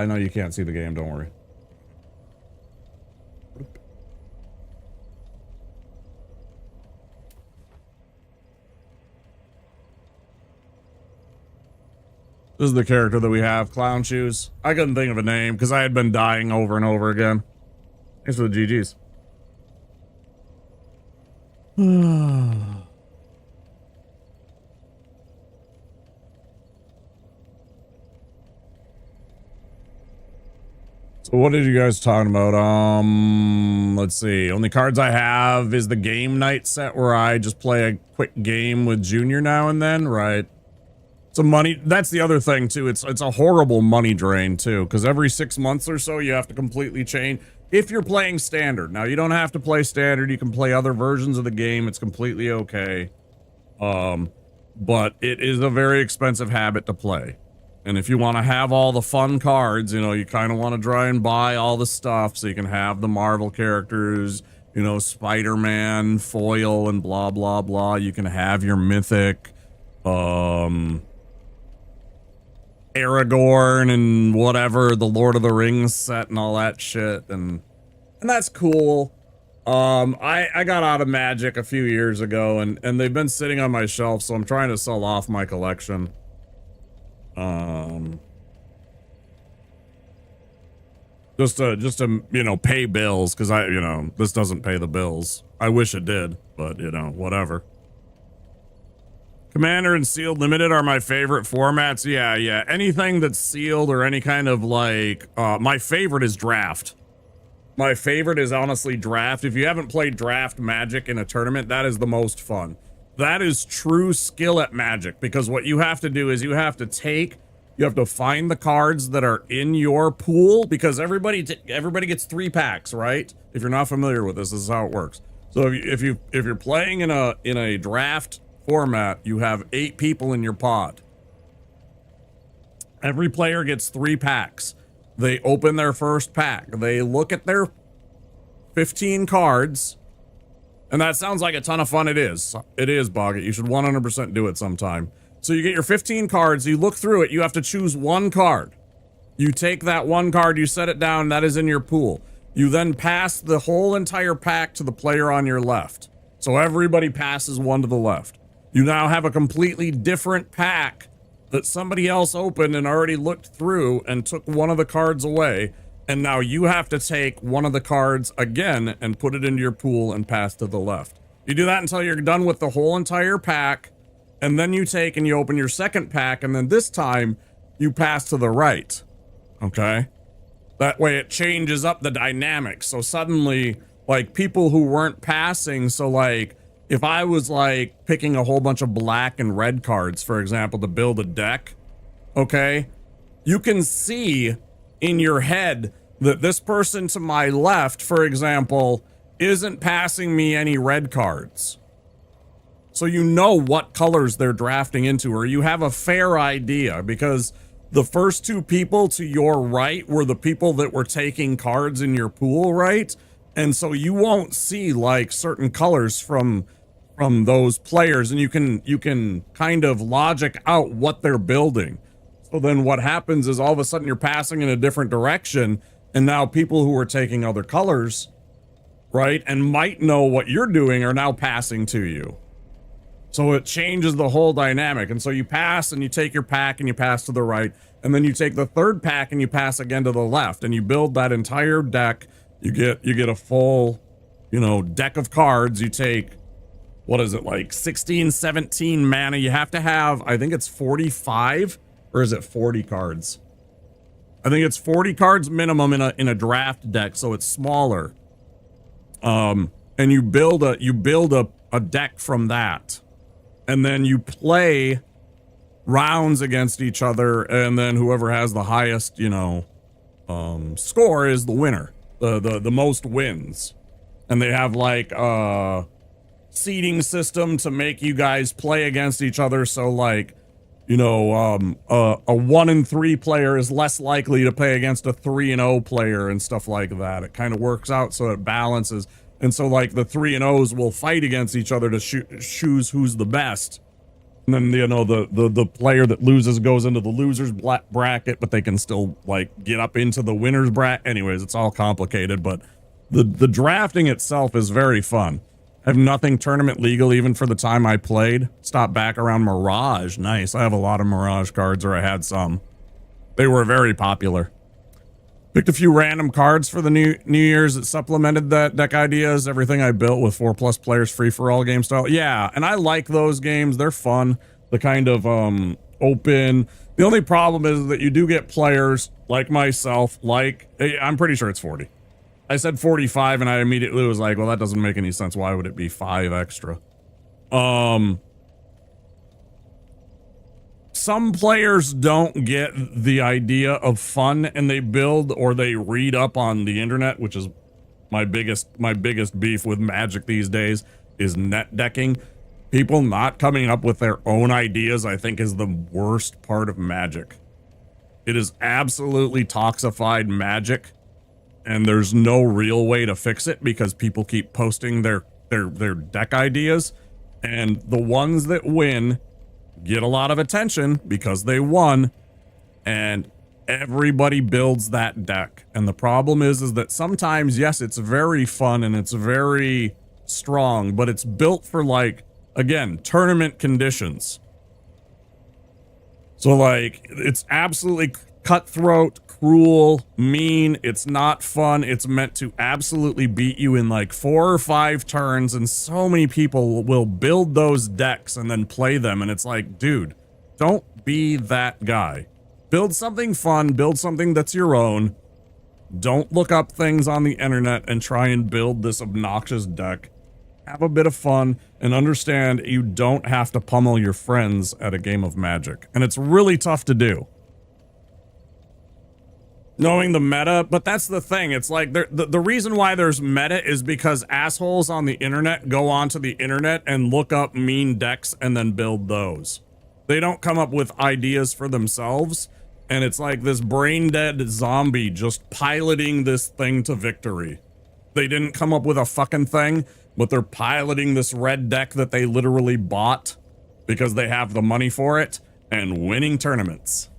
know you can't see the game, don't worry. This is the character that we have, Clown Shoes. I couldn't think of a name because I had been dying over and over again. Thanks for the GGs. So what did you guys talking about? Let's see. Only cards I have is the game night set where I just play a quick game with Junior now and then, right? It's a money, that's the other thing too. It's a horrible money drain too, because every 6 months or so you have to completely change. If you're playing standard, now you don't have to play standard, you can play other versions of the game, it's completely okay. But it is a very expensive habit to play. And if you want to have all the fun cards, you know, you kind of want to try and buy all the stuff so you can have the Marvel characters, you know, Spider-Man, foil, and blah, blah, blah. You can have your mythic, Aragorn and whatever, the Lord of the Rings set and all that shit, and that's cool. I got out of Magic a few years ago, and they've been sitting on my shelf, so I'm trying to sell off my collection. Just to you know, pay bills, because this doesn't pay the bills. I wish it did, but you know, whatever. Commander and Sealed Limited are my favorite formats. Yeah. Anything that's sealed or any kind of like, my favorite is Draft. My favorite is honestly Draft. If you haven't played Draft Magic in a tournament, that is the most fun. That is true skill at Magic, because what you have to do is you have to find the cards that are in your pool, because everybody gets 3 packs, right? If you're not familiar with this is how it works. So if you're playing in a draft format, you have 8 people in your pod. Every player gets 3 packs. They open their first pack. They look at their 15 cards. And that sounds like a ton of fun. It is. It is, Boggett. You should 100% do it sometime. So you get your 15 cards. You look through it. You have to choose one card. You take that one card. You set it down. That is in your pool. You then pass the whole entire pack to the player on your left. So everybody passes one to the left. You now have a completely different pack that somebody else opened and already looked through and took one of the cards away. And now you have to take one of the cards again and put it into your pool and pass to the left. You do that until you're done with the whole entire pack. And then you take and you open your second pack. And then this time you pass to the right. Okay? That way it changes up the dynamics. So suddenly, like, people who weren't passing, so like, if I was like picking a whole bunch of black and red cards, for example, to build a deck, okay, you can see in your head that this person to my left, for example, isn't passing me any red cards. So you know what colors they're drafting into, or you have a fair idea, because the first 2 people to your right were the people that were taking cards in your pool, right? And so you won't see like certain colors from those players, and you can kind of logic out what they're building. So then what happens is all of a sudden you're passing in a different direction, and now people who are taking other colors, right, and might know what you're doing are now passing to you. So it changes the whole dynamic. And so you pass and you take your pack and you pass to the right, and then you take the third pack and you pass again to the left, and you build that entire deck. You get a full, you know, deck of cards. You take, what is it, like 16, 17 mana. You have to have, I think it's 45, or is it 40 cards? I think it's 40 cards minimum in a draft deck, so it's smaller. And you build a deck from that. And then you play rounds against each other, and then whoever has the highest, you know, score is the winner. the most wins. And they have like a seeding system to make you guys play against each other. So like, you know, a 1-3 player is less likely to play against a 3-0 player and stuff like that. It kind of works out so it balances. And so like the 3-0s will fight against each other to choose who's the best. And then, you know, the player that loses goes into the loser's bracket, but they can still like get up into the winner's bracket. Anyways, it's all complicated, but the drafting itself is very fun. I have nothing tournament legal even for the time I played. Stopped back around Mirage. Nice. I have a lot of Mirage cards, or I had some. They were very popular. Picked a few random cards for the New Year's that supplemented that deck ideas. Everything I built with 4+ players free-for-all game style. Yeah, and I like those games. They're fun. The kind of open. The only problem is that you do get players like myself, like, I'm pretty sure it's 40. I said 45 and I immediately was like, well, that doesn't make any sense. Why would it be 5 extra? Some players don't get the idea of fun, and they build or they read up on the internet, which is my biggest beef with Magic these days, is net decking. People not coming up with their own ideas, I think, is the worst part of Magic. It is absolutely toxified Magic, and there's no real way to fix it because people keep posting their deck ideas, and the ones that win get a lot of attention because they won, and everybody builds that deck. And the problem is that sometimes, yes, it's very fun and it's very strong, but it's built for, like, again, tournament conditions. So like, it's absolutely cutthroat, cruel, mean. It's not fun. It's meant to absolutely beat you in like 4 or 5 turns, and so many people will build those decks and then play them, and it's like, dude, don't be that guy. Build something fun, build something that's your own. Don't look up things on the internet and try and build this obnoxious deck. Have a bit of fun and understand you don't have to pummel your friends at a game of Magic. And it's really tough to do. Knowing the meta, but that's the thing. It's like the reason why there's meta is because assholes on the internet go onto the internet and look up mean decks and then build those. They don't come up with ideas for themselves, and it's like this brain dead zombie just piloting this thing to victory. They didn't come up with a fucking thing, but they're piloting this red deck that they literally bought because they have the money for it and winning tournaments.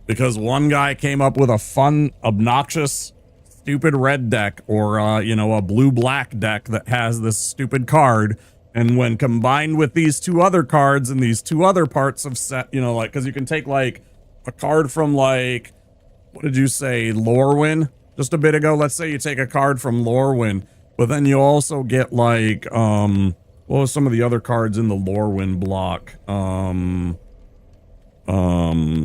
Because one guy came up with a fun, obnoxious, stupid red deck, or, you know, a blue-black deck that has this stupid card. And when combined with these 2 other cards and these 2 other parts of set, you know, like, because you can take, like, a card from, like, what did you say, Lorwyn? Just a bit ago, let's say you take a card from Lorwyn, but then you also get, like, what was some of the other cards in the Lorwyn block?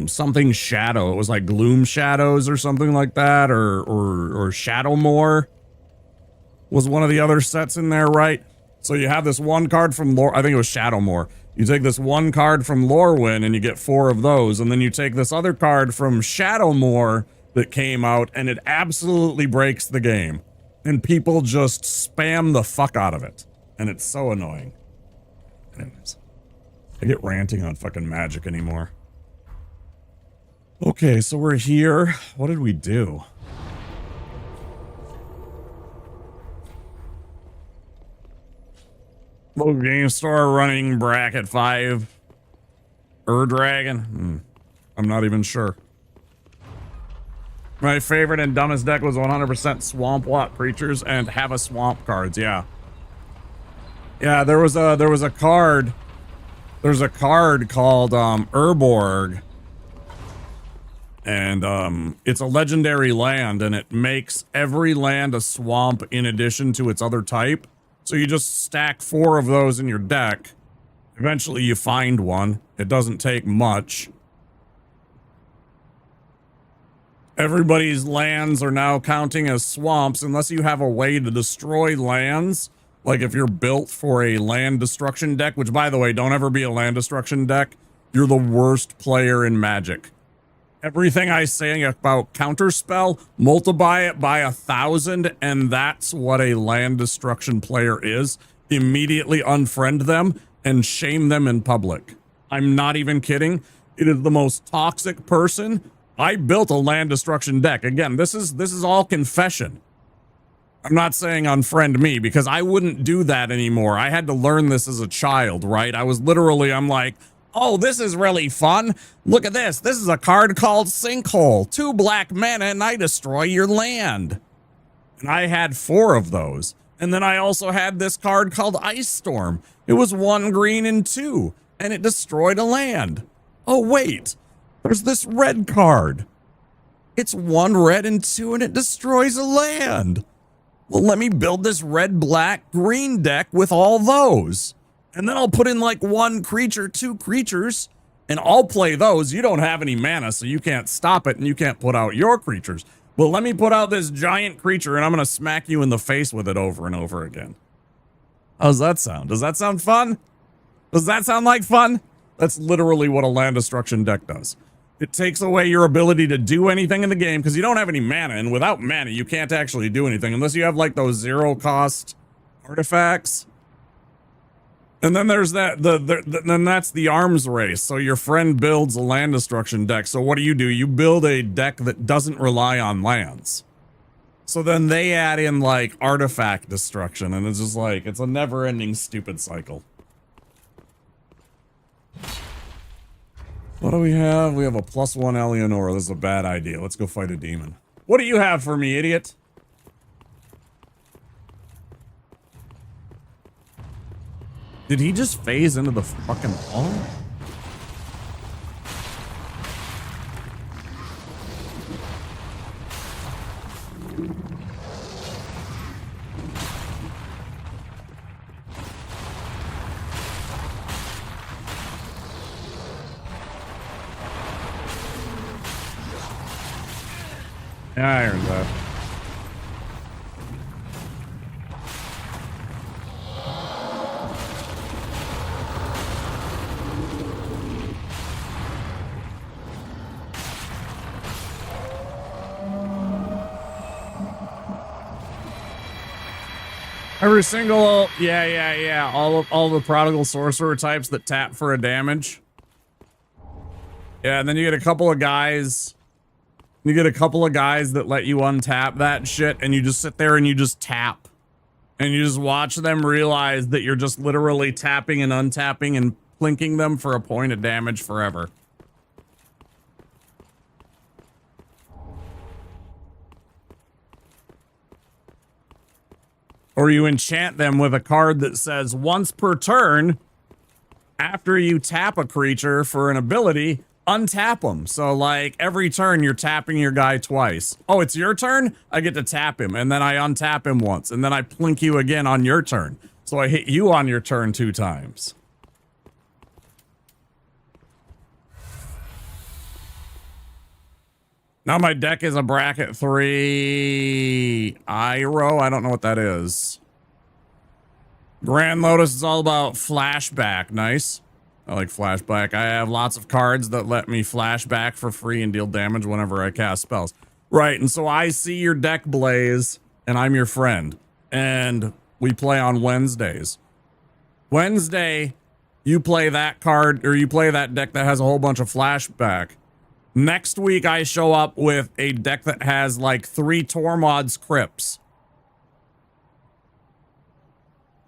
Something Shadow. It was like Gloom Shadows or something like that, or Shadowmoor was one of the other sets in there, right? So you have this one card from I think it was Shadowmoor. You take this one card from Lorwyn and you get 4 of those, and then you take this other card from Shadowmoor that came out, and it absolutely breaks the game. And people just spam the fuck out of it. And it's so annoying. Anyways, I get ranting on fucking Magic anymore. Okay, so we're here. What did we do? Local game store running bracket 5. Dragon. I'm not even sure. My favorite and dumbest deck was 100% Swamp Lot Preachers and Have a Swamp cards. Yeah. Yeah, there was a card. There's a card called Urborg. And it's a legendary land, and it makes every land a swamp in addition to its other type. So you just stack 4 of those in your deck. Eventually you find one. It doesn't take much. Everybody's lands are now counting as swamps unless you have a way to destroy lands. Like if you're built for a land destruction deck, which by the way, don't ever be a land destruction deck. You're the worst player in Magic. Everything I say about counterspell, multiply it by 1,000, and that's what a land destruction player is. Immediately unfriend them and shame them in public. I'm not even kidding. It is the most toxic person. I built a land destruction deck. Again, this is all confession. I'm not saying unfriend me because I wouldn't do that anymore. I had to learn this as a child, right? I'm like, oh, this is really fun. Look at this. This is a card called Sinkhole. 2 black mana and I destroy your land. And I had 4 of those. And then I also had this card called Ice Storm. It was 1 green and 2, and it destroyed a land. Oh, wait. There's this red card. It's 1 red and 2, and it destroys a land. Well, let me build this red, black, green deck with all those. And then I'll put in like 1 creature, 2 creatures, and I'll play those. You don't have any mana, so you can't stop it, and you can't put out your creatures. Well, let me put out this giant creature, and I'm going to smack you in the face with it over and over again. How's that sound? Does that sound fun? Does that sound like fun? That's literally what a land destruction deck does. It takes away your ability to do anything in the game because you don't have any mana, and without mana, you can't actually do anything unless you have like those 0-cost artifacts. And then there's that, then that's the arms race. So your friend builds a land destruction deck. So what do? You build a deck that doesn't rely on lands. So then they add in like artifact destruction, and it's just like, it's a never-ending stupid cycle. What do we have? We have a +1 Eleonora. This is a bad idea. Let's go fight a demon. What do you have for me, idiot? Did he just phase into the fucking wall? Yeah, I heard that. Every single, yeah. All the prodigal sorcerer types that tap for a damage. Yeah, and then you get a couple of guys. You get a couple of guys that let you untap that shit, and you just sit there and you just tap. And you just watch them realize that you're just literally tapping and untapping and plinking them for a point of damage forever. Or you enchant them with a card that says once per turn, after you tap a creature for an ability, untap them. So like every turn you're tapping your guy twice. Oh, it's your turn? I get to tap him, and then I untap him once, and then I plink you again on your turn. So I hit you on your turn 2 times. Now my deck is a bracket 3 Iroh. I don't know what that is. Grand Lotus is all about flashback. Nice. I like flashback. I have lots of cards that let me flashback for free and deal damage whenever I cast spells. Right, and so I see your deck blaze, and I'm your friend. And we play on Wednesdays. Wednesday, you play that card, or you play that deck that has a whole bunch of flashback. Next week, I show up with a deck that has like 3 Tormod's Crypts.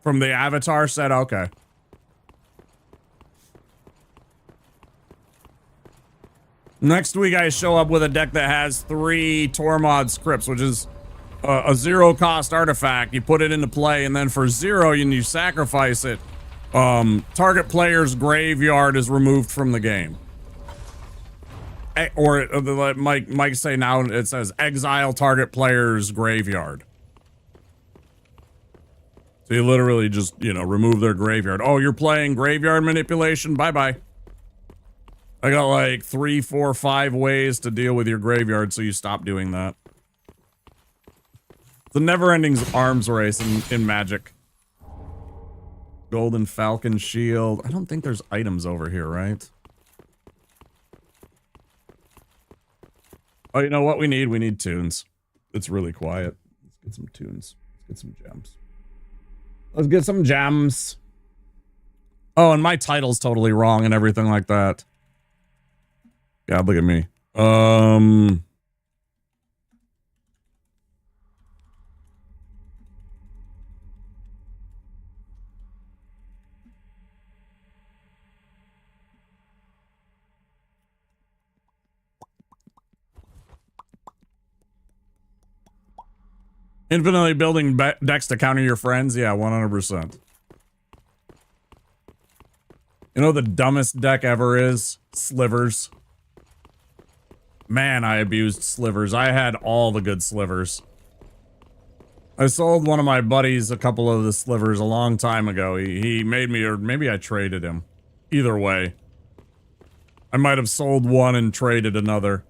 From the Avatar set, okay. Next week, I show up with a deck that has 3 Tormod's Crypts, which is a 0-cost artifact. You put it into play, and then for 0, you sacrifice it. Target player's graveyard is removed from the game. Or let Mike say now it says exile target player's graveyard. So you literally just, remove their graveyard. Oh, you're playing graveyard manipulation? Bye-bye. I got like 3, 4, 5 ways to deal with your graveyard, so you stop doing that. It's a never-ending arms race in Magic. Golden Falcon Shield. I don't think there's items over here, right? Oh, you know what we need? We need tunes. It's really quiet. Let's get some tunes. Let's get some gems. Let's get some gems. Oh, and my title's totally wrong and everything like that. God, look at me. Infinitely building decks to counter your friends? Yeah, 100%. You know the dumbest deck ever is? Slivers. Man, I abused slivers. I had all the good slivers. I sold one of my buddies a couple of the slivers a long time ago. He made me, or maybe I traded him. Either way. I might have sold one and traded another.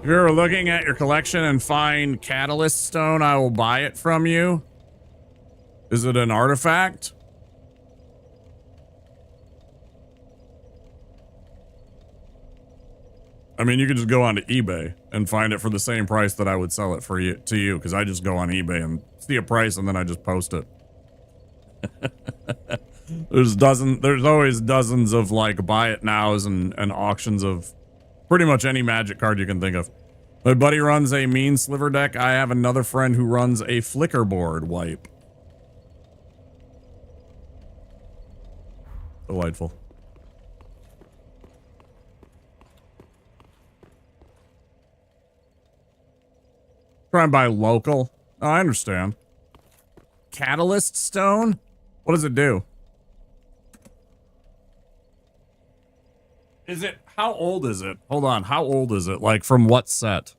If you're looking at your collection and find Catalyst Stone, I will buy it from you. Is it an artifact? I mean, you could just go onto eBay and find it for the same price that I would sell it for you to you, because I just go on eBay and see a price and then I just post it. There's always dozens of like buy it nows and auctions of pretty much any Magic card you can think of. My buddy runs a mean sliver deck. I have another friend who runs a flicker board wipe. Delightful. Try and buy local. Oh, I understand. Catalyst Stone? What does it do? Is it, how old is it? Hold on, how old is it? Like, from what set?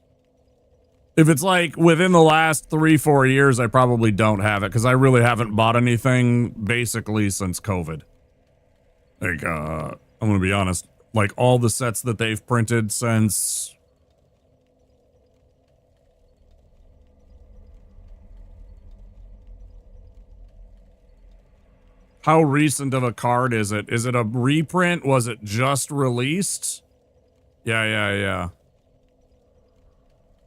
If it's like within the last 3-4 years, I probably don't have it, because I really haven't bought anything basically since COVID. Like, I'm gonna be honest, like all the sets that they've printed since... How recent of a card is it? Is it a reprint? Was it just released? Yeah.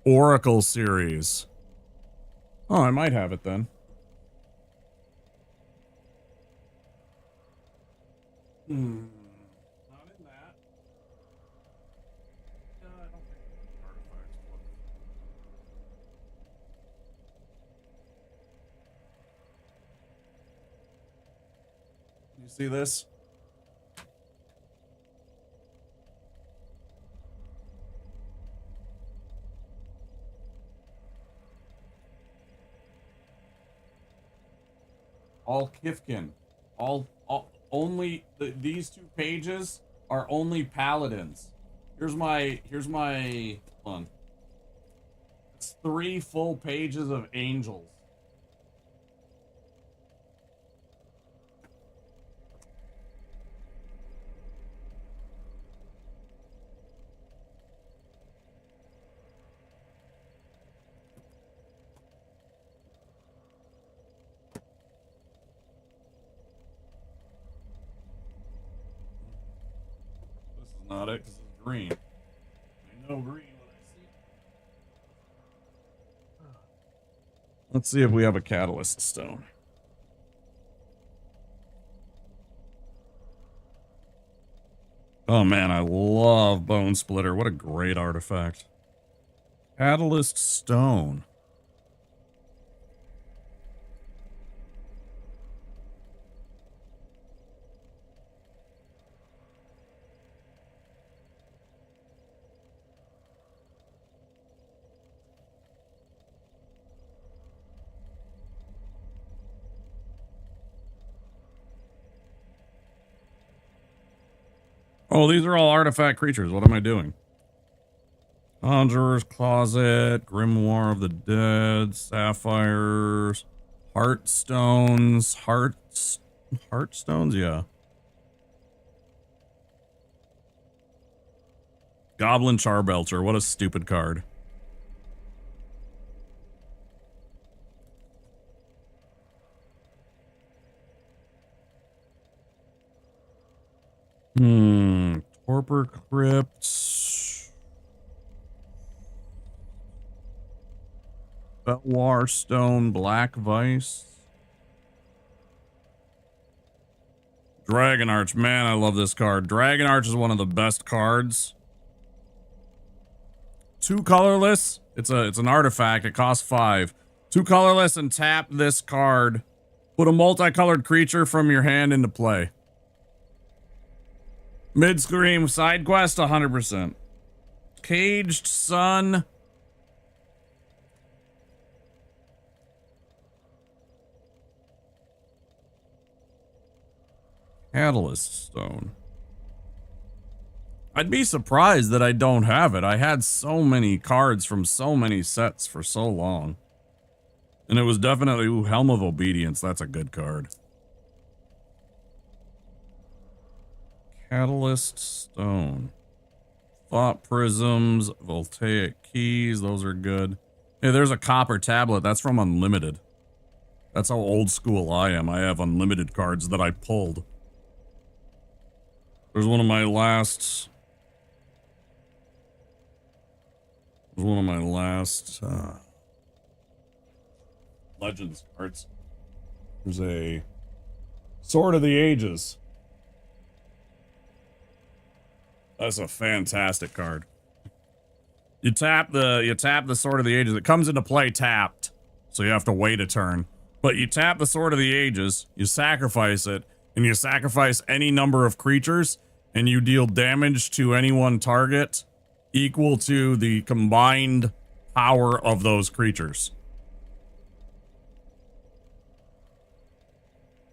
Oracle series. Oh, I might have it then. Not in that. I don't think artifacts would. You see this? All Kifkin. All only these 2 pages are only paladins. Here's my hold on. It's 3 full pages of angels. Not it, because it's green. I know green when I see it. Let's see if we have a catalyst stone. Oh man, I love Bone Splitter. What a great artifact. Catalyst stone. Oh, these are all artifact creatures. What am I doing? Conjurer's Closet, Grimoire of the Dead, Sapphires, Heartstones, Heartstones, yeah. Goblin Charbelcher, what a stupid card. Torpor Crypt. Belwar Stone, Black Vice. Dragon Arch. Man, I love this card. Dragon Arch is one of the best cards. 2 colorless. It's an artifact. It costs 5. 2 colorless and tap this card. Put a multicolored creature from your hand into play. Mid-screen side quest 100%. Caged Sun. Catalyst Stone. I'd be surprised that I don't have it. I had so many cards from so many sets for so long. And it was definitely, ooh, Helm of Obedience. That's a good card. Catalyst Stone. Thought Prisms, Voltaic Keys. Those are good. Hey, there's a Copper Tablet. That's from Unlimited. That's how old school I am. I have Unlimited cards that I pulled. There's one of my last... Legends cards. There's a Sword of the Ages. That's a fantastic card. You tap the Sword of the Ages. It comes into play tapped, so you have to wait a turn. But you tap the Sword of the Ages, you sacrifice it, and you sacrifice any number of creatures, and you deal damage to any one target equal to the combined power of those creatures.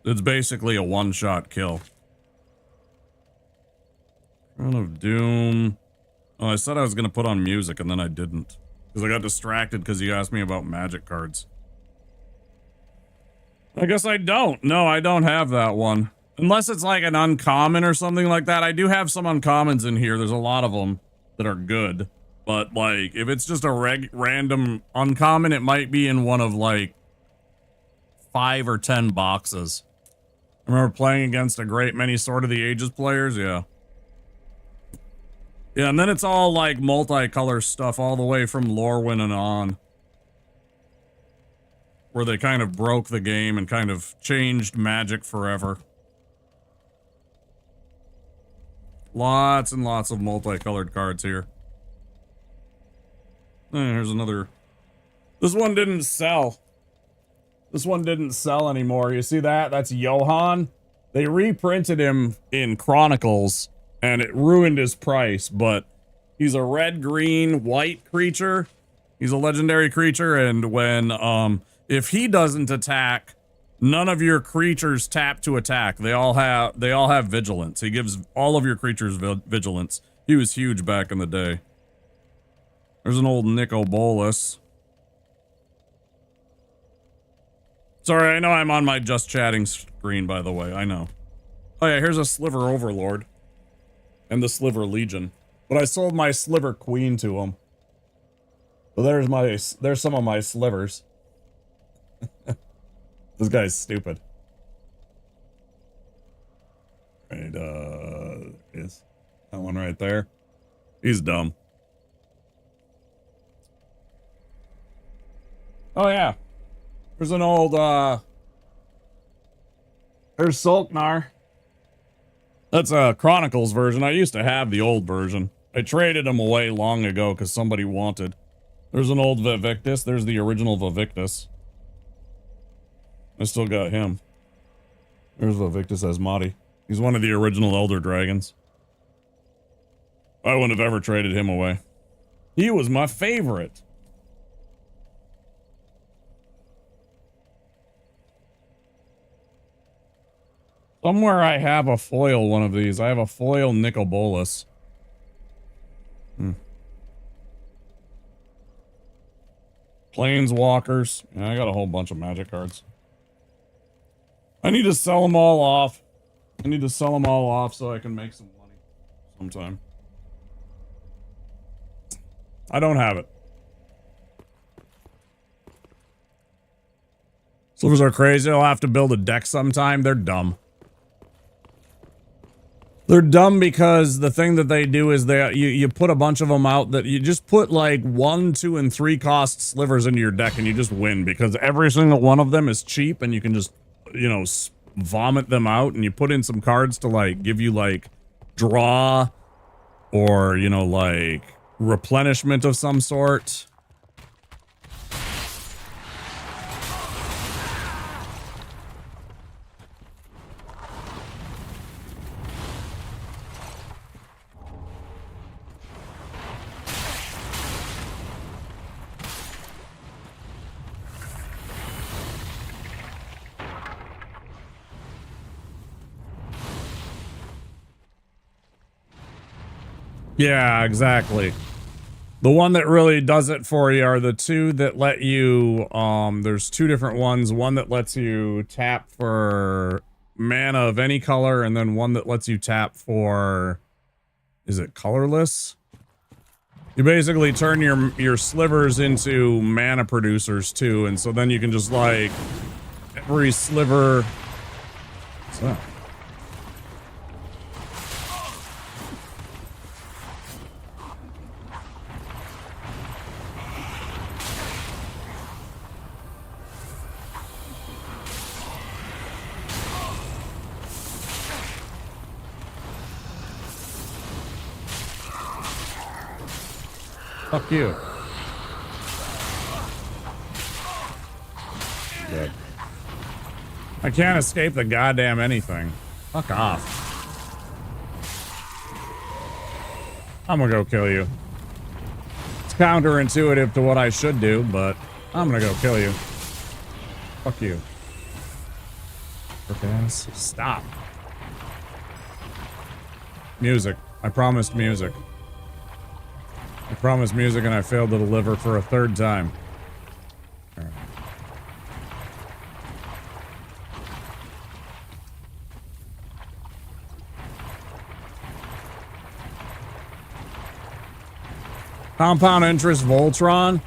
It's basically a one-shot kill. Crown of Doom. Oh, I said I was going to put on music, and then I didn't. Because I got distracted because you asked me about magic cards. I guess I don't. No, I don't have that one. Unless it's like an uncommon or something like that. I do have some uncommons in here. There's a lot of them that are good. But, like, if it's just a random uncommon, it might be in one of, like, 5 or 10 boxes. I remember playing against a great many Sword of the Ages players. Yeah. Yeah, and then it's all, like, multicolor stuff all the way from Lorwyn and on. Where they kind of broke the game and kind of changed Magic forever. Lots and lots of multicolored cards here. Here's another. This one didn't sell. This one didn't sell anymore. You see that? That's Johann. They reprinted him in Chronicles, and it ruined his price, but he's a red, green, white creature. He's a legendary creature, and when, if he doesn't attack, none of your creatures tap to attack. They all have vigilance. He gives all of your creatures vigilance. He was huge back in the day. There's an old Nico Bolas. Sorry, I know I'm on my just chatting screen, by the way. I know. Oh yeah, here's a Sliver Overlord. And the Sliver Legion. But I sold my Sliver Queen to him. But there's some of my slivers. This guy's stupid. Right, is that one right there? He's dumb. Oh yeah. There's an old, there's Sulknar. That's a Chronicles version. I used to have the old version. I traded him away long ago because somebody wanted. There's an old Vivictus. There's the original Vivictus. I still got him. There's Vivictus Asmati. He's one of the original Elder Dragons. I wouldn't have ever traded him away. He was my favorite. Somewhere I have a foil one of these. I have a foil Nico Bolas. Planeswalkers. Yeah, I got a whole bunch of magic cards. I need to sell them all off. I need to sell them all off so I can make some money sometime. I don't have it. Slivers are crazy. I'll have to build a deck sometime. They're dumb. They're dumb because the thing that they do is you put a bunch of them out that you just put like 1, 2, and 3 cost slivers into your deck and you just win because every single one of them is cheap and you can just, you know, vomit them out and you put in some cards to like give you like draw or, you know, like replenishment of some sort. Yeah, exactly. The one that really does it for you are the two that let you, there's 2 different ones. One that lets you tap for mana of any color, and then one that lets you tap for, is it colorless? You basically turn your slivers into mana producers too, and so then you can just like, every sliver, what's that? Fuck you. Good. I can't escape the goddamn anything. Fuck off. I'm gonna go kill you. It's counterintuitive to what I should do, but I'm gonna go kill you. Fuck you. Okay, stop. Music. I promised music. I promised music and I failed to deliver for a 3rd time. All right. Compound interest Voltron?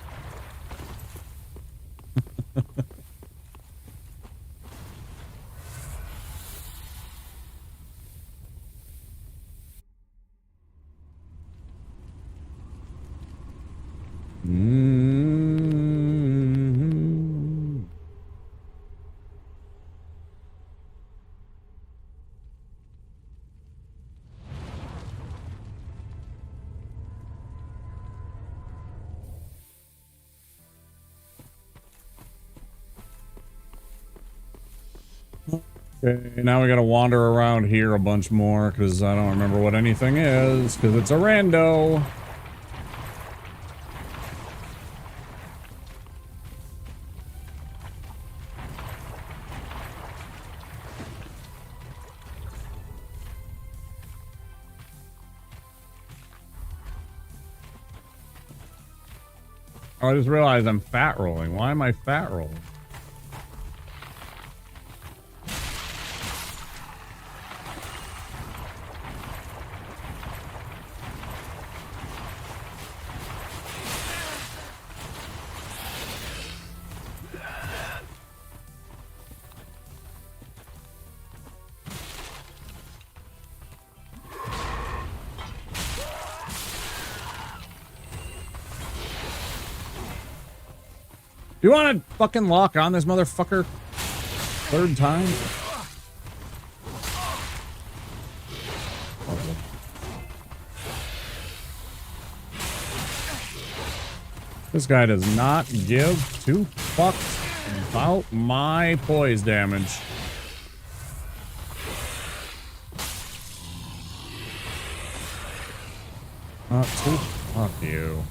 Okay, now we gotta wander around here a bunch more because I don't remember what anything is because it's a rando. Oh, I just realized I'm fat rolling. Why am I fat rolling? Do you want to fucking lock on this motherfucker? 3rd time? This guy does not give 2 fucks about my poise damage. Not 2. Fuck you.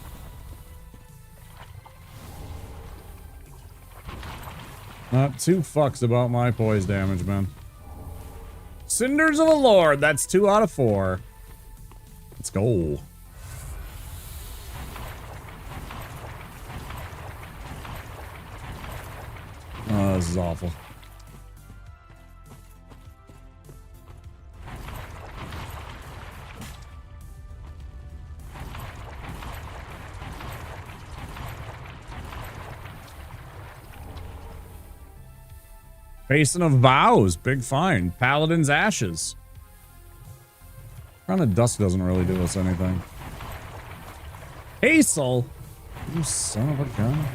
Not 2 fucks about my poise damage, man. Cinders of the Lord. That's 2 out of 4. Let's go. Oh, this is awful. Basin of Vows, big find. Paladin's Ashes. Crown of Dusk doesn't really do us anything. Hazel! You son of a gun.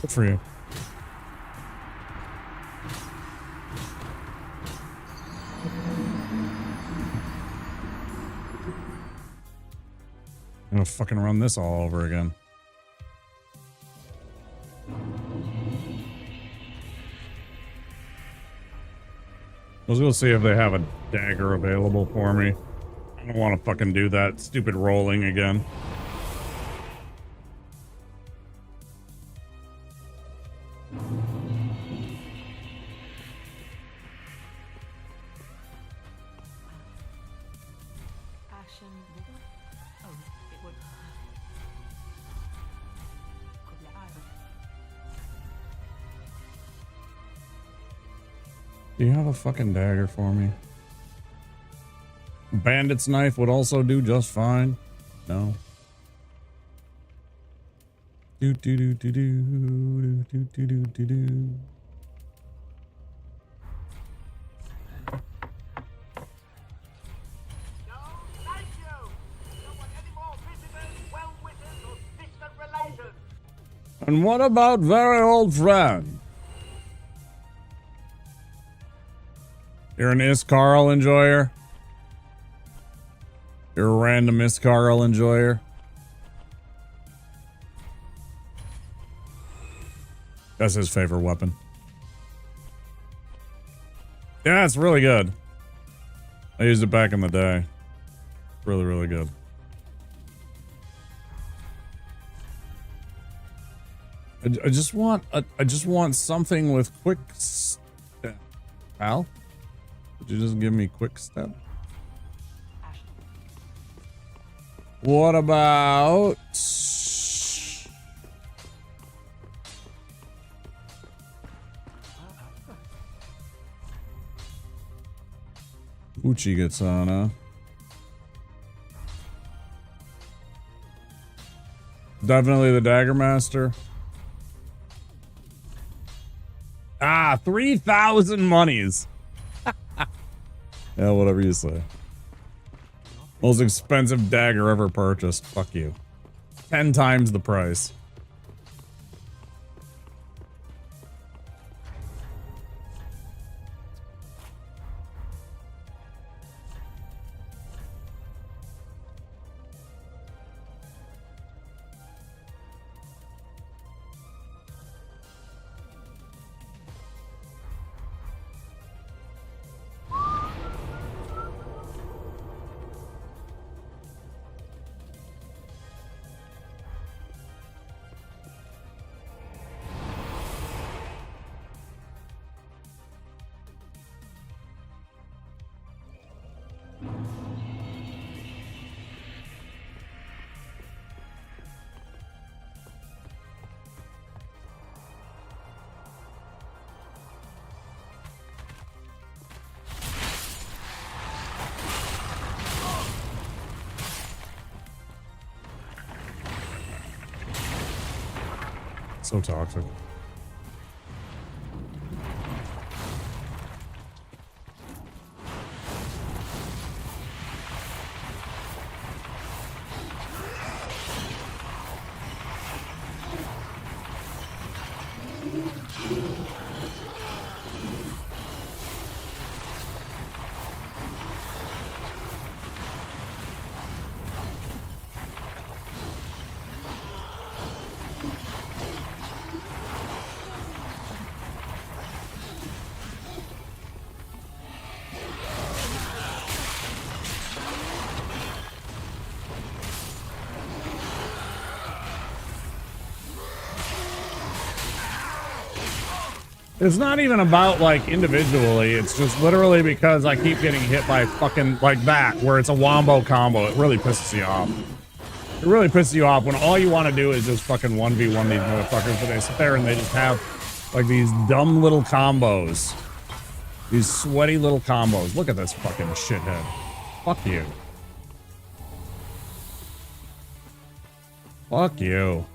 Good for you. I'm gonna fucking run this all over again. Let's go see if they have a dagger available for me. I don't want to fucking do that stupid rolling again. Do you have a fucking dagger for me? Bandit's knife would also do just fine. No. Do do do do do do do do do do. And what about very old friend? You're an Iscarl enjoyer? You're a random Iscarl enjoyer? That's his favorite weapon. Yeah, it's really good. I used it back in the day. Really, really good. I just want something with quick step. Al, would you just give me quick step? What about Uchi gets on, huh? Definitely the Dagger Master. Ah, 3,000 monies. Yeah, whatever you say. Most expensive dagger ever purchased. Fuck you. 10 times the price. So toxic. It's not even about, like, individually. It's just literally because I keep getting hit by fucking, like that, where it's a wombo combo. It really pisses you off. It really pisses you off when all you want to do is just fucking 1v1 these motherfuckers, but they sit there and they just have, like, these dumb little combos. These sweaty little combos. Look at this fucking shithead. Fuck you. Fuck you.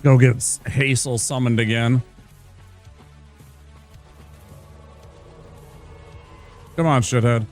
Go get Hazel summoned again. Come on, shithead.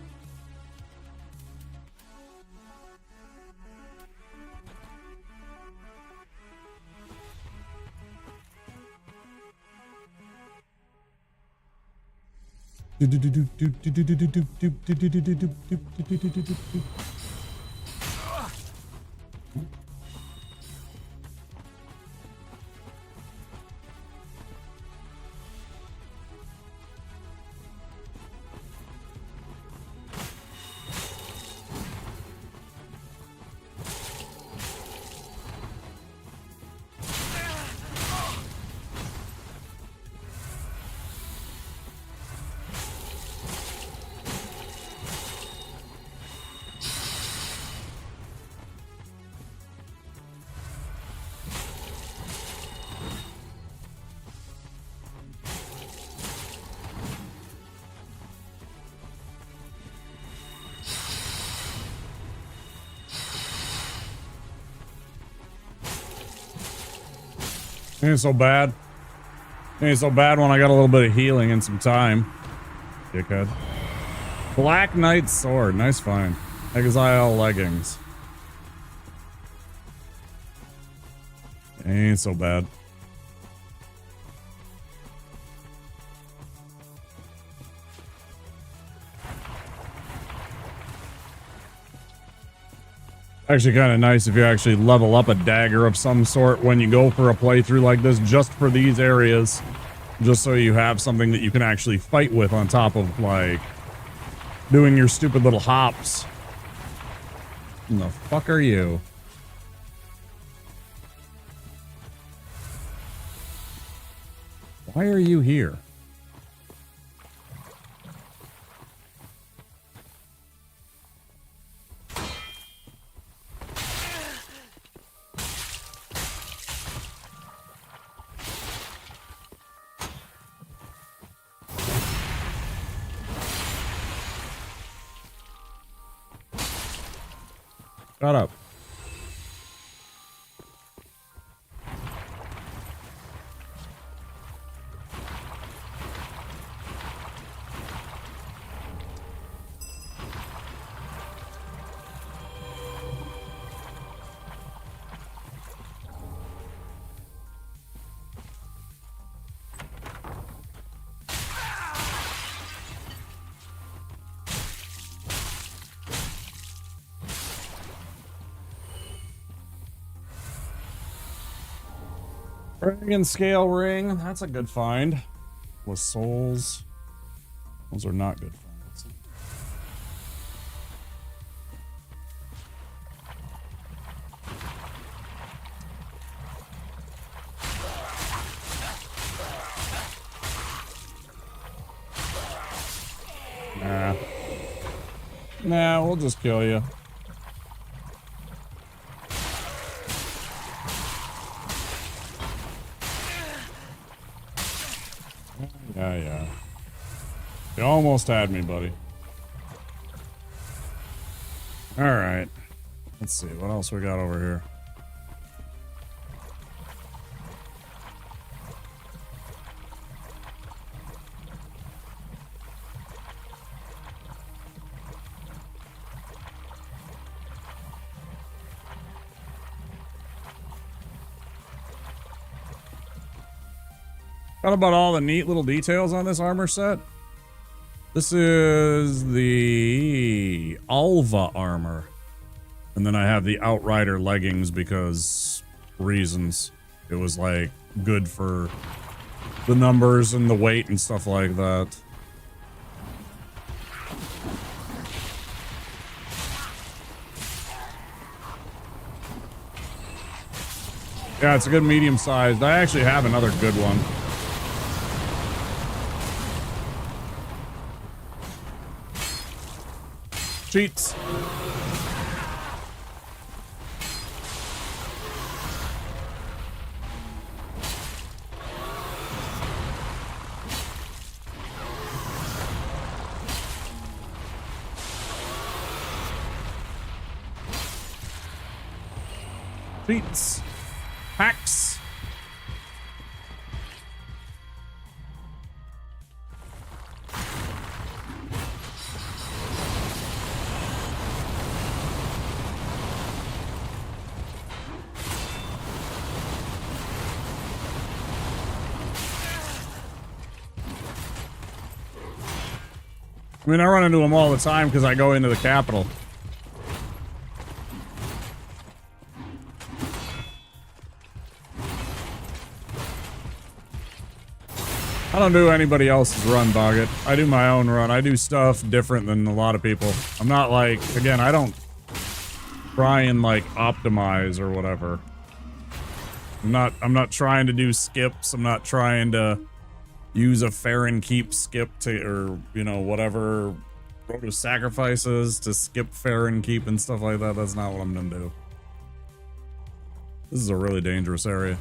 Ain't so bad. Ain't so bad when I got a little bit of healing and some time. Dickhead. Black Knight Sword. Nice find. Exile leggings. Ain't so bad. Actually kind of nice if you actually level up a dagger of some sort when you go for a playthrough like this, just for these areas, just so you have something that you can actually fight with on top of, like, doing your stupid little hops. What the fuck are you? Why are you here? Shut up. Ring and scale ring. That's a good find. With souls. Those are not good finds. Nah, we'll just kill you. Yeah. You almost had me, buddy. Alright. Let's see, what else we got over here? Got about all the neat little details on this armor set. This is the Alva armor. And then I have the Outrider leggings because reasons. It was like good for the numbers and the weight and stuff like that. Yeah, it's a good medium sized. I actually have another good one. Cheats. Cheats. Hacks. I mean, I run into them all the time because I go into the capital. I don't do anybody else's run, Boggett. I do my own run. I do stuff different than a lot of people. I'm not like, again, I don't try and like optimize or whatever. I'm not trying to do skips. I'm not trying to use a fair and keep skip to, or, you know, whatever Road of Sacrifices to skip fair and keep and stuff like that. That's not what I'm gonna do. This is a really dangerous area.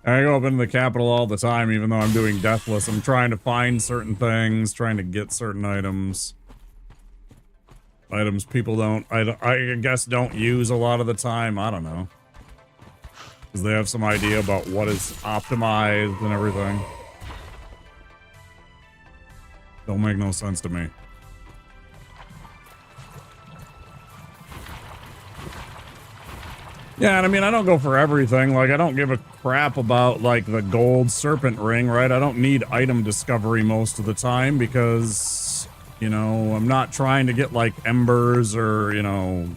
I go up into the capital all the time, even though I'm doing Deathless. I'm trying to find certain things, trying to get certain items. Items people I guess don't use a lot of the time. I don't know. Because they have some idea about what is optimized and everything. Don't make no sense to me. Yeah, and I mean, I don't go for everything. Like, I don't give a crap about, like, the gold serpent ring, right? I don't need item discovery most of the time because, you know, I'm not trying to get, like, embers or, you know,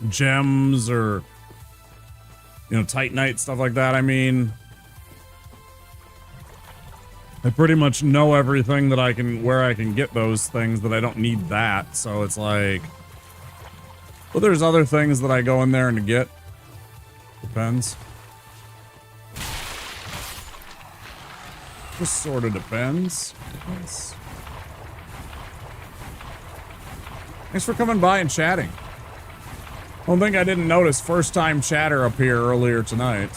gems or, you know, titanite, stuff like that. I mean, I pretty much know everything that where I can get those things that I don't need that. So it's like... Well, there's other things that I go in there and to get. Depends. Just sort of depends. Thanks for coming by and chatting. One thing I didn't notice, first time chatter up here earlier tonight.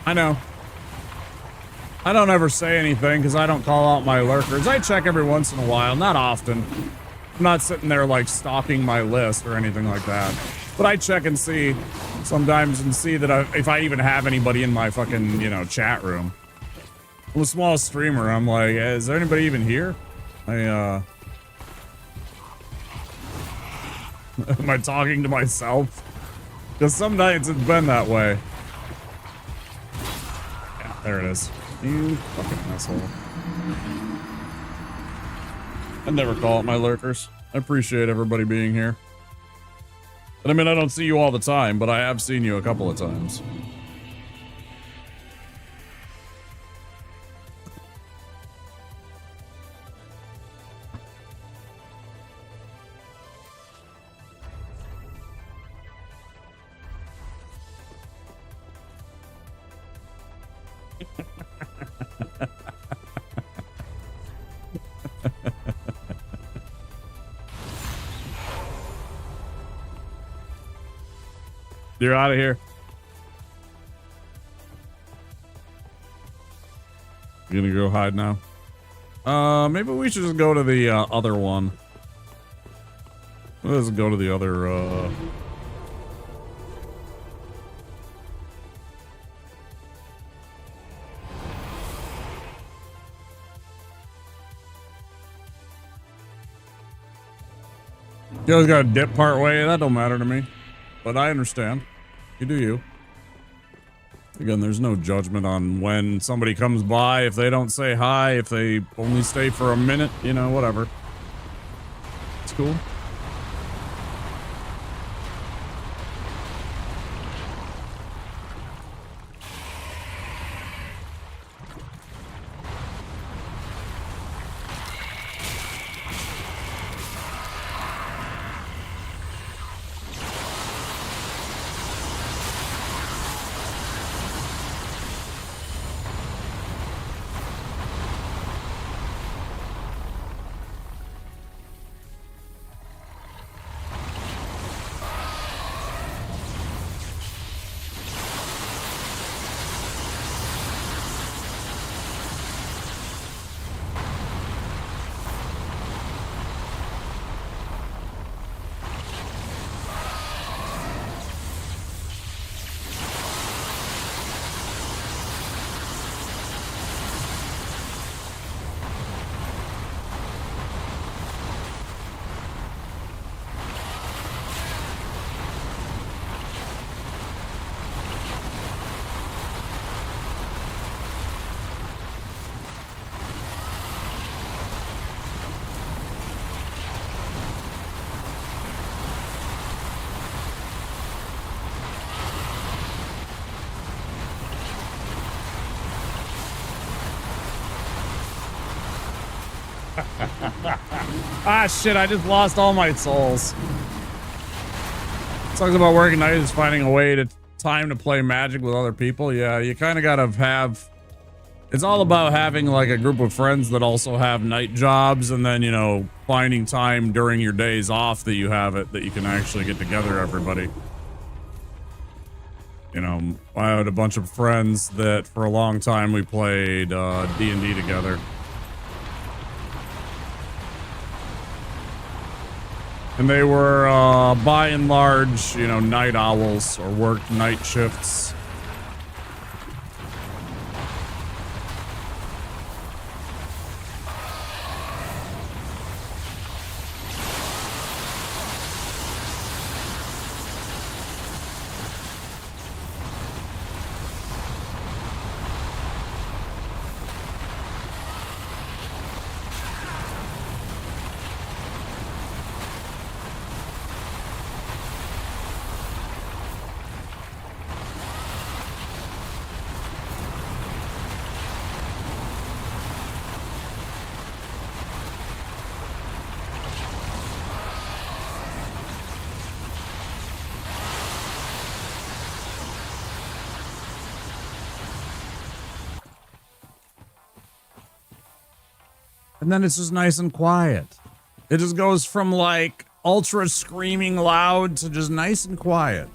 I know. I don't ever say anything because I don't call out my lurkers. I check every once in a while, not often. I'm not sitting there like stalking my list or anything like that. But I check and see sometimes and see that if I even have anybody in my fucking, you know, chat room. I'm a small streamer. I'm like, is there anybody even here? Am I talking to myself? Because some nights it's been that way. Yeah, there it is. You fucking asshole. I never call it my lurkers. I appreciate everybody being here. And I mean, I don't see you all the time, but I have seen you a couple of times. You're out of here. You gonna go hide now? Maybe we should just go to the other one. Let's go to the other You always gotta dip part way. That don't matter to me. But I understand. You do you. Again, there's no judgment on when somebody comes by. If they don't say hi, if they only stay for a minute, you know, whatever. It's cool. Ah, shit, I just lost all my souls. Talks about working night is finding a way to time to play Magic with other people. Yeah, you kind of gotta have... It's all about having, like, a group of friends that also have night jobs, and then, you know, finding time during your days off that you have it, that you can actually get together, everybody. You know, I had a bunch of friends that for a long time we played D&D together. And they were, by and large, you know, night owls or worked night shifts. And then it's just nice and quiet. It just goes from like ultra screaming loud to just nice and quiet.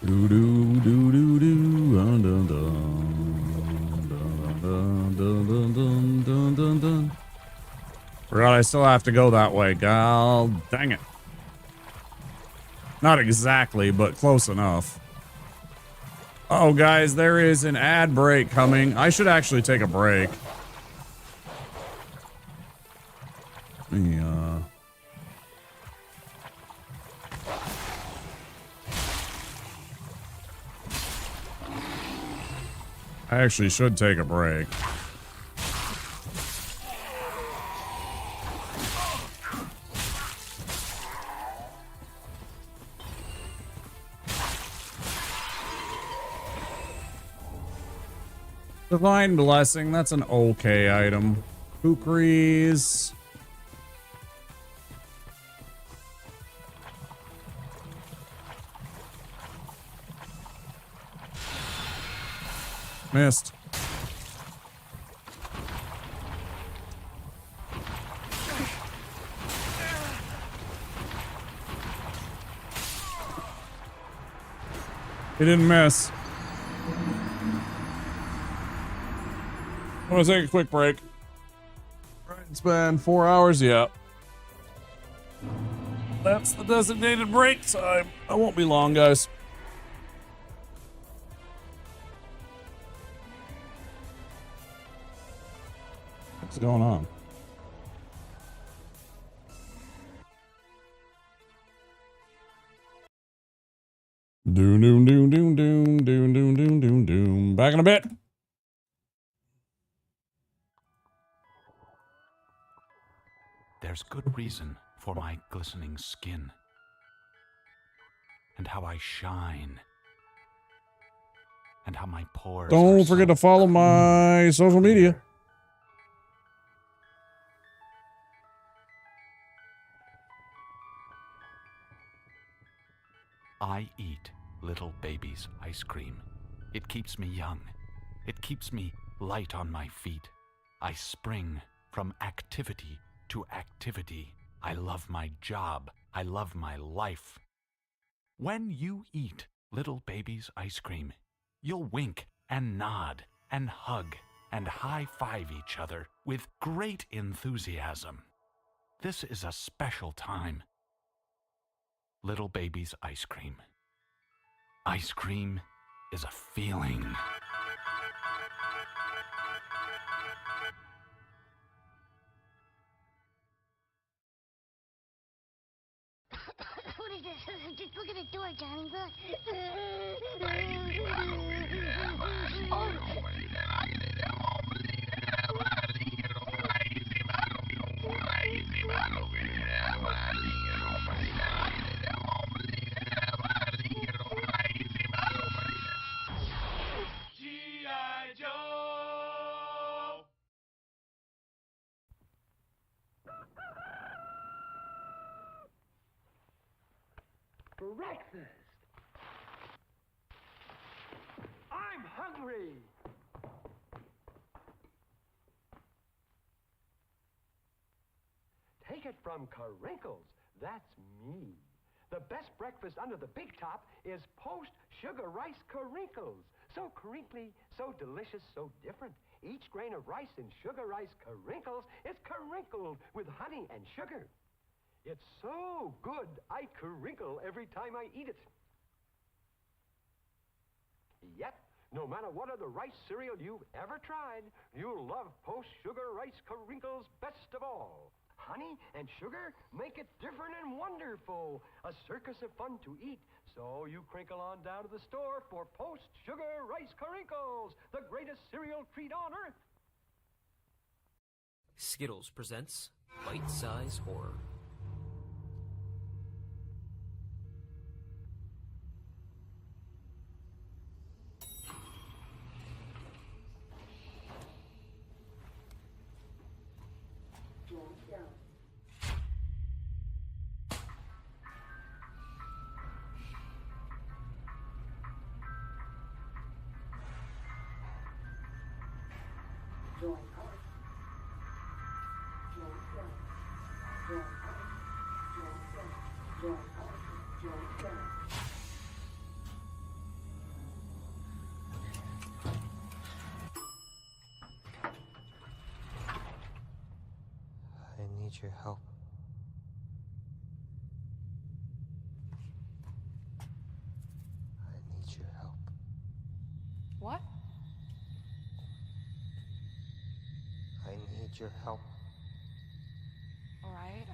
Do do do do do dun dun dun dun dun dun dun dun dun. Forgot I still have to go that way. God dang it. Not exactly, but close enough. Oh, guys, there is an ad break coming. I should actually take a break. Let me, I actually should take a break. Divine Blessing, that's an okay item. Kukris. Missed. He didn't miss. I'm gonna take a quick break. It's been 4 hours yet. That's the designated break time. I won't be long, guys. What's going on? Doom, doom, doom, doom, doom, doom, doom, doom, doom, doom. Back in a bit. There's good reason for my glistening skin, and how I shine, and how my pores. Don't forget to follow my social media. I eat little baby's ice cream. It keeps me young. It keeps me light on my feet. I spring from activity to activity. I love my job. I love my life. When you eat little baby's ice cream, you'll wink and nod and hug and high-five each other with great enthusiasm. This is a special time. Little baby's ice cream. Ice cream is a feeling. What is this? Just look at the door, Johnny. Look. G.I. Joe! Breakfast! I'm hungry! Take it from Carinkles. That's me. The best breakfast under the big top is post-sugar rice Carinkles. So crinkly, so delicious, so different. Each grain of rice in sugar rice Carinkles is crinkled with honey and sugar. It's so good, I crinkle every time I eat it. Yep, no matter what other rice cereal you've ever tried, you'll love post-sugar rice Carinkles best of all. Honey and sugar make it different and wonderful. A circus of fun to eat. So you crinkle on down to the store for post-sugar rice Carinkles, the greatest cereal treat on earth. Skittles presents Bite-Size Horror. I need your help. your help. All right.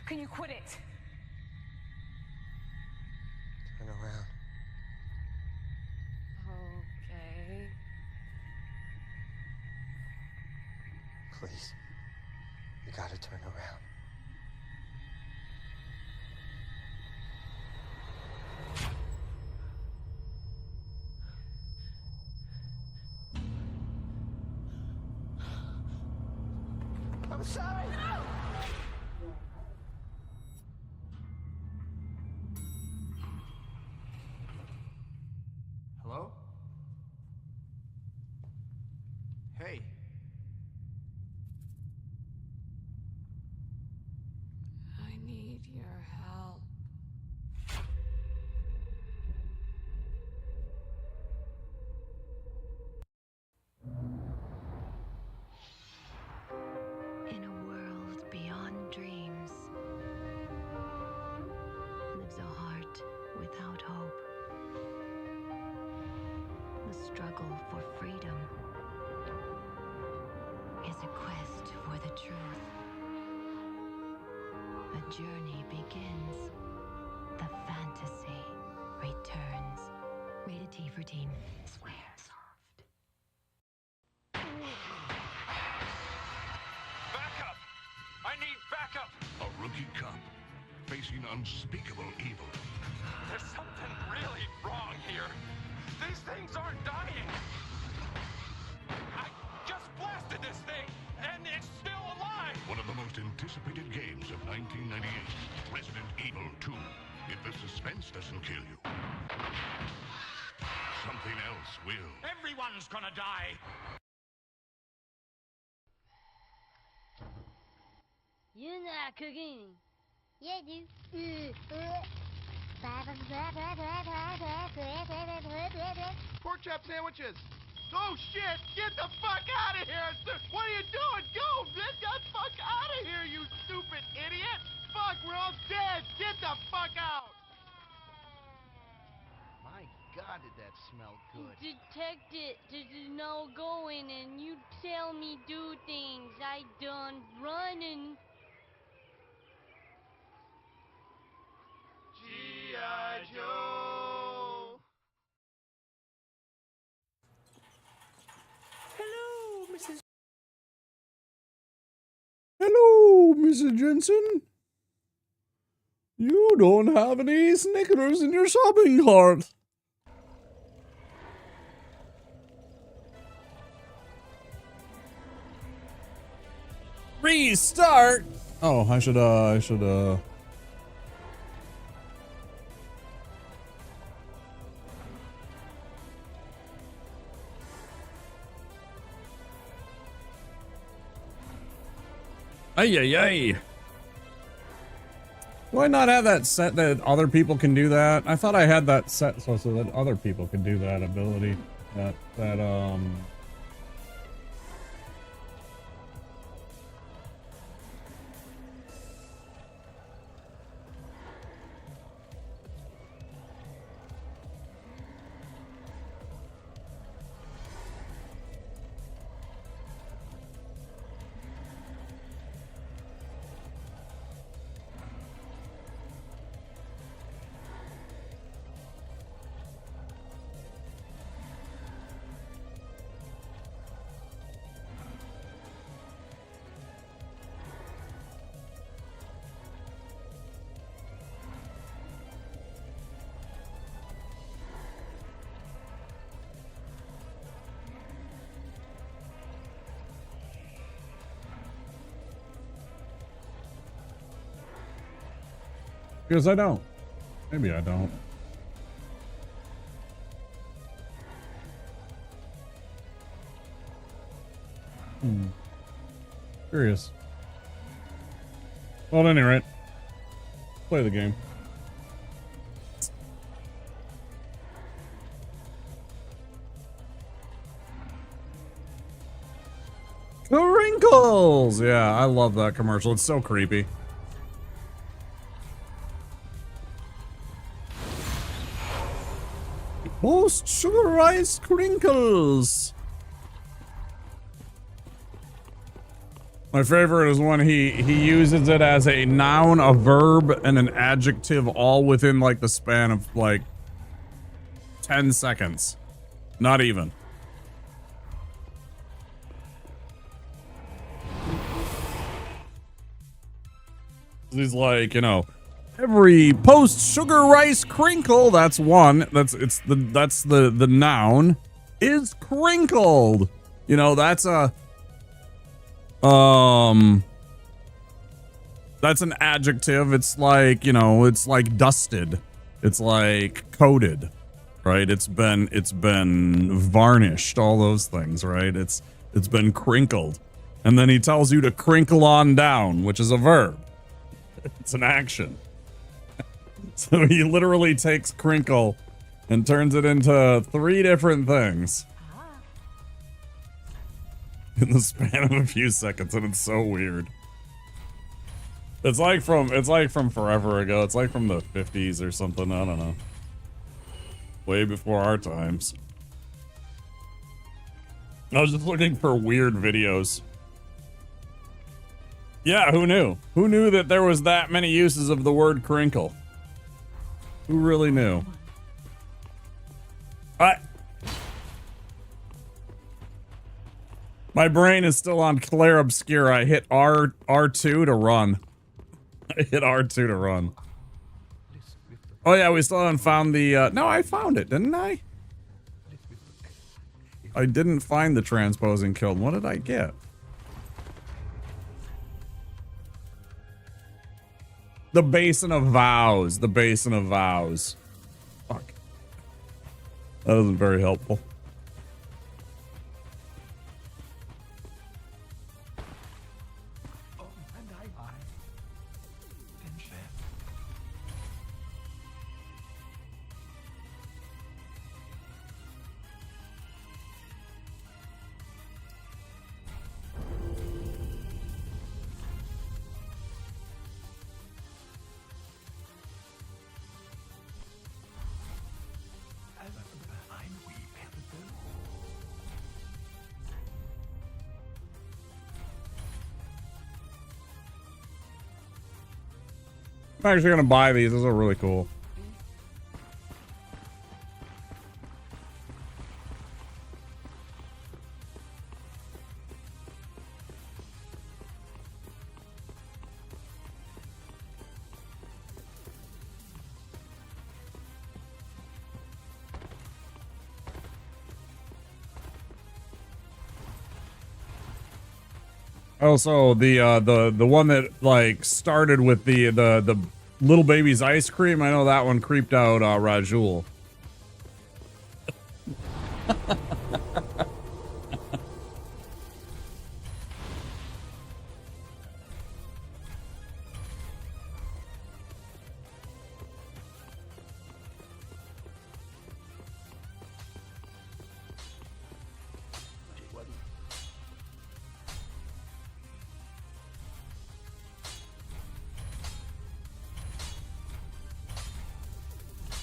Can you quit it? Turn around. Okay. Please. You gotta turn around. I'm sorry! Hello? Hey. I need your help. In a world beyond dreams lives a heart without hope. The struggle for freedom is a quest for the truth. A journey begins. The fantasy returns. Rated T for teen. Swear soft. Backup! I need backup! A rookie cop facing unspeakable evil. There's something really wrong here. These things aren't dying. I just blasted this thing, and it's still alive! One of the most anticipated games of 1998, Resident Evil 2. If the suspense doesn't kill you, something else will. Everyone's gonna die! You're not cooking. Yeah, dude. Pork chop sandwiches! Oh shit! Get the fuck out of here! What are you doing? Go! Get the fuck out of here, you stupid idiot! Fuck, we're all dead! Get the fuck out! My God, did that smell good? Detect it. There's no going, and you tell me do things. I done running. G.I. Joe! Hello, Mrs. Hello, Mrs. Jensen. You don't have any Snickers in your shopping cart. Restart. Oh, I should Ay, ay, ay. Do I not have that set that other people can do that? I thought I had that set so that other people could do that ability. Because I don't. Maybe I don't. Curious. Well, at any rate, play the game. Wrinkles! Yeah, I love that commercial. It's so creepy. Post sugar ice crinkles. My favorite is when he uses it as a noun, a verb, and an adjective all within like the span of like 10 seconds. Not even. He's like, you know, every post sugar rice crinkle, that's one. That's the noun is crinkled. You know, that's an adjective. It's like, you know, it's like dusted. It's like coated, right? It's been varnished, all those things, right? It's been crinkled. And then he tells you to crinkle on down, which is a verb. It's an action. So he literally takes crinkle and turns it into 3 different things in the span of a few seconds, and it's so weird. It's like from forever ago. It's like from the 50s or something. I don't know. Way before our times. I was just looking for weird videos. Yeah, who knew? Who knew that there was that many uses of the word crinkle? Who really knew? My brain is still on Clair Obscur. I hit R2 to run. I hit R2 to run. Oh yeah, we still haven't found the, no, I found it, didn't I? I didn't find the transposing kiln. What did I get? The Basin of Vows. The Basin of Vows. Fuck. That wasn't very helpful. I'm actually gonna buy these. Those are really cool. Also, the one that like started with the little baby's ice cream, I know that one creeped out Rajul.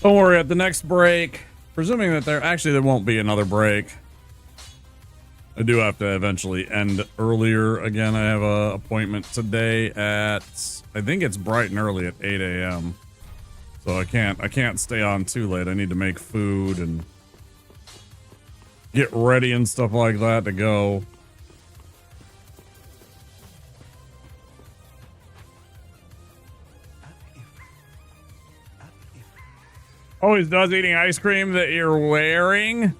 Don't worry, at the next break, presuming that there won't be another break. I do have to eventually end earlier. Again, I have an appointment today at, I think it's bright and early at 8 a.m. So I can't stay on too late. I need to make food and get ready and stuff like that to go. Always does eating ice cream that you're wearing?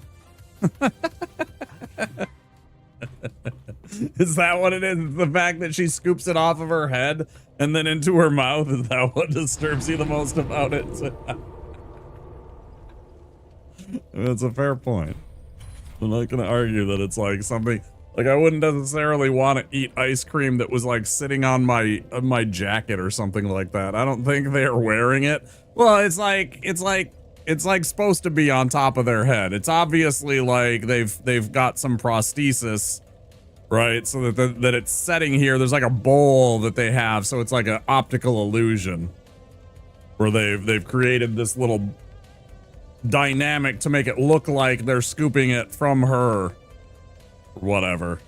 Is that what it is? It's the fact that she scoops it off of her head and then into her mouth? Is that what disturbs you the most about it? That's a fair point. I'm not gonna argue that it's like something, like I wouldn't necessarily want to eat ice cream that was like sitting on my jacket or something like that. I don't think they're wearing it. Well, it's like supposed to be on top of their head. It's obviously like they've got some prosthesis, right? So that it's setting here. There's like a bowl that they have, so it's like an optical illusion where they've created this little dynamic to make it look like they're scooping it from her. Whatever.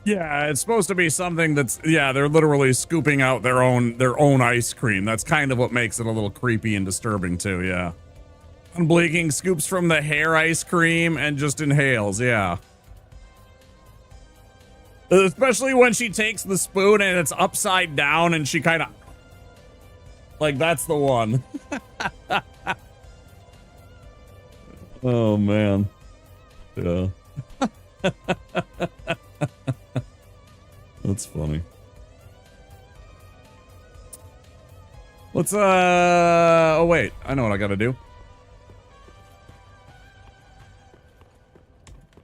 Yeah, it's supposed to be something that's, yeah, they're literally scooping out their own ice cream. That's kind of what makes it a little creepy and disturbing too, yeah. Unblinking scoops from the hair ice cream and just inhales, yeah. Especially when she takes the spoon and it's upside down and she kind of, like, that's the one. Oh, man. Yeah. That's funny. Let's, oh, wait. I know what I gotta do.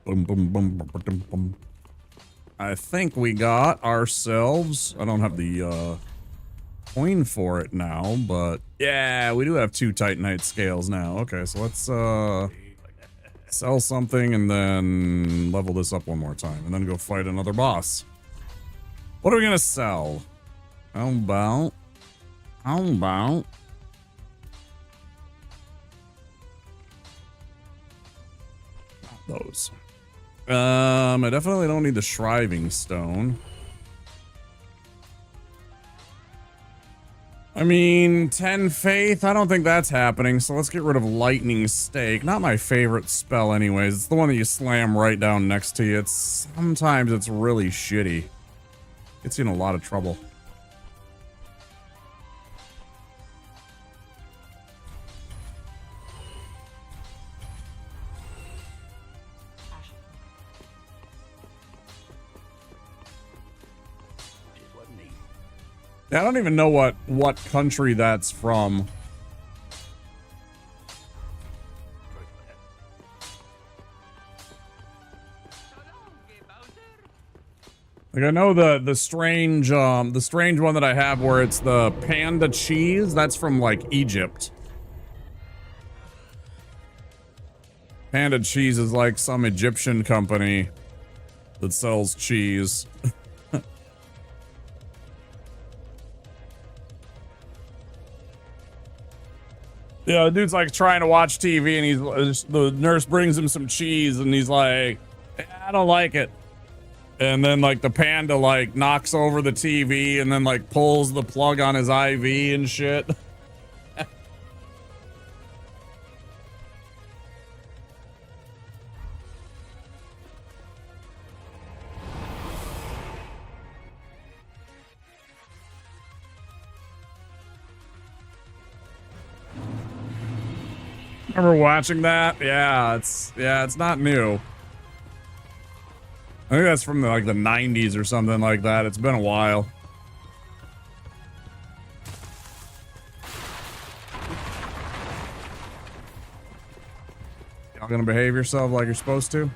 Boom, boom, boom, boom, boom, boom. I think we got ourselves, I don't have the, coin for it now, but yeah, we do have 2 Titanite scales now. Okay, so let's, sell something and then level this up one more time and then go fight another boss. What are we gonna sell? How about those? I definitely don't need the shriving stone. I mean, 10 faith, I don't think that's happening, so let's get rid of lightning stake. Not my favorite spell anyways. It's the one that you slam right down next to you. Sometimes it's really shitty. Gets you in a lot of trouble. Yeah, I don't even know what country that's from. Like, I know the strange one that I have where it's the panda cheese, that's from like Egypt. Panda cheese is like some Egyptian company that sells cheese. Yeah, the dude's like trying to watch TV and the nurse brings him some cheese and he's like, I don't like it. And then like the panda like knocks over the TV and then like pulls the plug on his IV and shit. Remember watching that? Yeah, it's not new. I think that's from the 90s or something like that. It's been a while. Y'all gonna behave yourself like you're supposed to?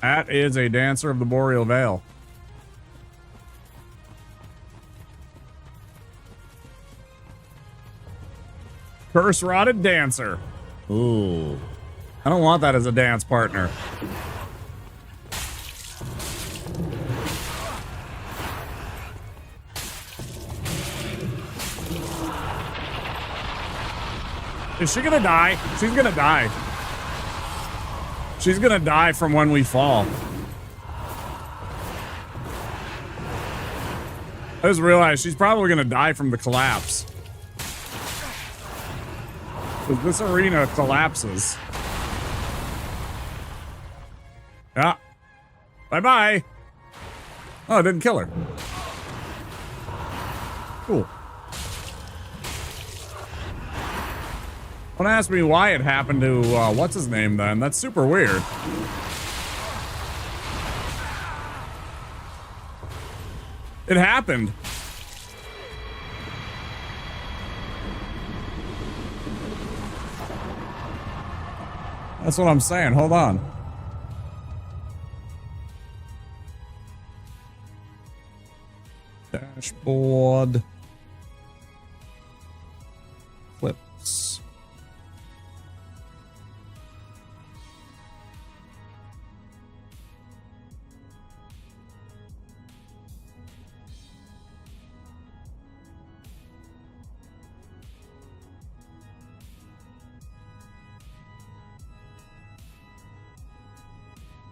That is a dancer of the Boreal Veil. Curse-rotted dancer. Ooh. I don't want that as a dance partner. Is she gonna die? She's gonna die. She's gonna die from when we fall. I just realized she's probably gonna die from the collapse. Because this arena collapses. Yeah. Bye-bye. Oh, it didn't kill her. Cool. Don't ask me why it happened to, what's his name then? That's super weird. It happened. That's what I'm saying. Hold on. Dashboard.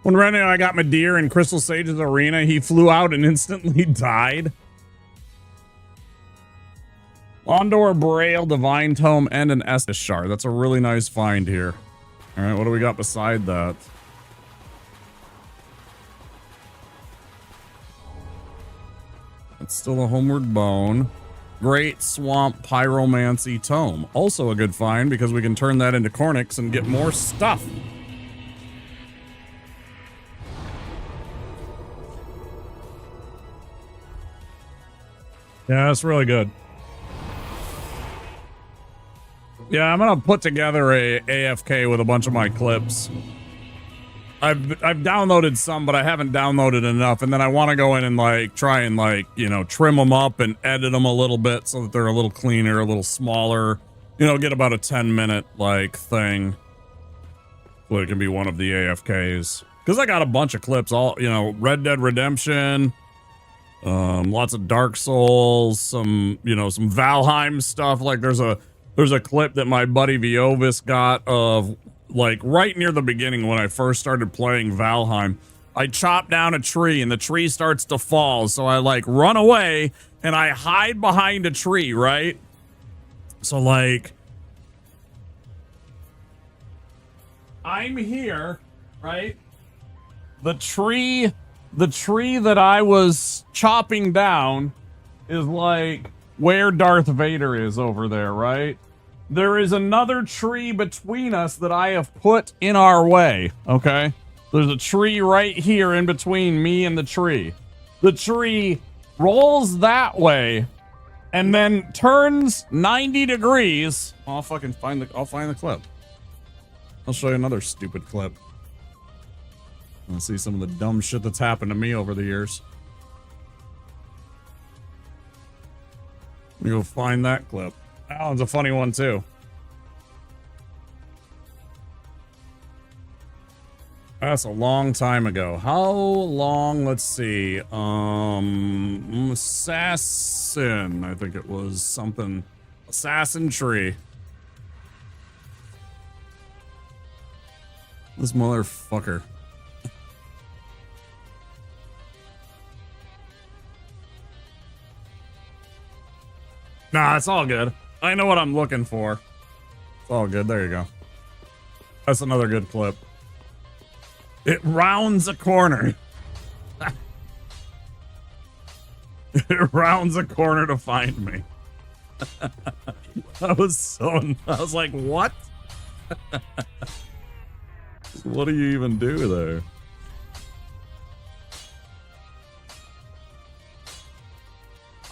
When Renee and I got Madeir in Crystal Sage's arena, he flew out and instantly died. Londor, Braille, Divine Tome, and an Estus Shard. That's a really nice find here. All right, what do we got beside that? It's still a Homeward Bone. Great Swamp Pyromancy Tome. Also a good find because we can turn that into Cornix and get more stuff. Yeah, that's really good. Yeah, I'm gonna put together a AFK with a bunch of my clips. I've downloaded some, but I haven't downloaded enough, and then I want to go in and like try and like, you know, trim them up and edit them a little bit so that they're a little cleaner, a little smaller. You know, get about a 10-minute like thing. So it can be one of the AFKs. Because I got a bunch of clips, all, you know, Red Dead Redemption, lots of Dark Souls, some, you know, some Valheim stuff. Like there's a clip that my buddy Viovis got of like right near the beginning when I first started playing Valheim. I chop down a tree and the tree starts to fall. So I like run away and I hide behind a tree, right? So like I'm here, right? The tree that I was chopping down is like where Darth Vader is over there, right? There is another tree between us that I have put in our way, okay? There's a tree right here in between me and the tree. The tree rolls that way and then turns 90 degrees. I'll find the clip. I'll show you another stupid clip. Let's see some of the dumb shit that's happened to me over the years. Let me go find that clip. That one's a funny one too. That's a long time ago. How long? Let's see. Assassin. I think it was something. Assassin tree. This motherfucker. Nah, it's all good. I know what I'm looking for. It's all good. There you go. That's another good clip. It rounds a corner. It rounds a corner to find me. I was like, what? What do you even do there?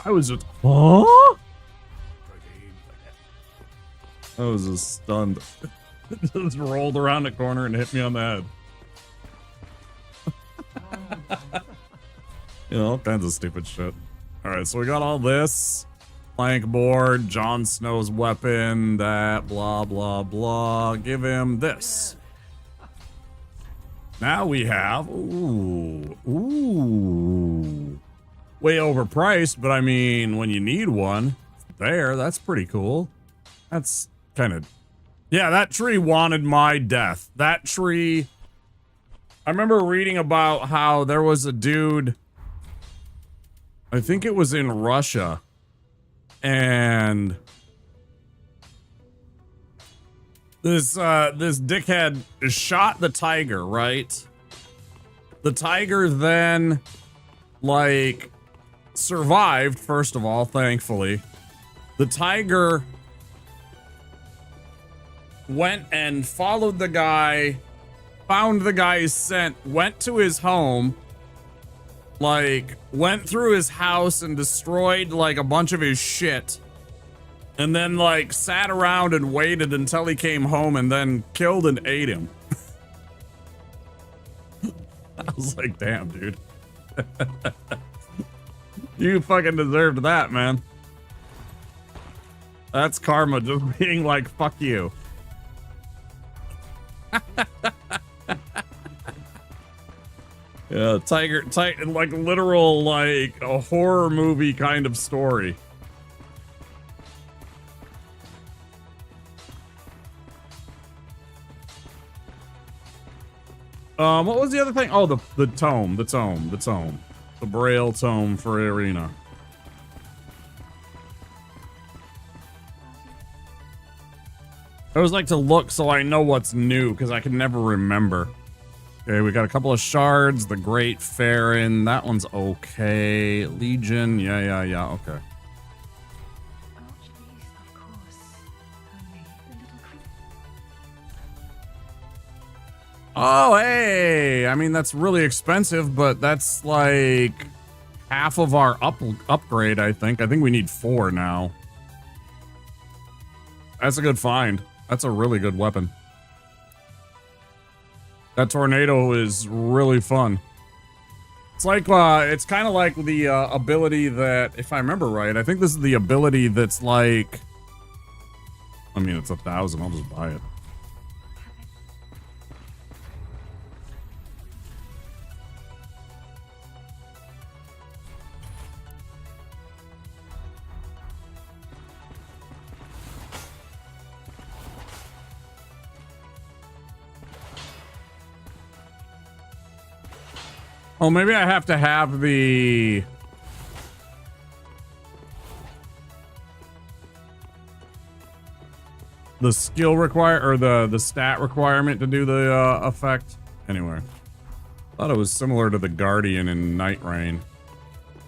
I was just, huh? I was just stunned. Just rolled around the corner and hit me on the head. You know, all kinds of stupid shit. Alright, so we got all this. Plank board, Jon Snow's weapon, that, blah, blah, blah. Give him this. Now we have, ooh, way overpriced, but I mean, when you need one, there, that's pretty cool. That's kind of, yeah, that tree wanted my death. That tree, I remember reading about how there was a dude, I think it was in Russia, and this dickhead shot the tiger, right? The tiger then, like, survived, first of all, thankfully. The tiger went and followed the guy, found the guy's scent, went to his home, like, went through his house and destroyed, like, a bunch of his shit. And then, like, sat around and waited until he came home and then killed and ate him. I was like, damn, dude. You fucking deserved that, man. That's karma, just being like, fuck you. Yeah, tiger, like literal, like a horror movie kind of story. What was the other thing? Oh, the tome. The Braille tome for Arena. I always like to look so I know what's new, because I can never remember. Okay, we got a couple of shards. The Great Farron. That one's okay. Legion. Yeah, okay. Oh, hey! I mean, that's really expensive, but that's like half of our upgrade, I think. I think we need 4 now. That's a good find. That's a really good weapon. That tornado is really fun. It's like, it's kind of like the ability that, if I remember right, I think this is the ability that's like, I mean, it's 1,000. I'll just buy it. Oh, maybe I have to have the skill or the stat requirement to do the effect. Anyway, thought it was similar to the Guardian in Night Rain.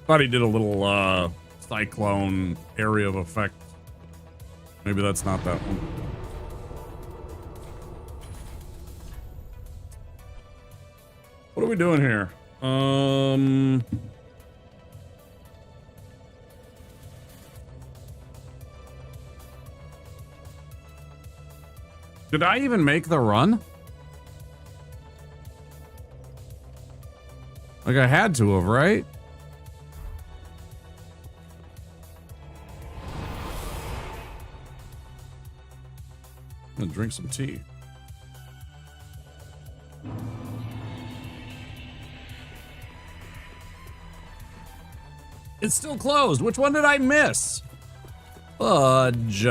Thought he did a little cyclone area of effect. Maybe that's not that one. What are we doing here? Did I even make the run? Like I had to have, right? I'm gonna drink some tea. It's still closed. Which one did I miss? Fudge.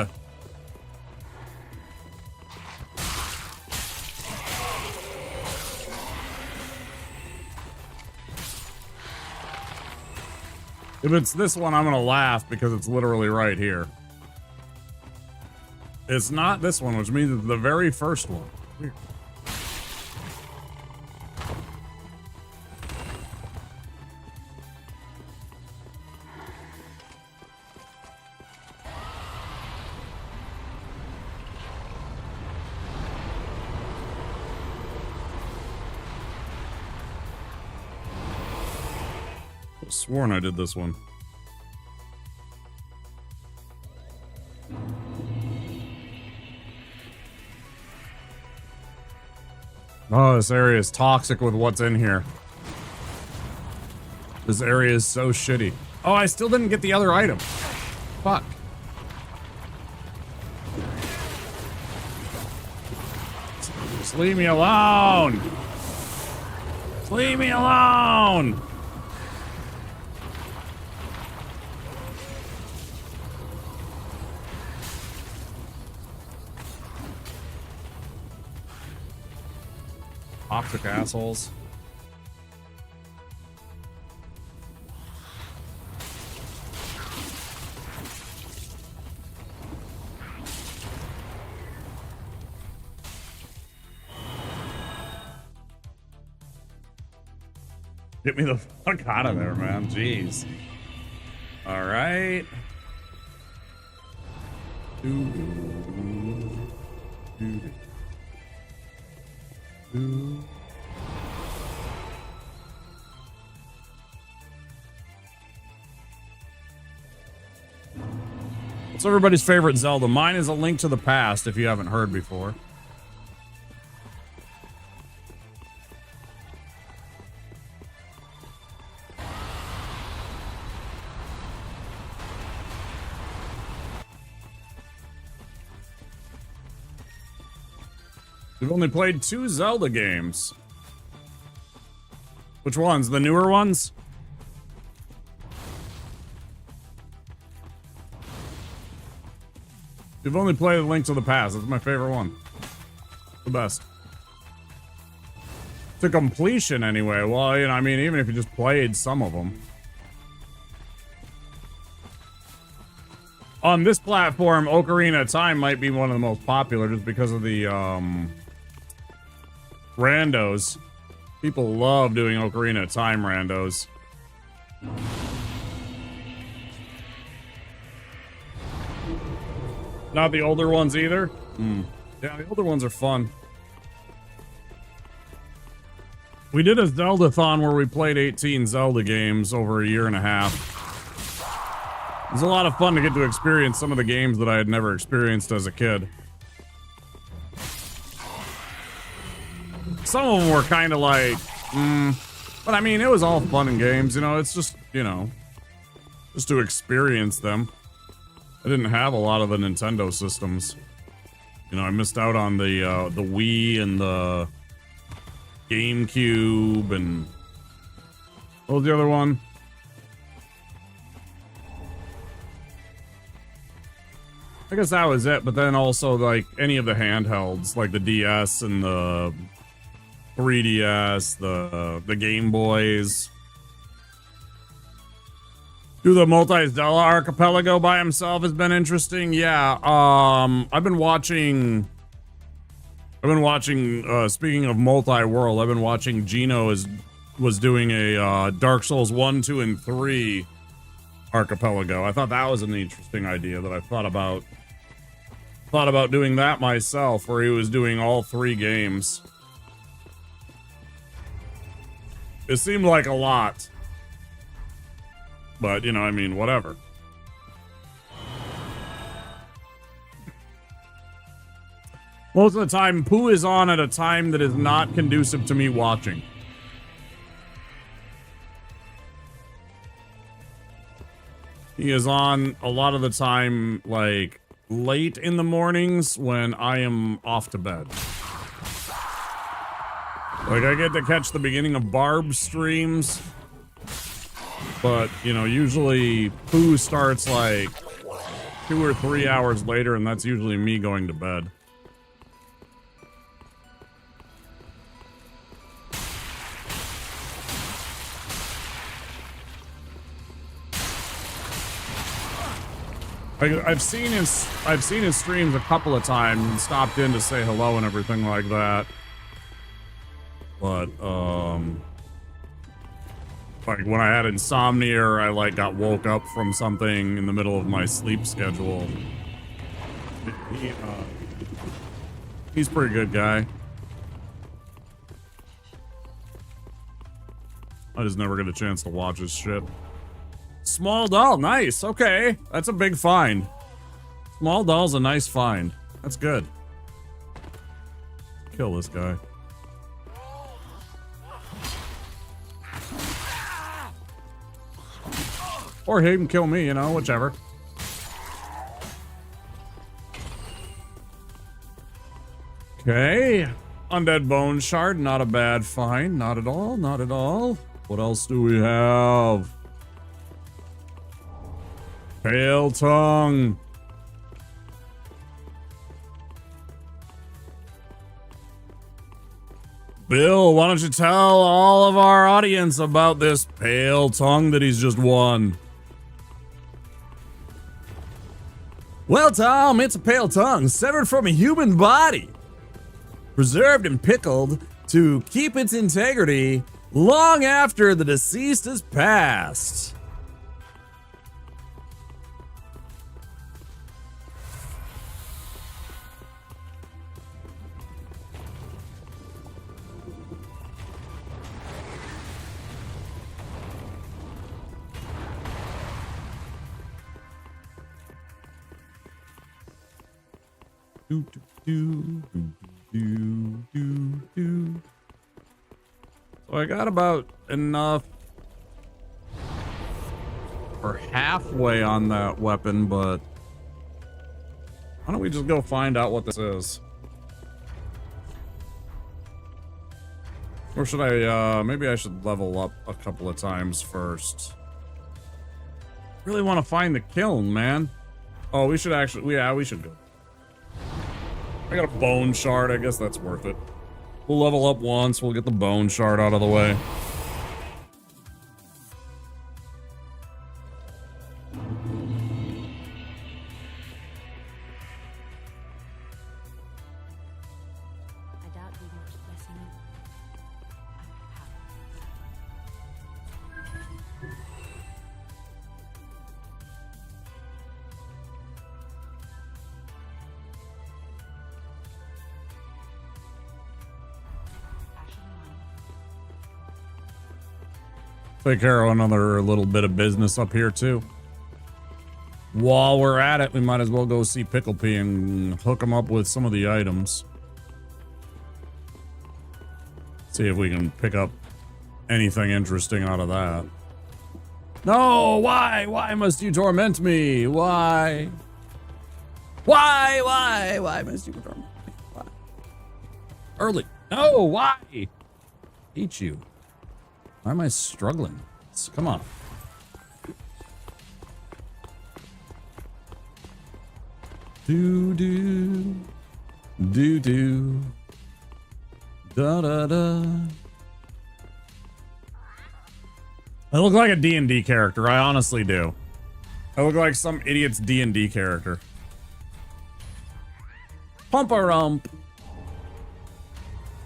If it's this one, I'm gonna laugh because it's literally right here. It's not this one, which means it's the very first one. Weird. I sworn I did this one. Oh, this area is toxic with what's in here. This area is so shitty. Oh, I still didn't get the other item. Fuck. Just leave me alone. Just leave me alone. Toxic assholes. Get me the fuck out of there, man. Jeez. All right. What's everybody's favorite Zelda? Mine is A Link to the Past, if you haven't heard before. We've only played 2 Zelda games. Which ones? The newer ones? We've only played A Link to the Past. That's my favorite one. The best. To completion, anyway. Well, you know, I mean, even if you just played some of them. On this platform, Ocarina of Time might be one of the most popular just because of the, randos. People love doing Ocarina of Time randos. Not the older ones either? Yeah, the older ones are fun. We did a Zelda-thon where we played 18 Zelda games over a year and a half. It was a lot of fun to get to experience some of the games that I had never experienced as a kid. Some of them were kind of like, but I mean, it was all fun and games, you know, it's just, you know, just to experience them. I didn't have a lot of the Nintendo systems. You know, I missed out on the Wii and the GameCube and what was the other one? I guess that was it, but then also like any of the handhelds, like the DS and the 3DS, the Game Boys. Do the multi-Zelda archipelago by himself has been interesting. Yeah, I've been watching, speaking of multi-world, I've been watching Gino was doing a Dark Souls 1, 2, and 3 archipelago. I thought that was an interesting idea that I thought about doing that myself, where he was doing all 3 games. It seemed like a lot. But, you know, I mean, whatever. Most of the time, Pooh is on at a time that is not conducive to me watching. He is on a lot of the time, like, late in the mornings when I am off to bed. Like, I get to catch the beginning of Barb's streams. But, you know, usually Pooh starts like 2 or 3 hours later, and that's usually me going to bed. I've seen his streams a couple of times and stopped in to say hello and everything like that. But, like when I had insomnia or I like got woke up from something in the middle of my sleep schedule. He's a pretty good guy. I just never get a chance to watch his shit. Small doll, nice, okay. That's a big find. Small doll's a nice find. That's good. Kill this guy. Or he can kill me, you know, whichever. Okay. Undead Bone Shard, not a bad find. Not at all, not at all. What else do we have? Pale Tongue. Bill, why don't you tell all of our audience about this Pale Tongue that he's just won? Well, Tom, it's a pale tongue severed from a human body, preserved and pickled to keep its integrity long after the deceased has passed. Do, do, do, do, do, do. So I got about enough for halfway on that weapon, but why don't we just go find out what this is? Or should I, maybe I should level up a couple of times first. Really want to find the kiln, man. Oh, we should actually, yeah, we should go. I got a bone shard. I guess that's worth it. We'll level up once. We'll get the bone shard out of the way. I doubt he much blessing it. Take care of another little bit of business up here too. While we're at it, we might as well go see Pickle P and hook him up with some of the items. See if we can pick up anything interesting out of that. No, why? Why must you torment me? Why? Why must you torment me? Why? Early. No, why? Eat you. Why am I struggling? Come on. Do. Da. I look like a D&D character. I honestly do. I look like some idiot's D&D character. Pump-a-rump.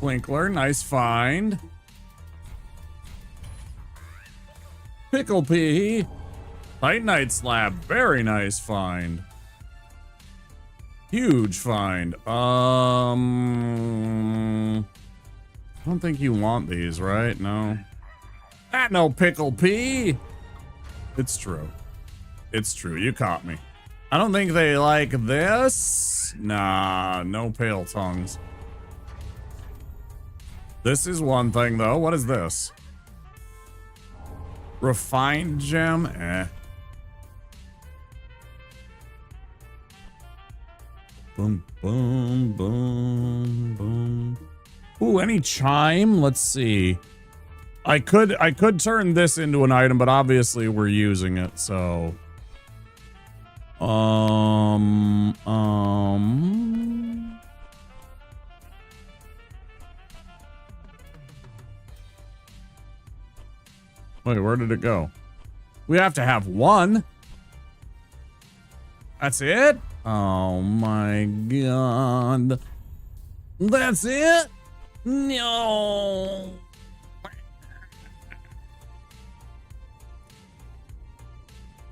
Winkler, nice find. Pickle Pea. Titanite slab, very nice find. Huge find. I don't think you want these, right? No. No Pickle Pea. It's true. It's true. You caught me. I don't think they like this. Nah, no pale tongues. This is one thing, though. What is this? Refined gem? Eh. Boom, boom, boom, boom. Ooh, any chime? Let's see. I could turn this into an item, but obviously we're using it, so. Wait, where did it go? We have to have one. That's it? Oh my god. That's it? No.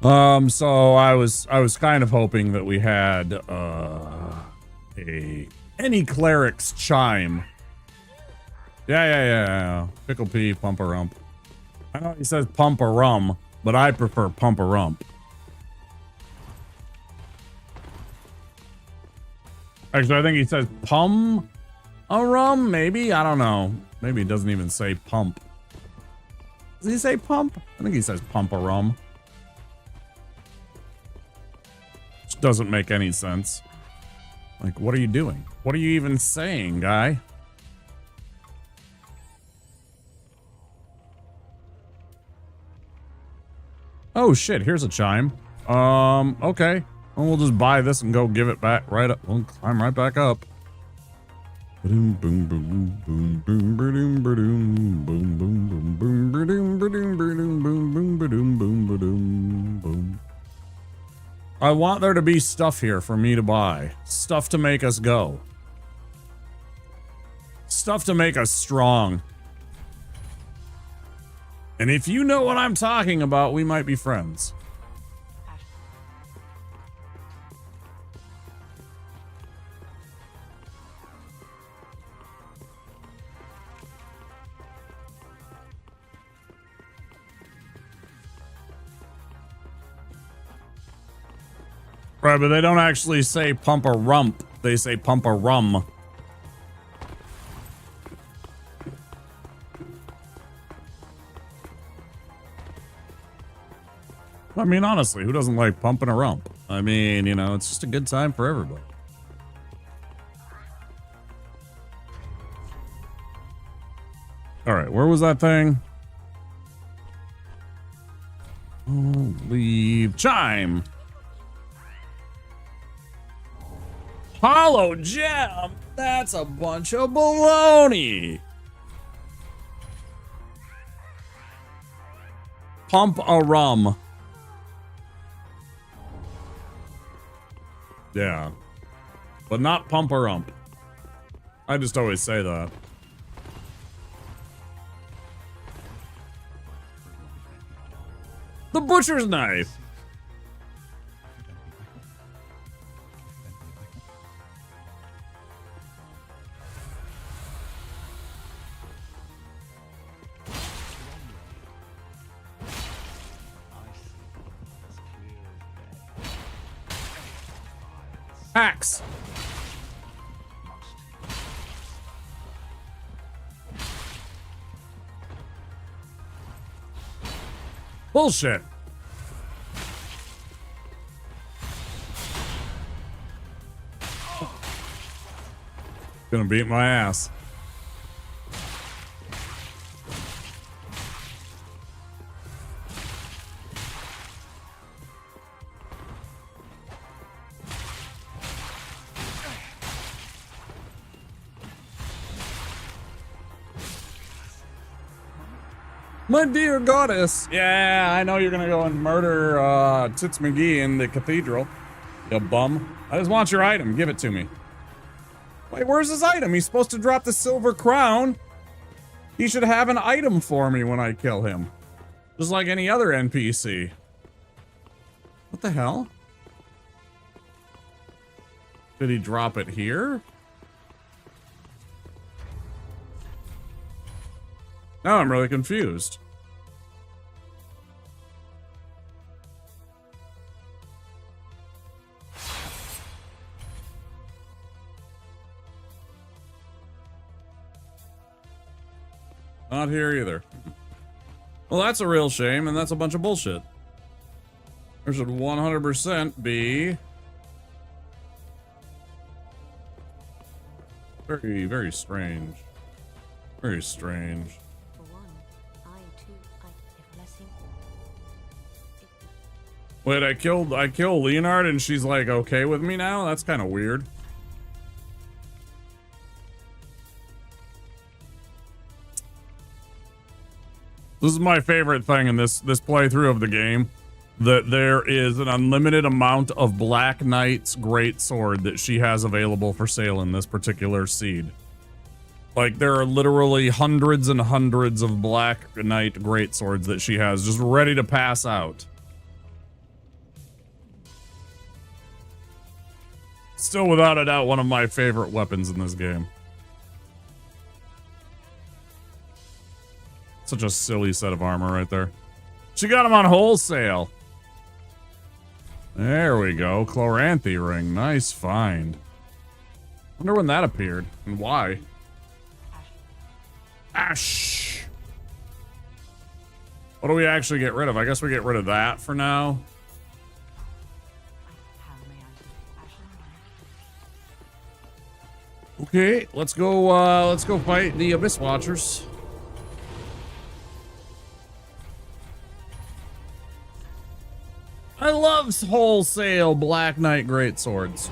So I was kind of hoping that we had any cleric's chime. Yeah. Pickle Pea, Pump-a-rump. I know he says Pump-a-rum, but I prefer Pump-a-rump. Actually, I think he says Pum-a-rum, maybe? I don't know. Maybe he doesn't even say pump. Does he say pump? I think he says Pump-a-rum. Which doesn't make any sense. Like, what are you doing? What are you even saying, guy? Oh shit, here's a chime. Okay. Well, we'll just buy this and go give it back right up. We'll climb right back up. Boom boom boom boom boom boom boom boom boom boom boom boom boom boom boom boom boom. I want there to be stuff here for me to buy. Stuff to make us go. Stuff to make us strong. And if you know what I'm talking about, we might be friends. Right, but they don't actually say pump-a-rump. They say pump-a-rum. I mean, honestly, who doesn't like pumping a rump? I mean, you know, it's just a good time for everybody. All right, where was that thing? Oh, leave. Chime. Hollow gem. That's a bunch of baloney. Pump a rum. Yeah. But not pump a rump. I just always say that. The butcher's knife. Axe. Bullshit. Gonna beat my ass. My dear goddess. Yeah, I know you're gonna go and murder Tits McGee in the cathedral. You bum. I just want your item. Give it to me. Wait, where's his item? He's supposed to drop the silver crown. He should have an item for me when I kill him. Just like any other NPC. What the hell? Did he drop it here? Now I'm really confused. Not here either. Well, that's a real shame, and that's a bunch of bullshit. There should 100% be... Very, very strange. Very strange. Wait, I kill Leonard and she's like okay with me now? That's kind of weird. This is my favorite thing in this playthrough of the game. That there is an unlimited amount of Black Knight's greatsword that she has available for sale in this particular seed. Like, there are literally hundreds and hundreds of Black Knight greatswords that she has just ready to pass out. Still, without a doubt, one of my favorite weapons in this game. Such a silly set of armor right there. She got them on wholesale. There we go. Chloranthy ring. Nice find. Wonder when that appeared and why. Ash. What do we actually get rid of? I guess we get rid of that for now. Okay, let's go fight the Abyss Watchers. I love wholesale Black Knight greatswords.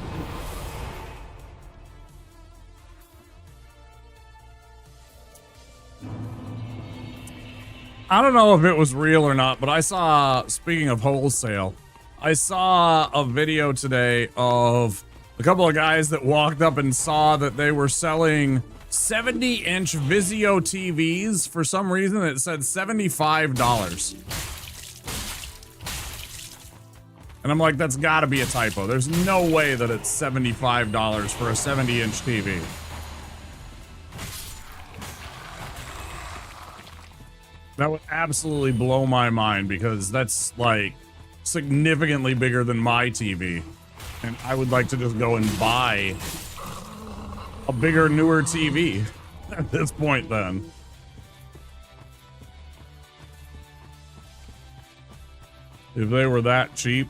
I don't know if it was real or not, but I saw, speaking of wholesale, I saw a video today of a couple of guys that walked up and saw that they were selling 70-inch Vizio TVs. For some reason, it said $75. And I'm like, that's gotta be a typo. There's no way that it's $75 for a 70-inch TV. That would absolutely blow my mind because that's like significantly bigger than my TV. And I would like to just go and buy a bigger, newer TV at this point then. If they were that cheap.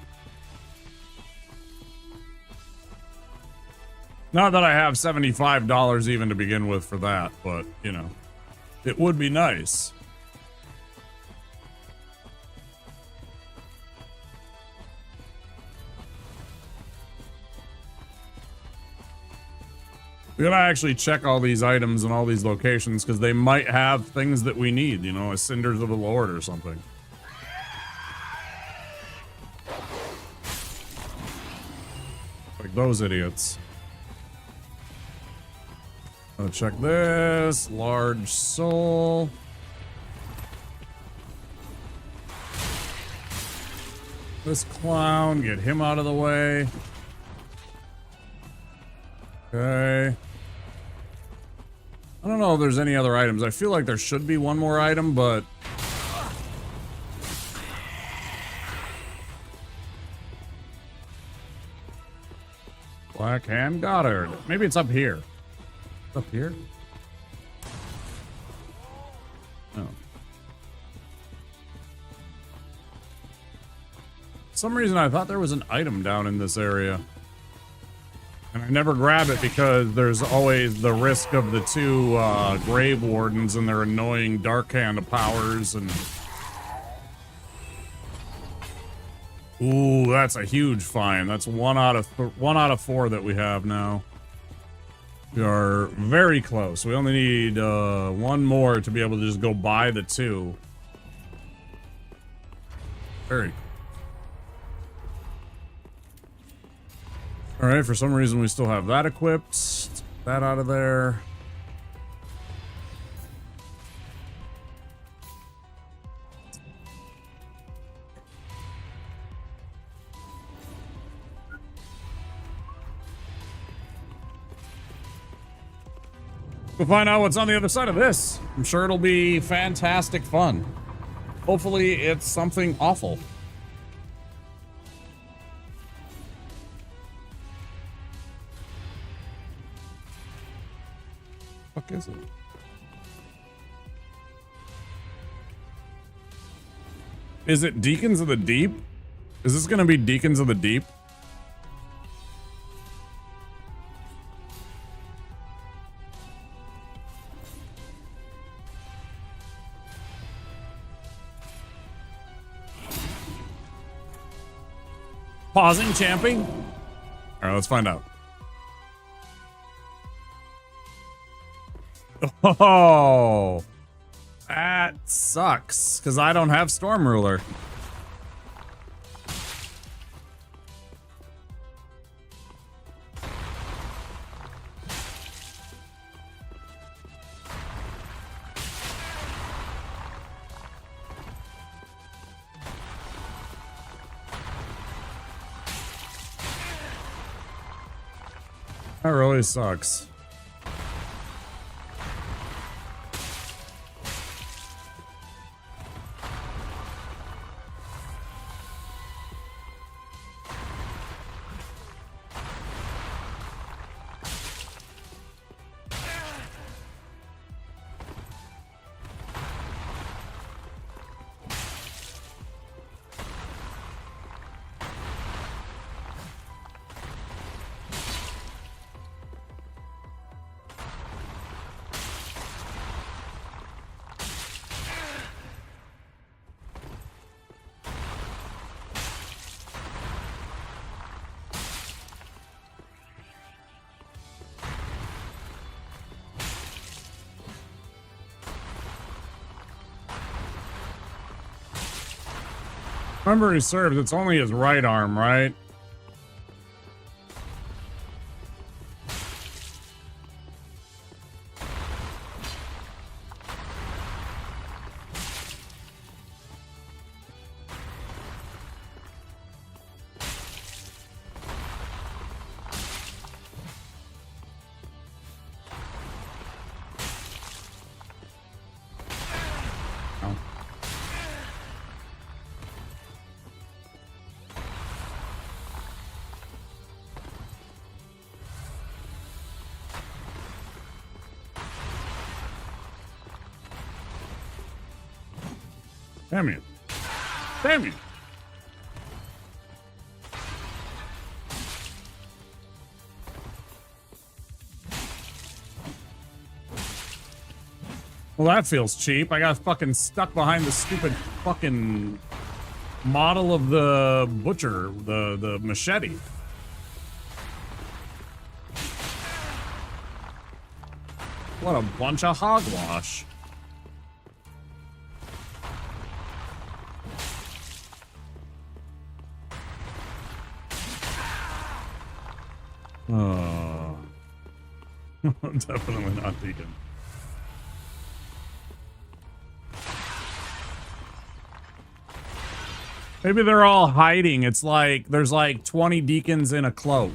Not that I have $75 even to begin with for that, but, you know, it would be nice. We gotta actually check all these items and all these locations because they might have things that we need, you know, as Cinders of the Lord or something. Like those idiots. Check this. Large soul. This clown, get him out of the way. Okay. I don't know if there's any other items. I feel like there should be one more item, but... Black Hand Goddard. Maybe it's up here. It's up here? No. For some reason I thought there was an item down in this area. And I never grab it because there's always the risk of the two Grave Wardens and their annoying Dark Hand powers and... Ooh, that's a huge find. That's one out of 4 that we have now. We are very close. We only need one more to be able to just go buy the 2. Very cool. Alright, for some reason we still have that equipped. Let's get that out of there. We'll find out what's on the other side of this. I'm sure it'll be fantastic fun. Hopefully it's something awful. What the fuck is it? Is it Deacons of the Deep? Is this gonna be Deacons of the Deep? Pausing, champing? Alright, let's find out. Oh, that sucks, because I don't have Storm Ruler. That really sucks. Remember, he serves, it's only his right arm, right? Damn you. Damn you. Well, that feels cheap. I got fucking stuck behind the stupid fucking model of the butcher, the machete. What a bunch of hogwash. Oh. Definitely not Deacon. Maybe they're all hiding. It's like there's like 20 deacons in a cloak.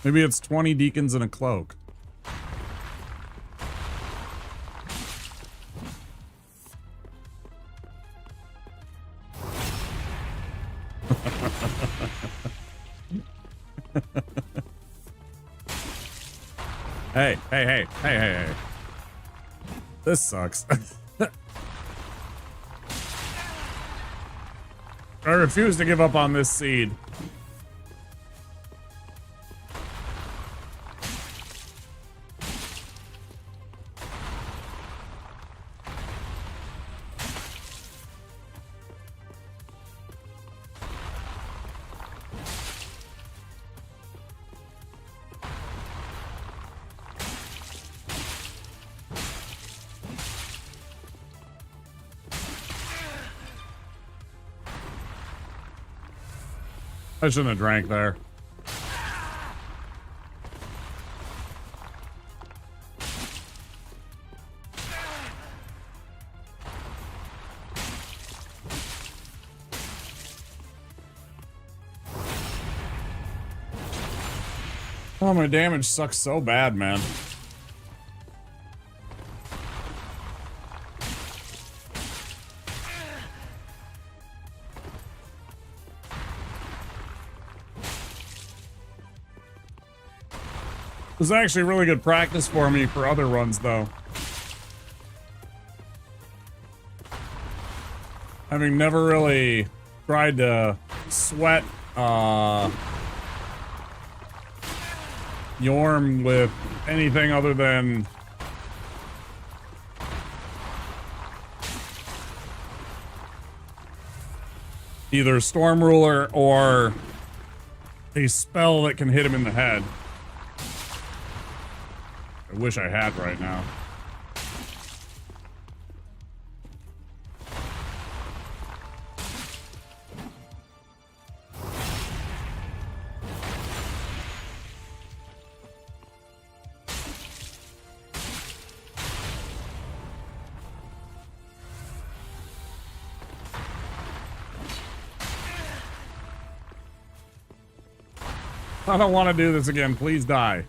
Maybe it's 20 deacons in a cloak. Hey. This sucks. I refuse to give up on this seed. I shouldn't have drank there. Oh, my damage sucks so bad, man. This is actually really good practice for me for other runs, though. Having never really tried to sweat Yorm with anything other than either Storm Ruler or a spell that can hit him in the head. I wish I had right now. I don't want to do this again. Please die.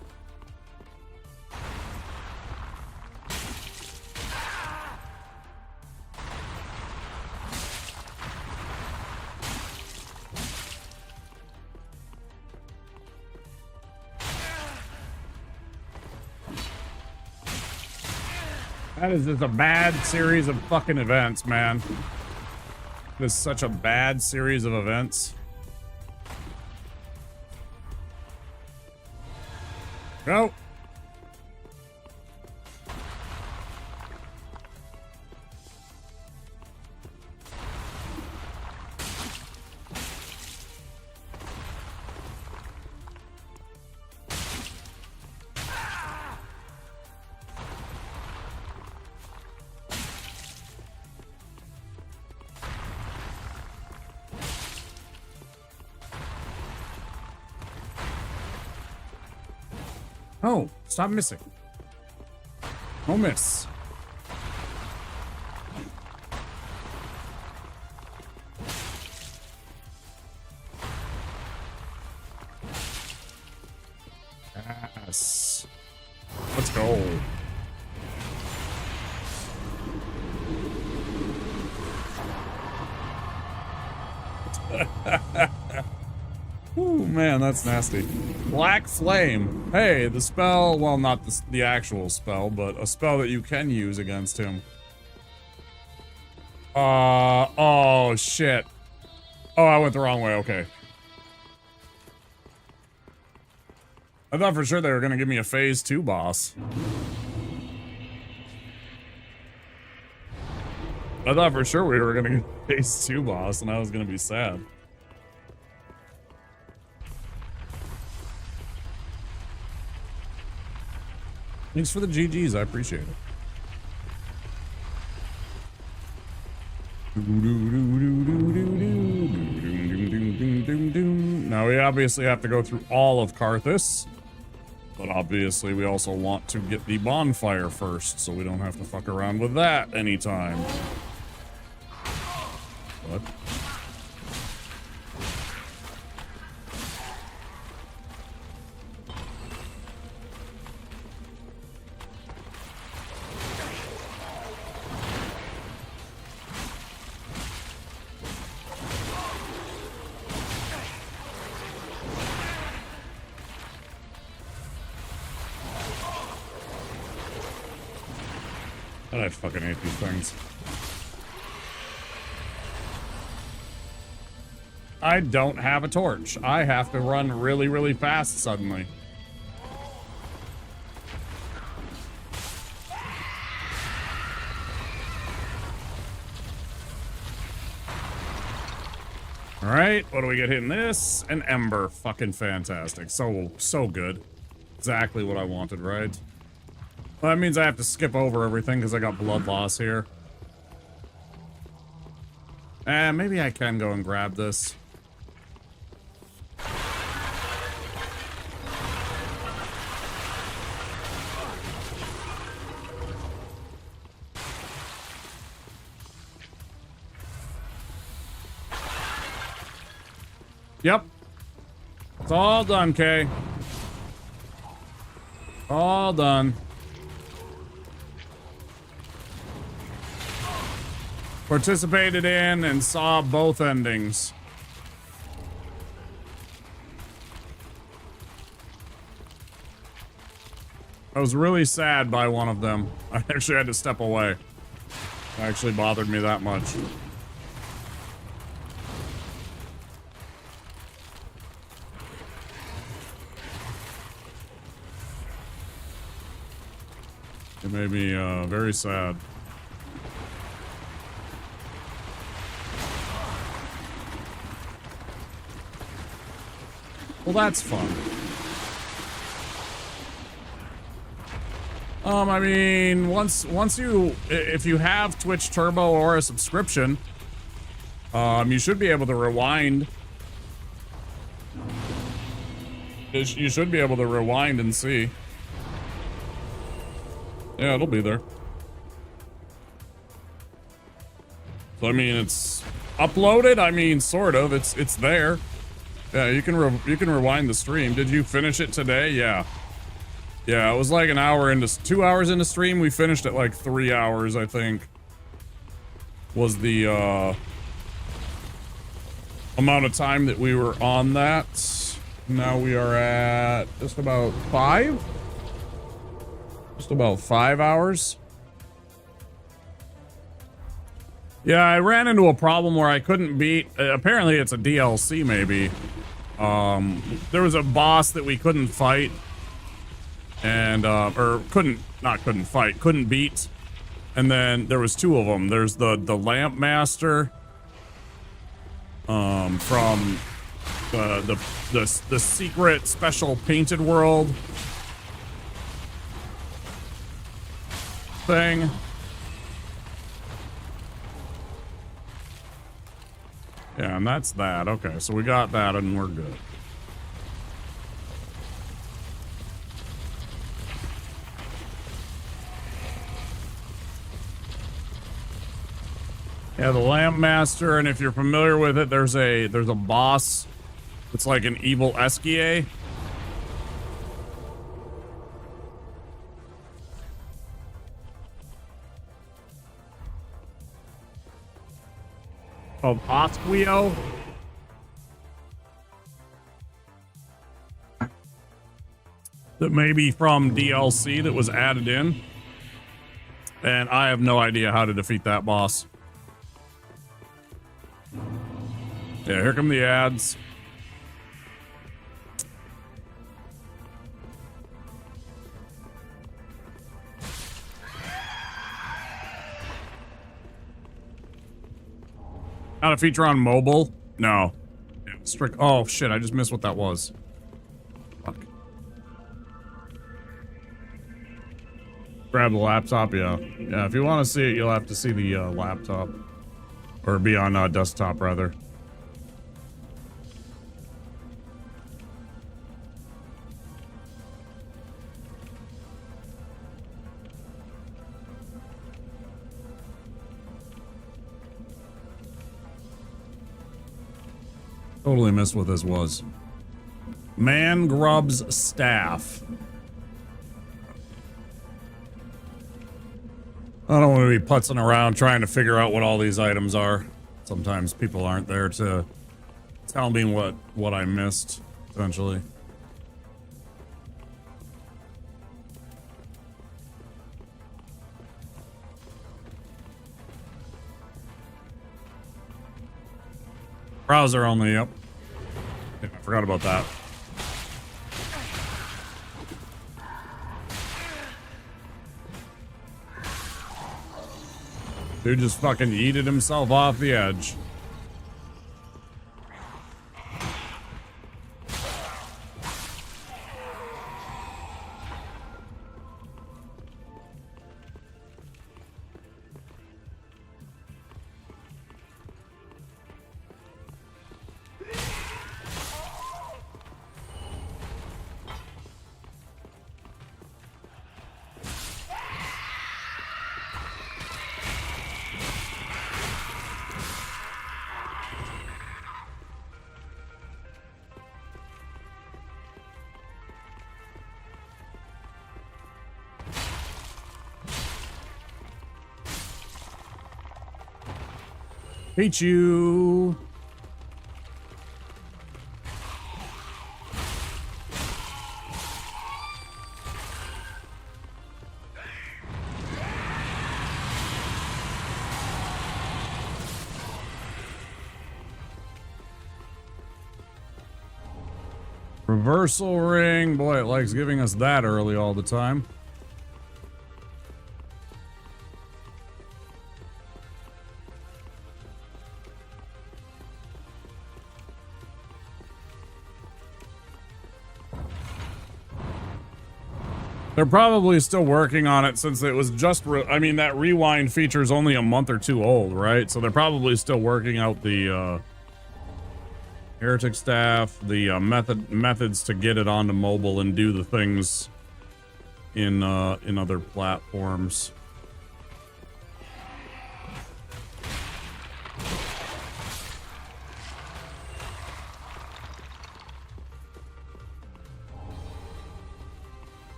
That is just a bad series of fucking events, man. This is such a bad series of events. Go. Oh, stop missing. No miss. Yes. Let's go. Ooh, man, that's nasty. Black Flame. Hey, the spell, well, not the actual spell, but a spell that you can use against him. Oh, shit. Oh, I went the wrong way, okay. I thought for sure they were gonna give me a phase 2 boss. I thought for sure we were gonna get a phase 2 boss and I was gonna be sad. Thanks for the GGs. I appreciate it. Now we obviously have to go through all of Karthus, but obviously we also want to get the bonfire first, so we don't have to fuck around with that anytime. What? I fucking hate these things. I don't have a torch. I have to run really, really fast suddenly. All right, what do we get hitting this? An ember. Fucking fantastic. So good. Exactly what I wanted, right? Well, that means I have to skip over everything because I got blood loss here. Maybe I can go and grab this. Yep. It's all done, Kay. All done. Participated in and saw both endings. I was really sad by one of them. I actually had to step away. It actually bothered me that much. It made me very sad. Well, that's fun. I mean, if you have Twitch Turbo or a subscription, you should be able to rewind. You should be able to rewind and see. Yeah, it'll be there. So I mean, it's uploaded. I mean, sort of. It's there. Yeah, you can rewind the stream. Did you finish it today? Yeah. Yeah, it was like an hour into 2 hours into stream. We finished at like 3 hours, I think. Was the amount of time that we were on that. Now we are at just about 5? Just about 5 hours. Yeah, I ran into a problem where I couldn't beat, apparently it's a DLC maybe. There was a boss that we couldn't fight. And, or couldn't beat. And then there was 2 of them. There's the Lamp Master. From the secret special painted world thing. Yeah, and that's that. Okay, so we got that and we're good. Yeah, the Lamp Master, and if you're familiar with it, there's a boss. It's like an evil Esquier. Called Osquio. That may be from DLC that was added in. And I have no idea how to defeat that boss. Yeah, here come the ads. Not a feature on mobile? No. Yeah, strict. Oh shit, I just missed what that was. Fuck. Grab the laptop, yeah. Yeah, if you want to see it, you'll have to see the laptop. Or be on desktop, rather. Totally missed what this was. Man grubs staff. I don't want to be putzing around trying to figure out what all these items are. Sometimes people aren't there to tell me what I missed, essentially. Browser only, yep. Yeah, I forgot about that. Dude just fucking yeeted himself off the edge. Hate you. Reversal ring. Boy, it likes giving us that early all the time. They're probably still working on it since it was just, I mean, that rewind feature is only a month or two old, right? So they're probably still working out the heretic staff, the methods to get it onto mobile and do the things in other platforms.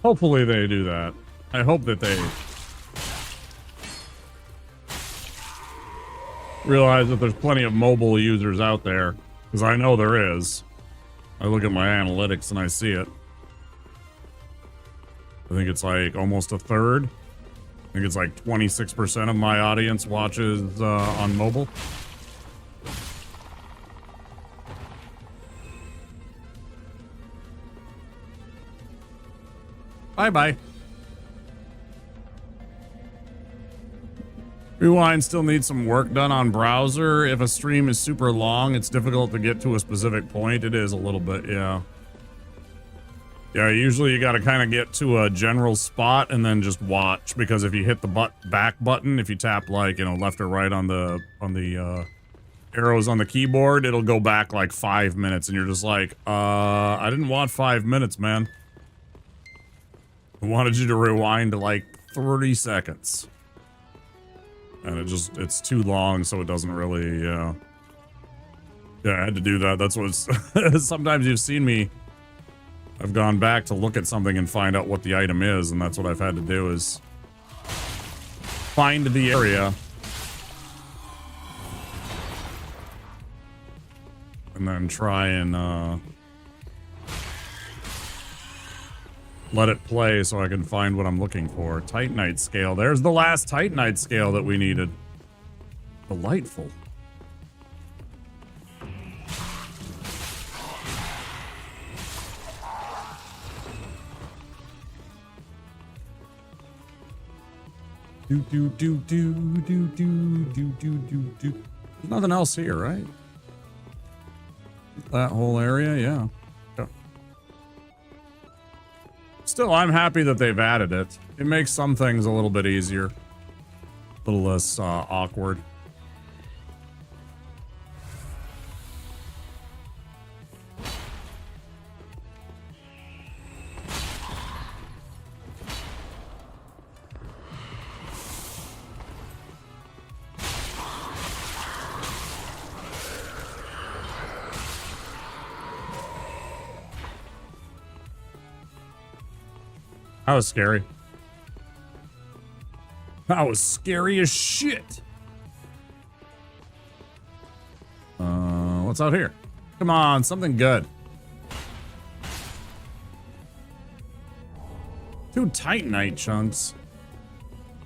Hopefully they do that. I hope that they realize that there's plenty of mobile users out there, because I know there is. I look at my analytics and I see it. I think it's like almost a third. I think it's like 26% of my audience watches on mobile. Bye-bye. Rewind still needs some work done on browser. If a stream is super long, it's difficult to get to a specific point. It is a little bit, yeah. Yeah, usually you got to kind of get to a general spot and then just watch, because if you hit the back button, if you tap like, you know, left or right on the arrows on the keyboard, it'll go back like 5 minutes and you're just like, I didn't want 5 minutes, man. I wanted you to rewind to like 30 seconds. And it's too long, so it doesn't really, yeah, I had to do that. That's what sometimes you've seen me. I've gone back to look at something and find out what the item is, and that's what I've had to do is find the area. And then try and, let it play so I can find what I'm looking for. Titanite scale. There's the last Titanite scale that we needed. Delightful. There's nothing else here, right? That whole area, yeah. Still, I'm happy that they've added it. It makes some things a little bit easier. A little less awkward. That was scary. That was scary as shit. What's out here? Come on, something good. 2 Titanite chunks.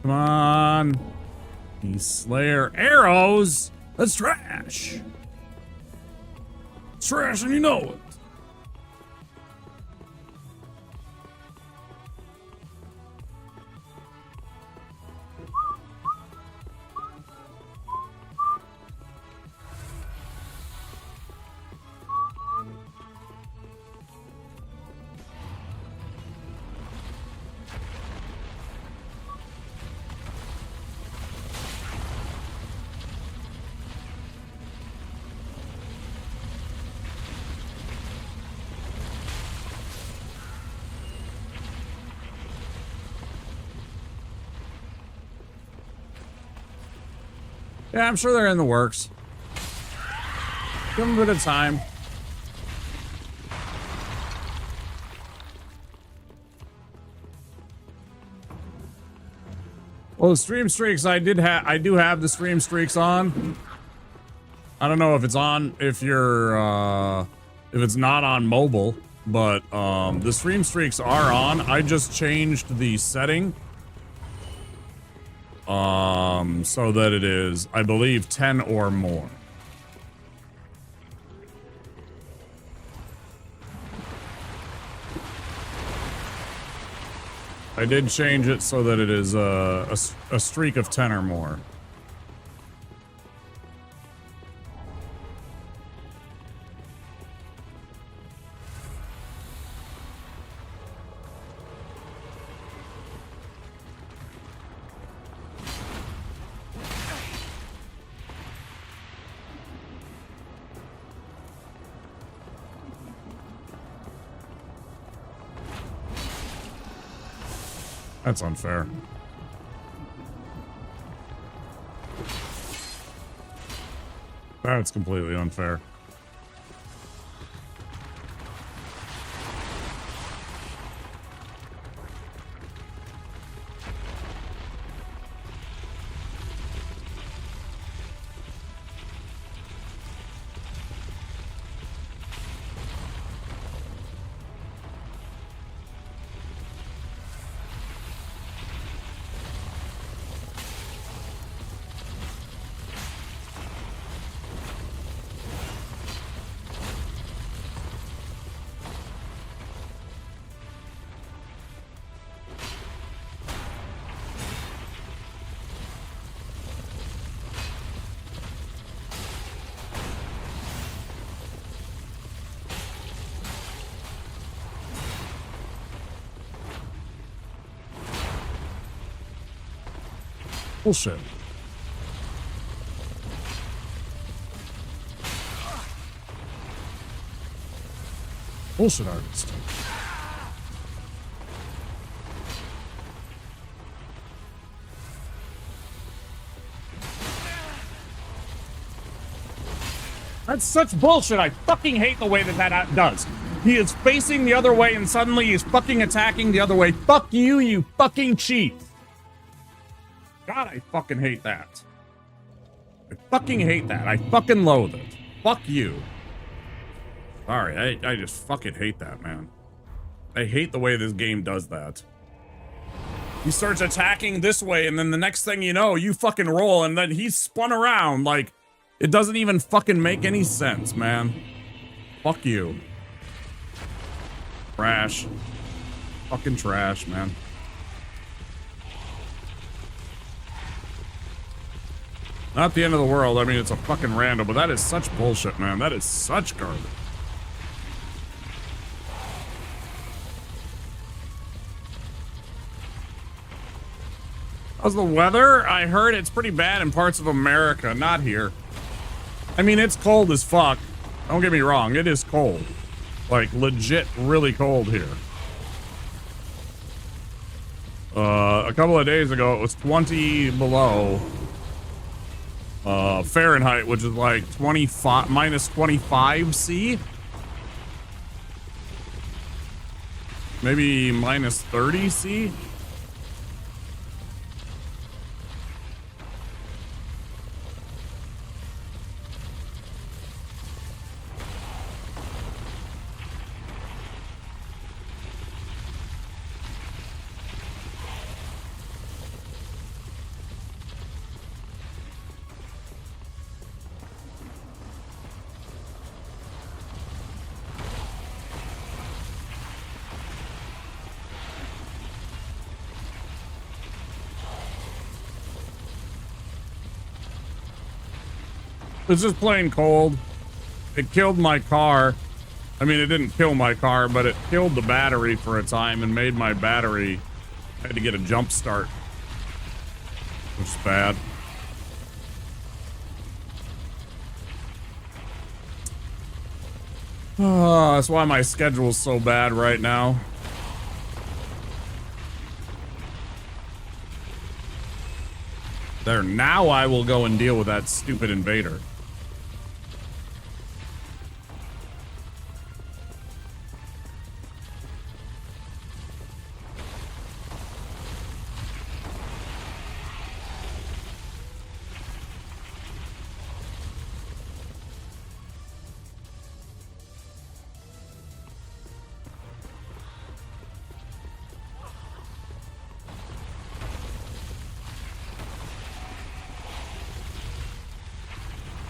Come on. These Slayer arrows. That's trash. It's trash and you know it. Yeah, I'm sure they're in the works. Give them a bit of time. Well, the stream streaks, I do have the stream streaks on. I don't know if it's on, if it's not on mobile, but the stream streaks are on. I just changed the setting. So that it is, I believe, 10 or more. I did change it so that it is a streak of 10 or more. That's unfair. That's completely unfair. Bullshit. Bullshit artist. That's such bullshit. I fucking hate the way that does. He is facing the other way and suddenly he's fucking attacking the other way. Fuck you, you fucking cheat. God, I fucking hate that. I fucking hate that. I fucking loathe it. Fuck you. Sorry, I just fucking hate that, man. I hate the way this game does that. He starts attacking this way, and then the next thing you know, you fucking roll, and then he's spun around. Like, it doesn't even fucking make any sense, man. Fuck you. Trash. Fucking trash, man. Not the end of the world. I mean, it's a fucking random, but that is such bullshit, man. That is such garbage. How's the weather? I heard it's pretty bad in parts of America, not here. I mean, it's cold as fuck. Don't get me wrong, it is cold. Like, legit really cold here. A couple of days ago, it was 20 below Fahrenheit, which is like 25 minus 25 C. Maybe minus 30 C. It's just plain cold. It killed my car. I mean, it didn't kill my car, but it killed the battery for a time and made my battery. I had to get a jump start, which is bad. That's why my schedule's so bad right now. There, now I will go and deal with that stupid invader.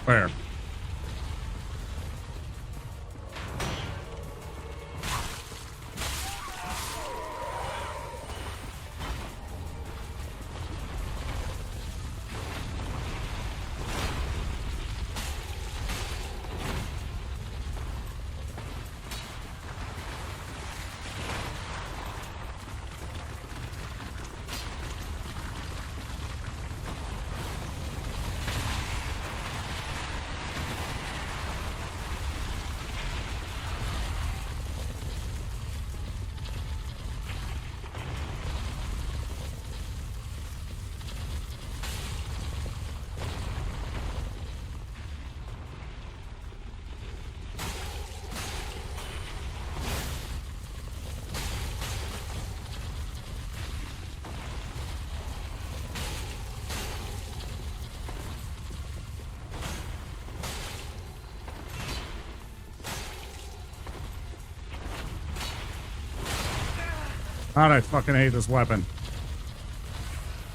Where? God, I fucking hate this weapon.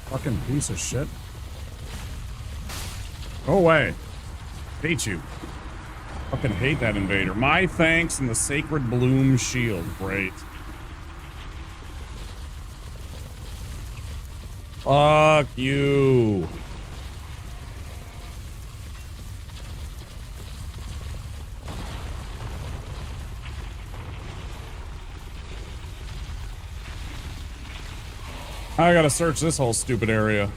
Fucking piece of shit. Go away. Hate you. Fucking hate that invader. My thanks and the Sacred Bloom Shield. Great. Fuck you. I gotta search this whole stupid area.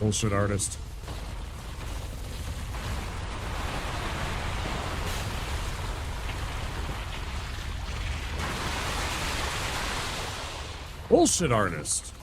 Bullshit artist. Bullshit artist.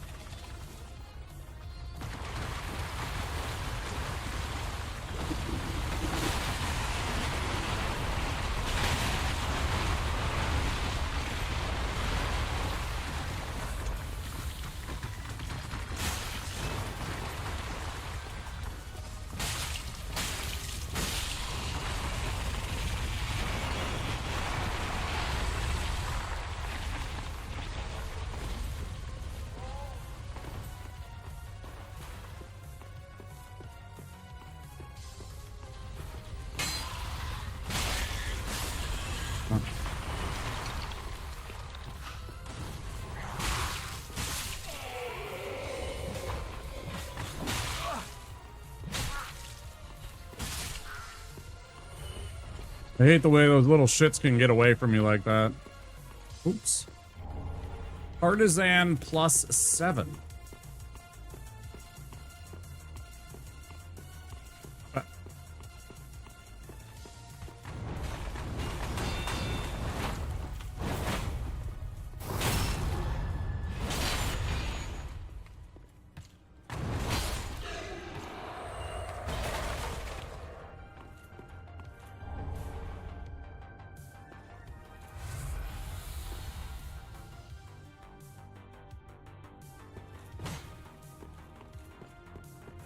I hate the way those little shits can get away from you like that. Oops. Artisan +7.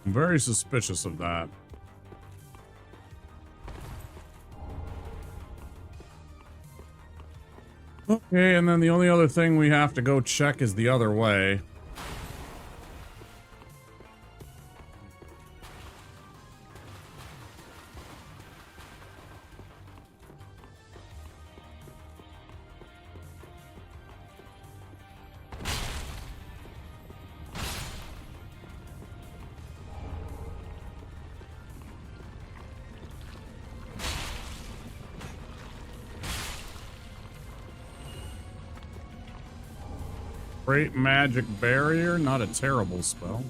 I'm very suspicious of that. Okay, and then the only other thing we have to go check is the other way. Great magic barrier, not a terrible spell.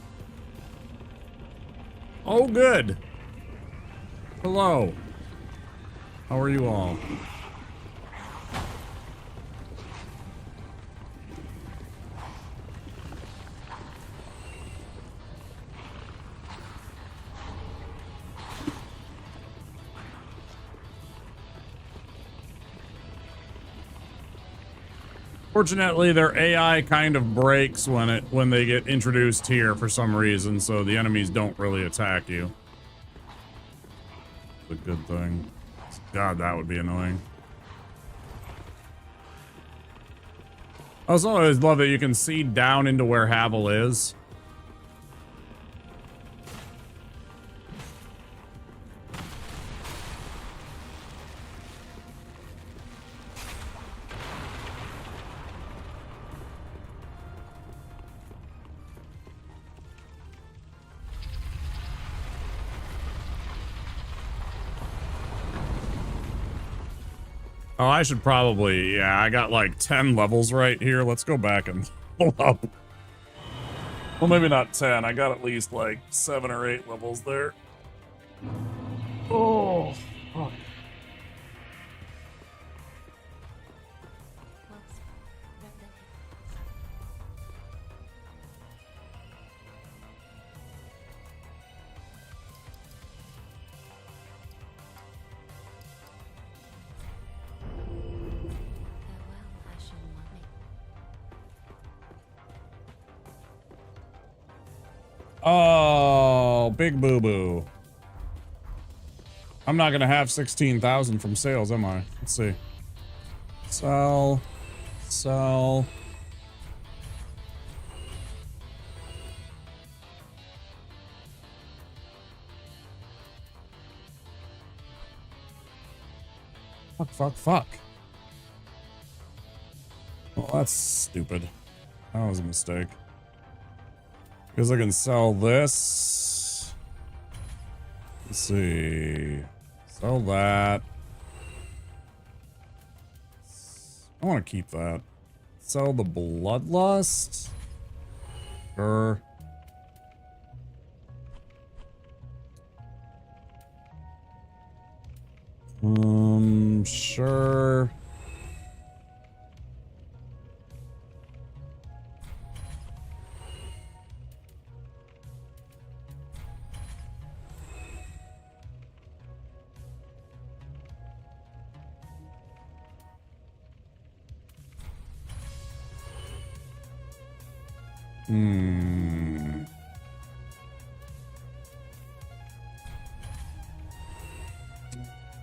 Oh, good. Hello. How are you all? Fortunately, their AI kind of breaks when they get introduced here for some reason, so the enemies don't really attack you. It's a good thing. God, that would be annoying. I also always love that you can see down into where Havel is. Oh, I should probably, yeah, I got like 10 levels right here. Let's go back and pull up. Well, maybe not 10. I got at least like 7 or 8 levels there. Oh, fuck. Oh, big boo-boo. I'm not gonna have 16,000 from sales, am I? Let's see. Sell. Sell. Fuck, fuck, fuck. Well, that's stupid. That was a mistake. Because I can sell this. Let's see. Sell that. I want to keep that. Sell the Bloodlust. Sure. Sure.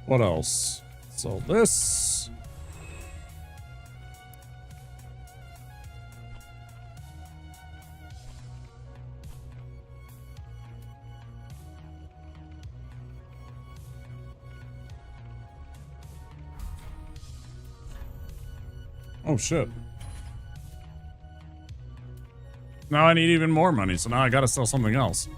What else? So this. Oh shit. Now I need even more money, so now I gotta sell something else.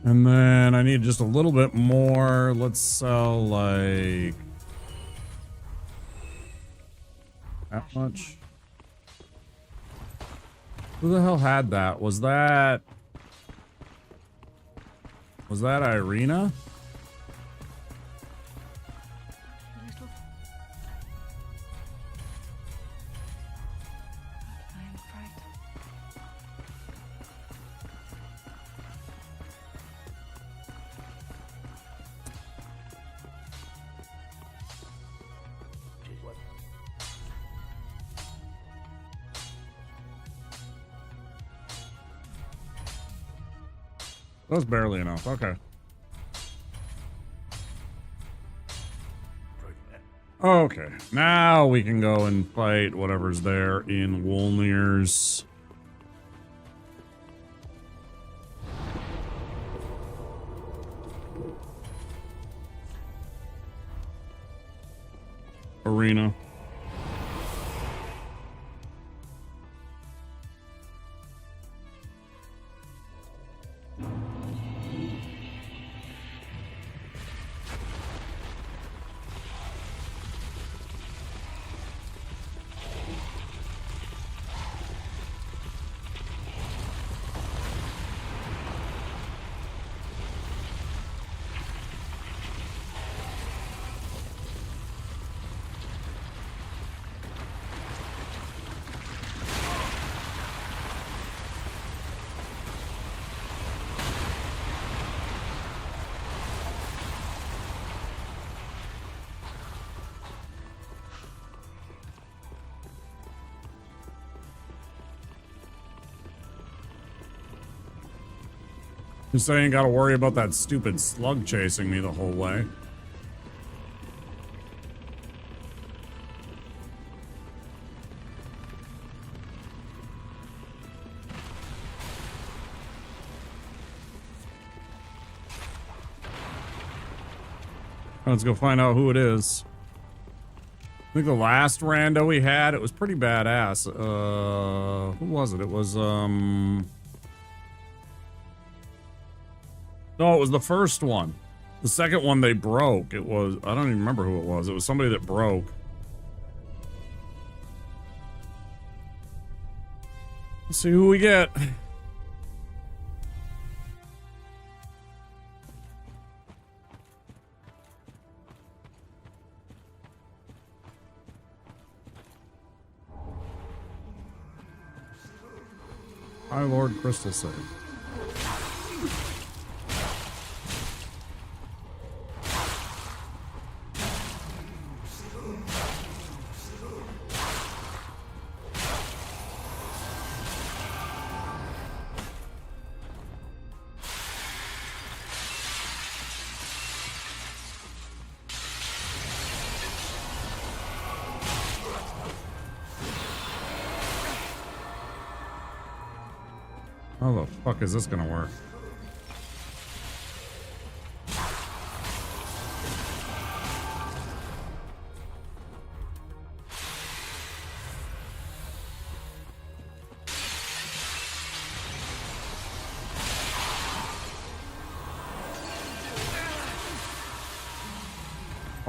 And then I need just a little bit more. Let's sell like that much. Who the hell had that? Was that Irina? That was barely enough. Okay. Okay. Now we can go and fight whatever's there in Wolnir's. Arena. Just so I ain't gotta worry about that stupid slug chasing me the whole way. Let's go find out who it is. I think the last rando we had, it was pretty badass. Who was it? It was, No, it was the first one. The second one they broke. It was, I don't even remember who it was. It was somebody that broke. Let's see who we get. High Lord Crystal Save. How the fuck is this gonna work?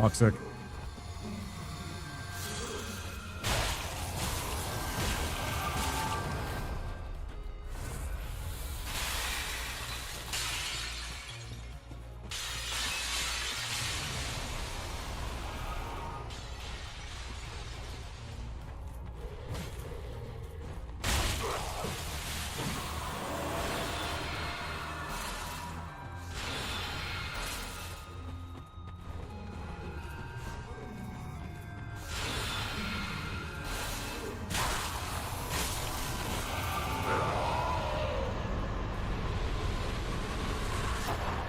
Toxic.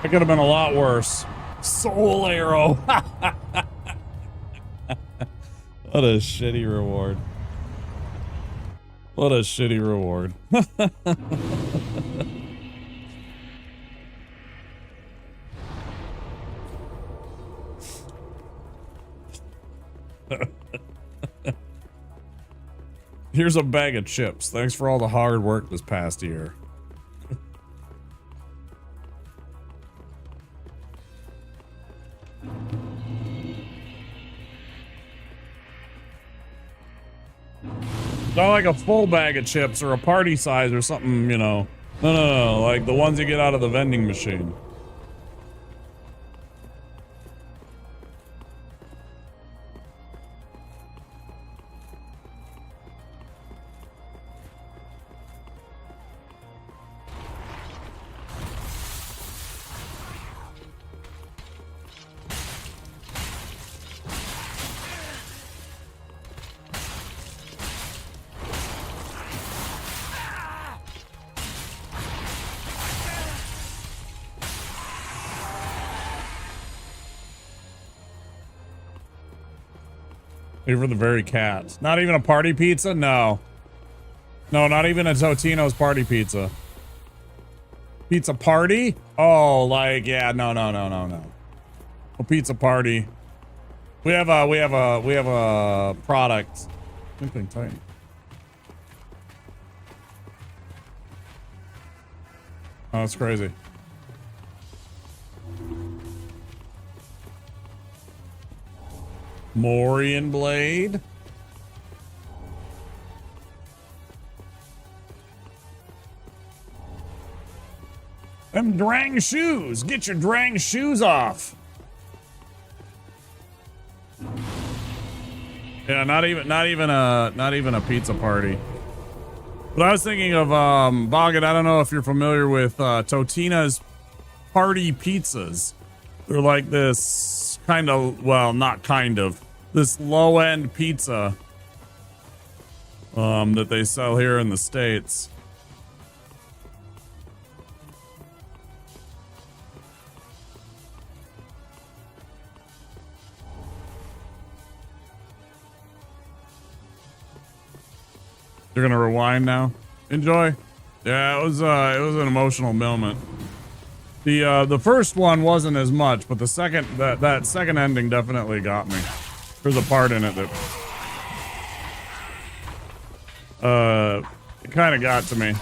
It could have been a lot worse. Soul arrow. What a shitty reward. What a shitty reward. Here's a bag of chips. Thanks for all the hard work this past year. Not like a full bag of chips or a party size or something, you know. No, like the ones you get out of the vending machine. For the very cat. Not even a party pizza? No. No, not even a Totino's party pizza. Pizza party? Oh, like, yeah, no. A pizza party. We have a product. Something tight. Oh, that's crazy. Morian blade. Them drang shoes. Get your drang shoes off. Yeah, not even a pizza party. But I was thinking of Boggett, I don't know if you're familiar with Totina's party pizzas. They're like this kind of, well, not kind of, this low-end pizza that they sell here in the States. You're gonna rewind now? Enjoy. Yeah, it was an emotional moment. The first one wasn't as much, but the second that second ending definitely got me. There's a part in it that it kind of got to me.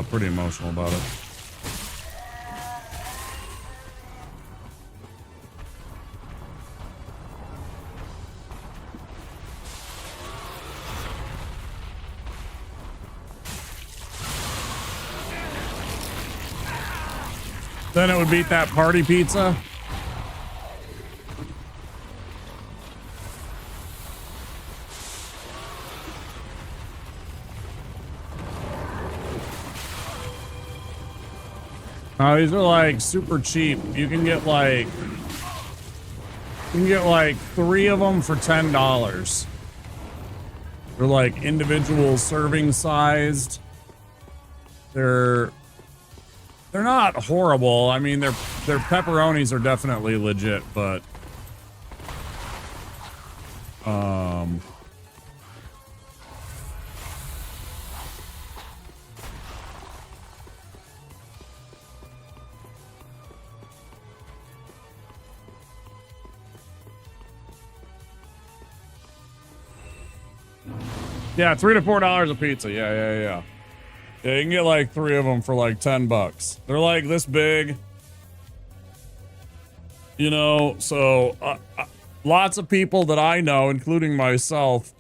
Pretty emotional about it. Then it would beat that party pizza. These are like super cheap. You can get like 3 of them for $10. They're like individual serving sized. They're not horrible. I mean, their pepperonis are definitely legit, but Yeah, $3 to $4 a pizza. Yeah, you can get like 3 of them for like $10. They're like this big. You know, so lots of people that I know, including myself,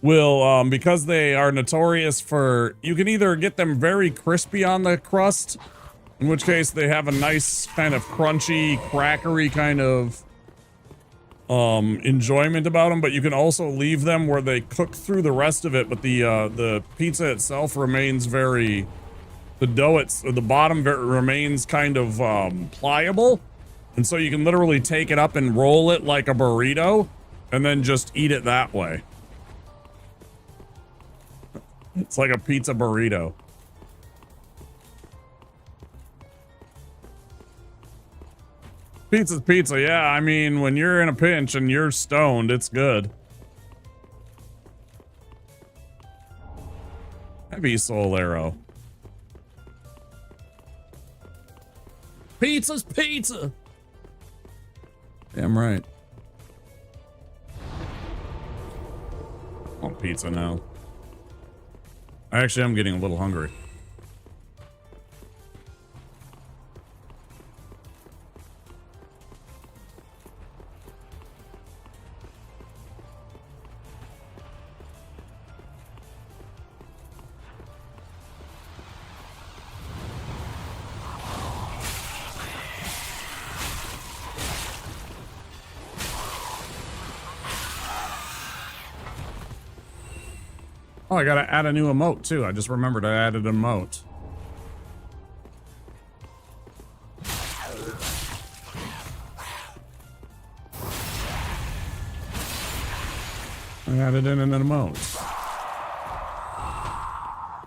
will, because they are notorious for, you can either get them very crispy on the crust, in which case they have a nice kind of crunchy, crackery kind of enjoyment about them, but you can also leave them where they cook through the rest of it, but the pizza itself remains very, the dough, the bottom remains kind of pliable, and so you can literally take it up and roll it like a burrito, and then just eat it that way. It's like a pizza burrito. Pizza's pizza, yeah. I mean, when you're in a pinch and you're stoned, it's good. Heavy Solero. Pizza's pizza. Damn right. I want pizza now. Actually, I'm getting a little hungry. Oh, I gotta add a new emote too. I just remembered I added an emote. I added in an emote.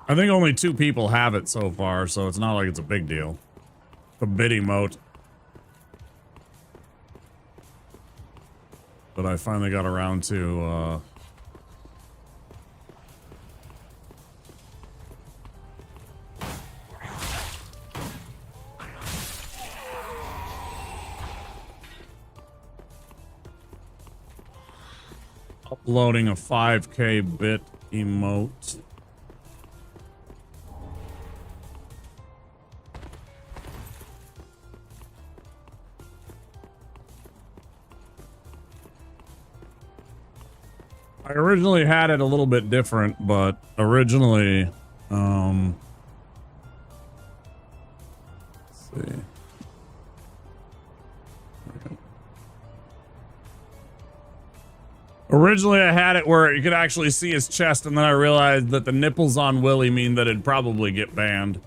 I think only 2 people have it so far, so it's not like it's a big deal. A bit emote. But I finally got around to, uploading a 5K bit emote. I originally had it a little bit different, but originally, let's see. Originally, I had it where you could actually see his chest, and then I realized that the nipples on Willie mean that it'd probably get banned.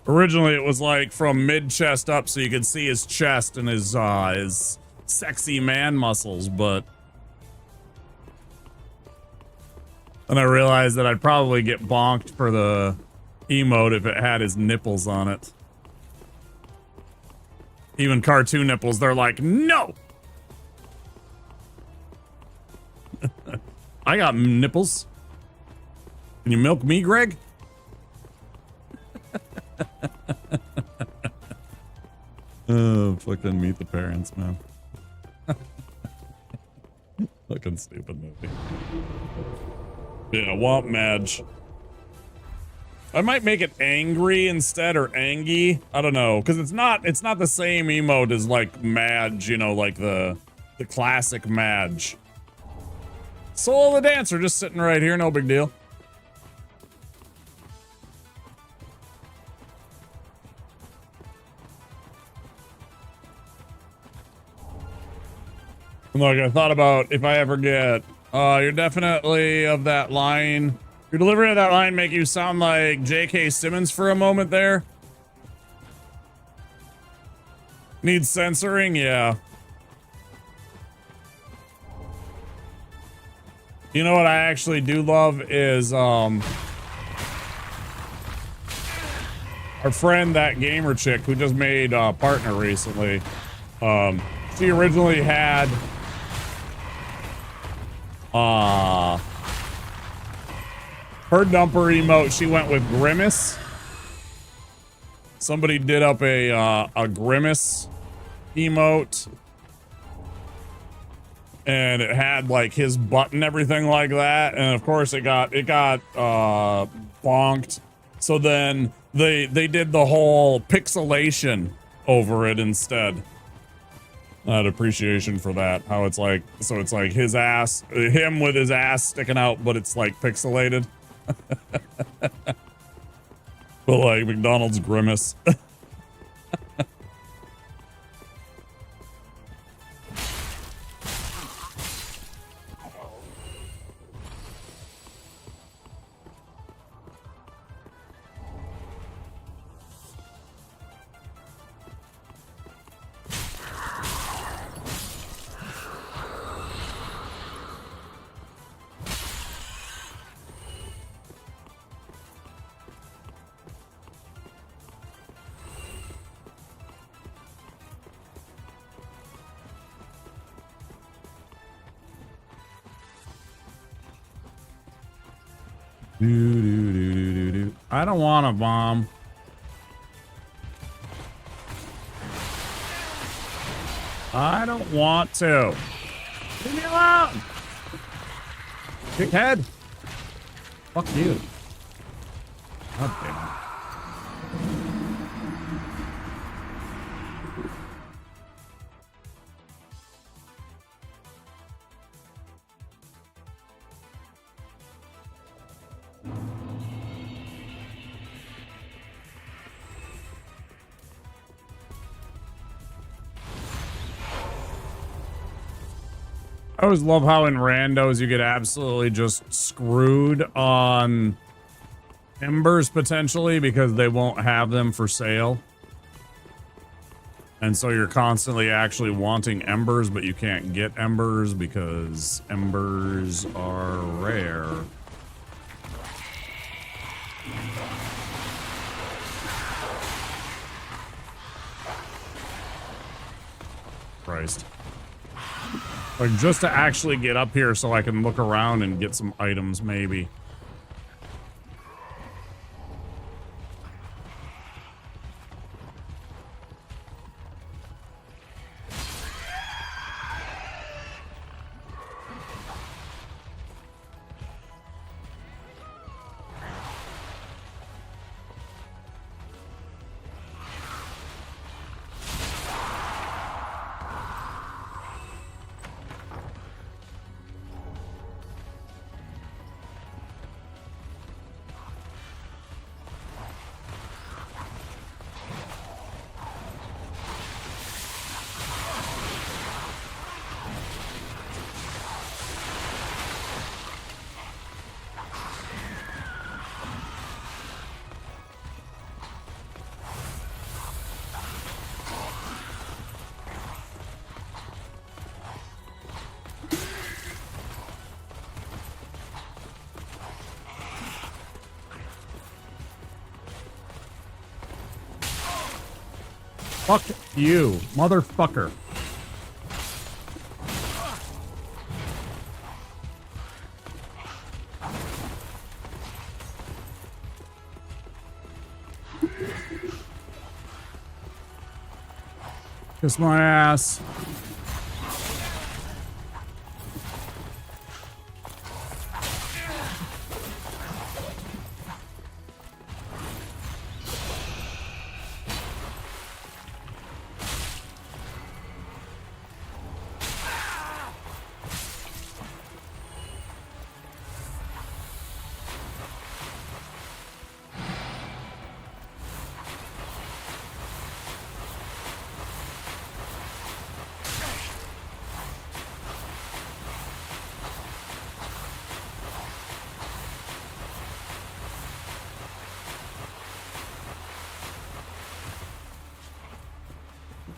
Originally, it was like from mid-chest up, so you could see his chest and his sexy man muscles, but then I realized that I'd probably get bonked for the emote if it had his nipples on it. Even cartoon nipples, they're like, no! I got nipples. Can you milk me, Greg? Oh, fucking Meet the Parents, man. Fucking stupid movie. Yeah, Womp Madge. I might make it angry instead, or angy. I don't know, because it's not the same emote as like Madge, you know, like the classic Madge. Soul of the Dancer just sitting right here, no big deal. Look, I thought about if I ever get, you're definitely of that line. Your delivery of that line make you sound like J.K. Simmons for a moment there. Needs censoring? Yeah. You know what I actually do love is, our friend, that gamer chick who just made Partner recently. She originally had, her dumper emote, she went with Grimace. Somebody did up a Grimace emote. and it had like his butt and everything like that, and of course it got bonked. So then they did the whole pixelation over it instead. I had appreciation for that. How it's like, so it's like his ass, him with his ass sticking out, but it's like pixelated. But like McDonald's grimace. I don't want a bomb. I don't want to. Leave me alone. Dickhead. Fuck you. God damn it. I always love how in randos you get absolutely just screwed on embers potentially because they won't have them for sale. And so you're constantly actually wanting embers, but you can't get embers because embers are rare. Christ. Like, just to actually get up here so I can look around and get some items, maybe. Fuck you, motherfucker. Kiss my ass.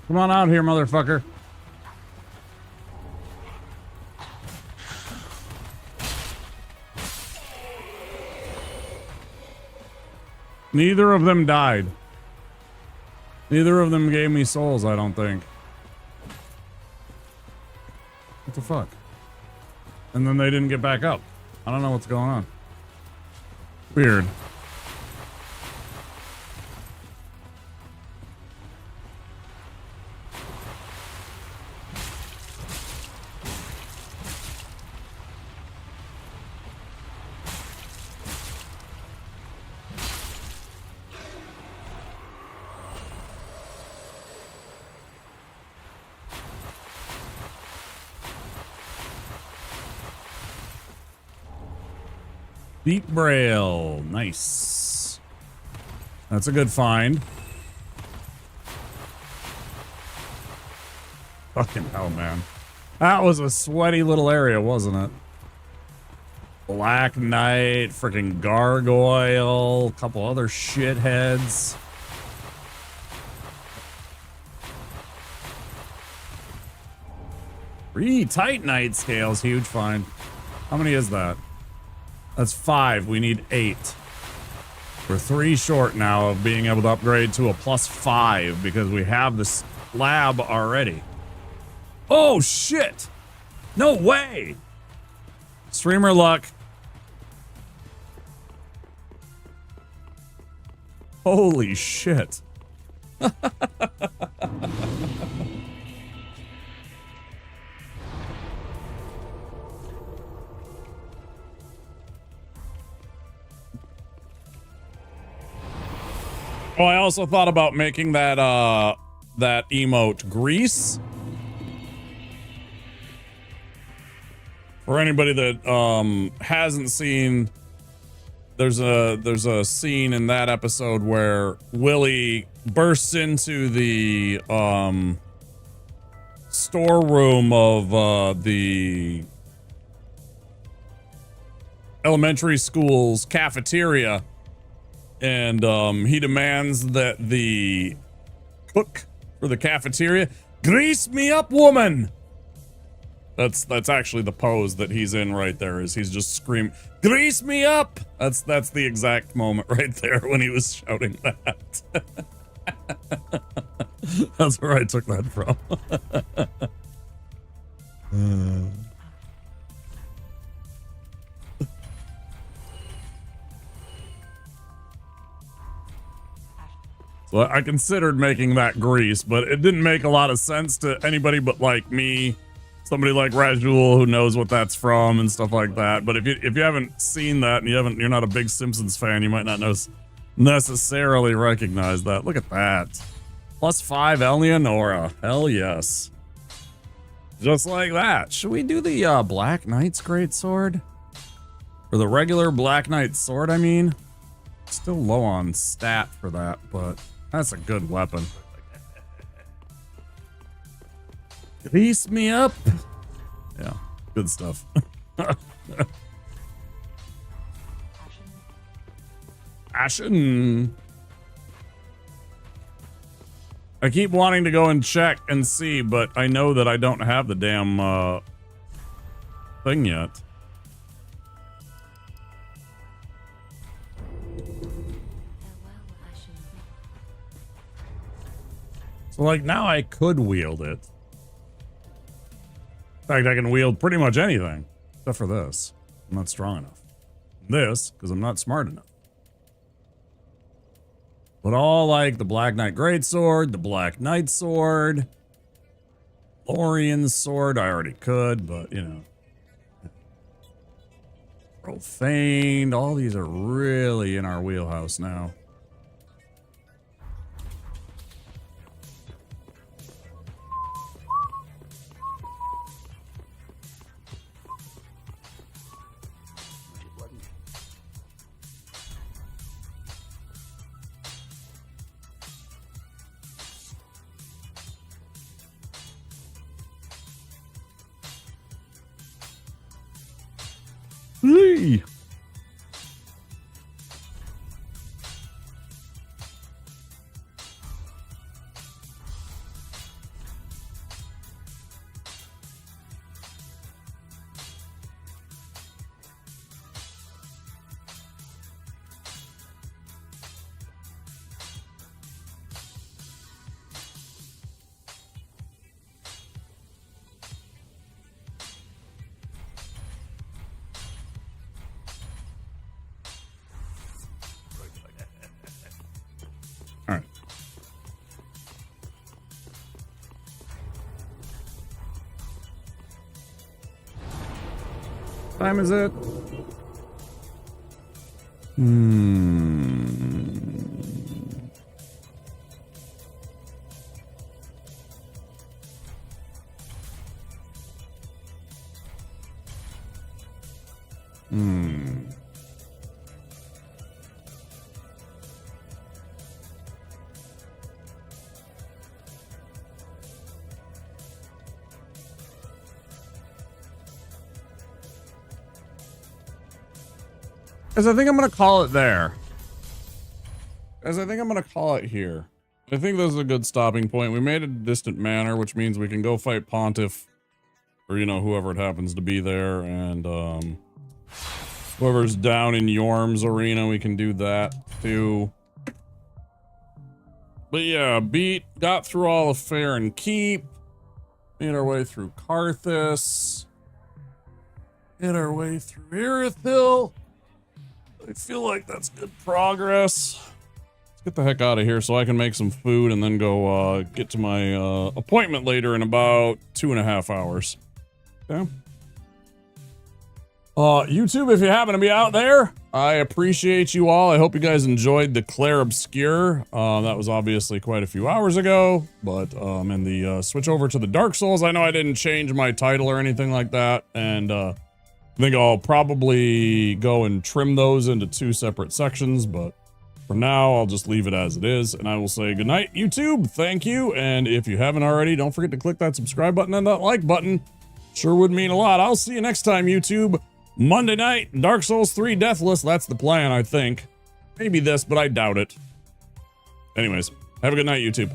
Come on out here, motherfucker. Neither of them died. Neither of them gave me souls, I don't think. What the fuck? And then they didn't get back up. I don't know what's going on. Weird. Deep Braille. Nice. That's a good find. Fucking hell, man. That was a sweaty little area, wasn't it? Black Knight, freaking Gargoyle, a couple other shitheads. Titanite scales, huge find. How many is that? That's 5. We need 8. We're 3 short now of being able to upgrade to a +5 because we have this lab already. Oh, shit. No way. Streamer luck. Holy shit. Oh, I also thought about making that that emote Grease. For anybody that hasn't seen, there's a scene in that episode where Willie bursts into the storeroom of the elementary school's cafeteria, and he demands that the cook for the cafeteria grease me up, woman. That's actually the pose that he's in right there. Is he's just screaming, grease me up. That's the exact moment right there when he was shouting that. That's where I took that from. So I considered making that Grease, but it didn't make a lot of sense to anybody but like me, somebody like Rajul who knows what that's from and stuff like that. But if you haven't seen that and you're not a big Simpsons fan, you might not necessarily recognize that. Look at that. +5 Eleonora. Hell yes. Just like that. Should we do the Black Knight's greatsword? Or the regular Black Knight's sword, I mean? Still low on stat for that, but that's a good weapon. Grease me up. Yeah, good stuff. Ashen. I keep wanting to go and check and see, but I know that I don't have the damn thing yet. So like now I could wield it. In fact, I can wield pretty much anything except for this. I'm not strong enough. This, because I'm not smart enough. But all like the Black Knight Greatsword, the Black Knight Sword, Lorian's Sword, I already could, but you know. Profaned, all these are really in our wheelhouse now. Lee. Time is it? Guys, I think I'm going to call it there. Guys, I think I'm going to call it here. I think this is a good stopping point. We made it a distant manor, which means we can go fight Pontiff. Or, you know, whoever it happens to be there. And, whoever's down in Yorm's arena, we can do that, too. But yeah, got through all of Fair and Keep. Made our way through Karthus. Made our way through Irithyll. I feel like that's good progress. Let's get the heck out of here so I can make some food and then go get to my appointment later in about 2.5 hours. Okay. YouTube, if you happen to be out there, I appreciate you all. I hope you guys enjoyed the Clair Obscur. That was obviously quite a few hours ago, but and the switch over to the Dark Souls. I know I didn't change my title or anything like that, and I think I'll probably go and trim those into 2 separate sections, but for now, I'll just leave it as it is, and I will say goodnight, YouTube. Thank you, and if you haven't already, don't forget to click that subscribe button and that like button. Sure would mean a lot. I'll see you next time, YouTube. Monday night, Dark Souls 3 Deathless. That's the plan, I think. Maybe this, but I doubt it. Anyways, have a good night, YouTube.